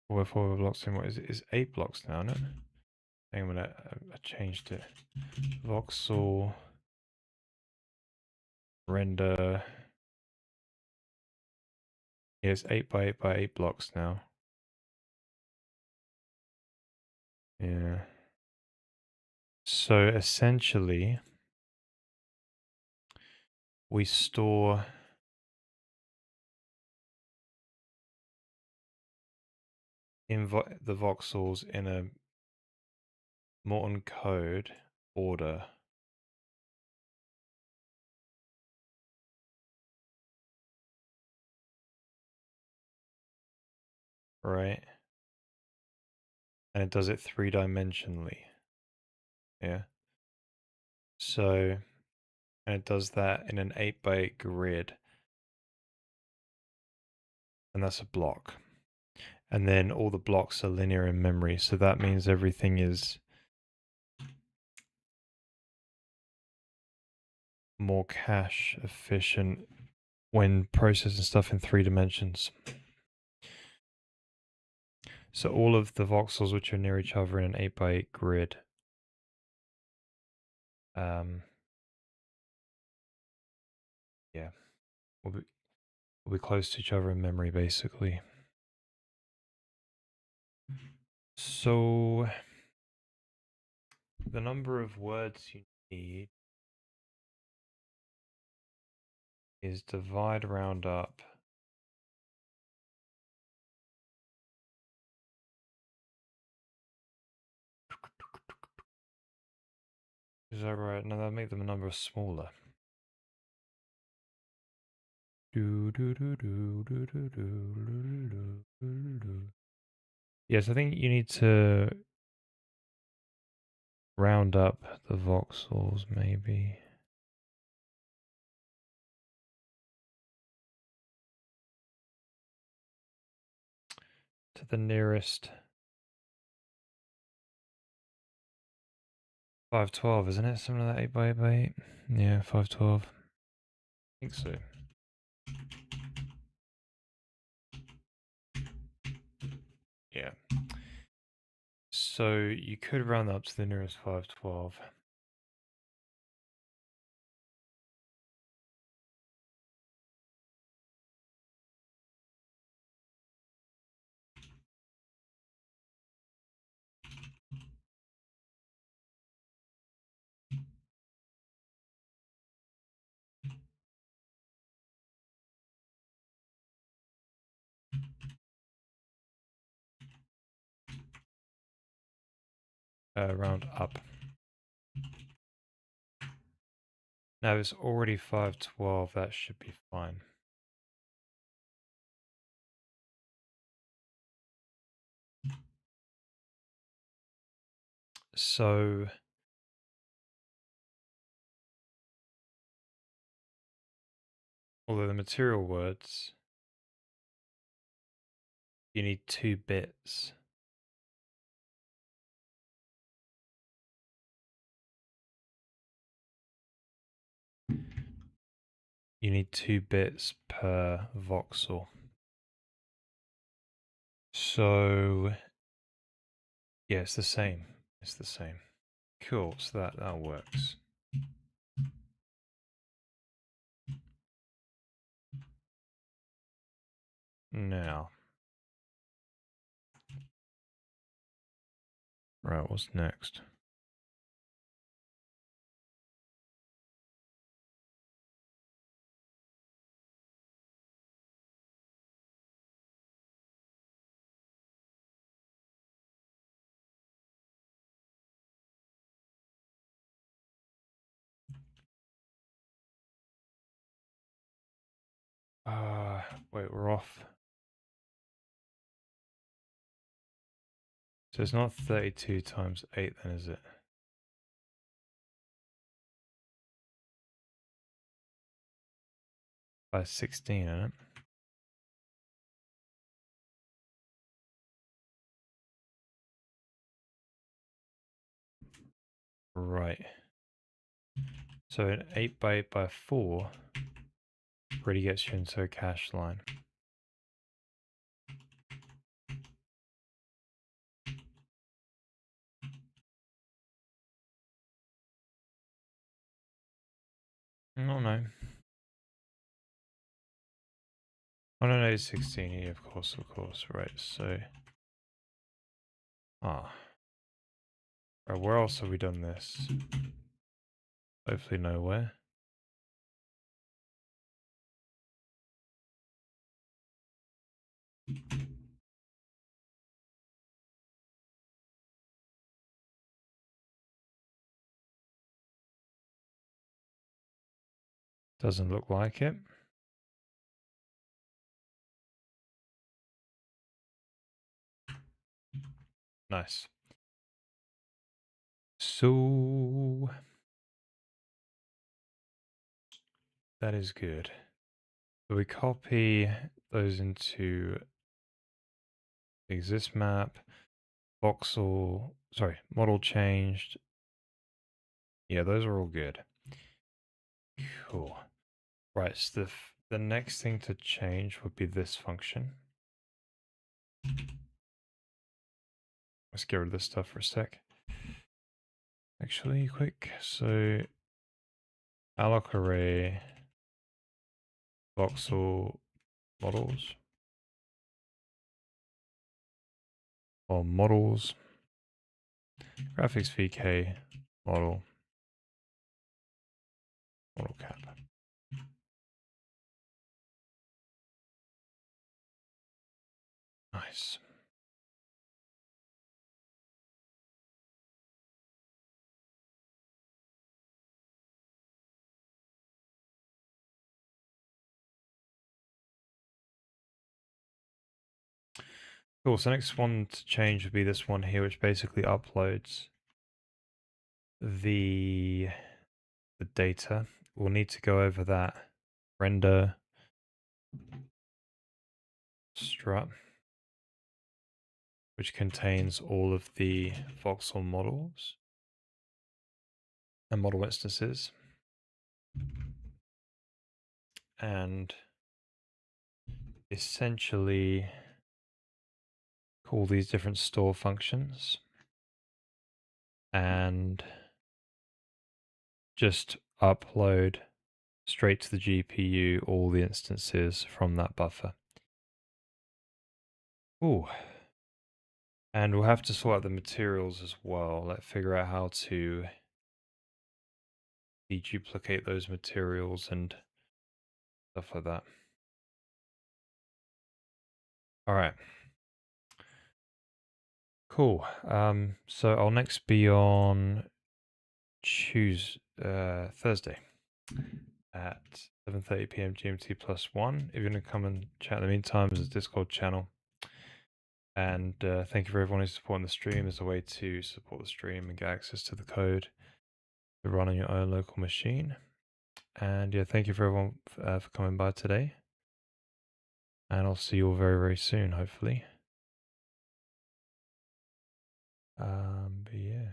4 blocks anymore. It's 8 blocks now, no? Hang on a minute, I changed it. Voxel render. Yeah, it's 8 by 8 by 8 blocks now. Yeah. So essentially, we store the voxels in a Morton code order. Right? And it does it 3-dimensionally. Yeah. So, and it does that in an 8 by 8 grid. And that's a block. And then all the blocks are linear in memory. So that means everything is more cache efficient when processing stuff in 3 dimensions. So all of the voxels which are near each other in an 8 by 8 grid yeah, will be close to each other in memory basically. So the number of words you need is divide round up Is that right? No, that'll make the number smaller. Yes, I think you need to round up the voxels, maybe. To the nearest 512, isn't it? Something like that, 8 by 8 by 8. Yeah, 512. I think so. Yeah. So you could round up to the nearest 512. Round up. Now it's already 512, that should be fine. So although the material words, you need 2 bits. You need 2 bits per voxel. So yeah, it's the same. It's the same. Cool, so that works. Now, right, what's next? Wait, we're off. So it's not 32 times 8 then, is it? By 16, isn't it? Right. So an 8 by 8 by 4 really gets you into a cache line. No, no. Oh, no, no, it's 16. Yeah, of course, Right, so... Ah. Right, where else have we done this? Hopefully nowhere. Doesn't look like it. Nice. So... that is good. So we copy those into exist map, voxel, sorry, model changed. Yeah, those are all good. Cool. Right, so the next thing to change would be this function. Let's get rid of this stuff for a sec. Actually, quick. So alloc array voxel models or models graphics vk model cap. Nice. Cool. So next one to change would be this one here, which basically uploads the data. We'll need to go over that render strut, which contains all of the voxel models and model instances, and essentially call these different store functions and just upload straight to the GPU all the instances from that buffer. Ooh. And we'll have to sort out the materials as well, like figure out how to deduplicate those materials and stuff like that. All right. Cool. So I'll next be on Thursday at 7:30 p.m. GMT +1. If you're going to come and chat in the meantime, there's a Discord channel. And thank you for everyone who's supporting the stream. There's a way to support the stream and get access to the code to run on your own local machine. And yeah, thank you for everyone for coming by today. And I'll see you all very, very soon, hopefully. But yeah.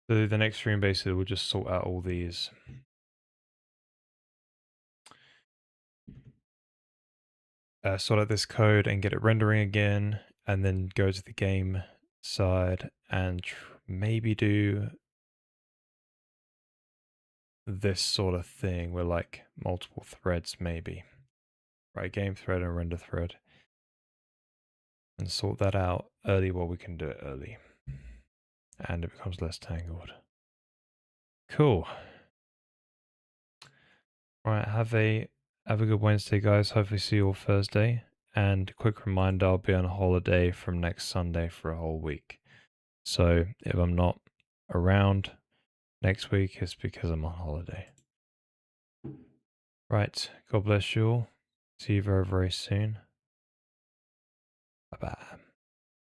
So the next stream basically will just sort out all these. Sort out this code and get it rendering again, and then go to the game side and maybe do this sort of thing where like multiple threads maybe. Right, game thread and render thread. And sort that out early while we can do it early. And it becomes less tangled. Cool. Alright, have a good Wednesday, guys. Hopefully see you all Thursday. And quick reminder, I'll be on holiday from next Sunday for a whole week. So if I'm not around next week, it's because I'm on holiday. Right, God bless you all. See you very, very soon. Bye-bye.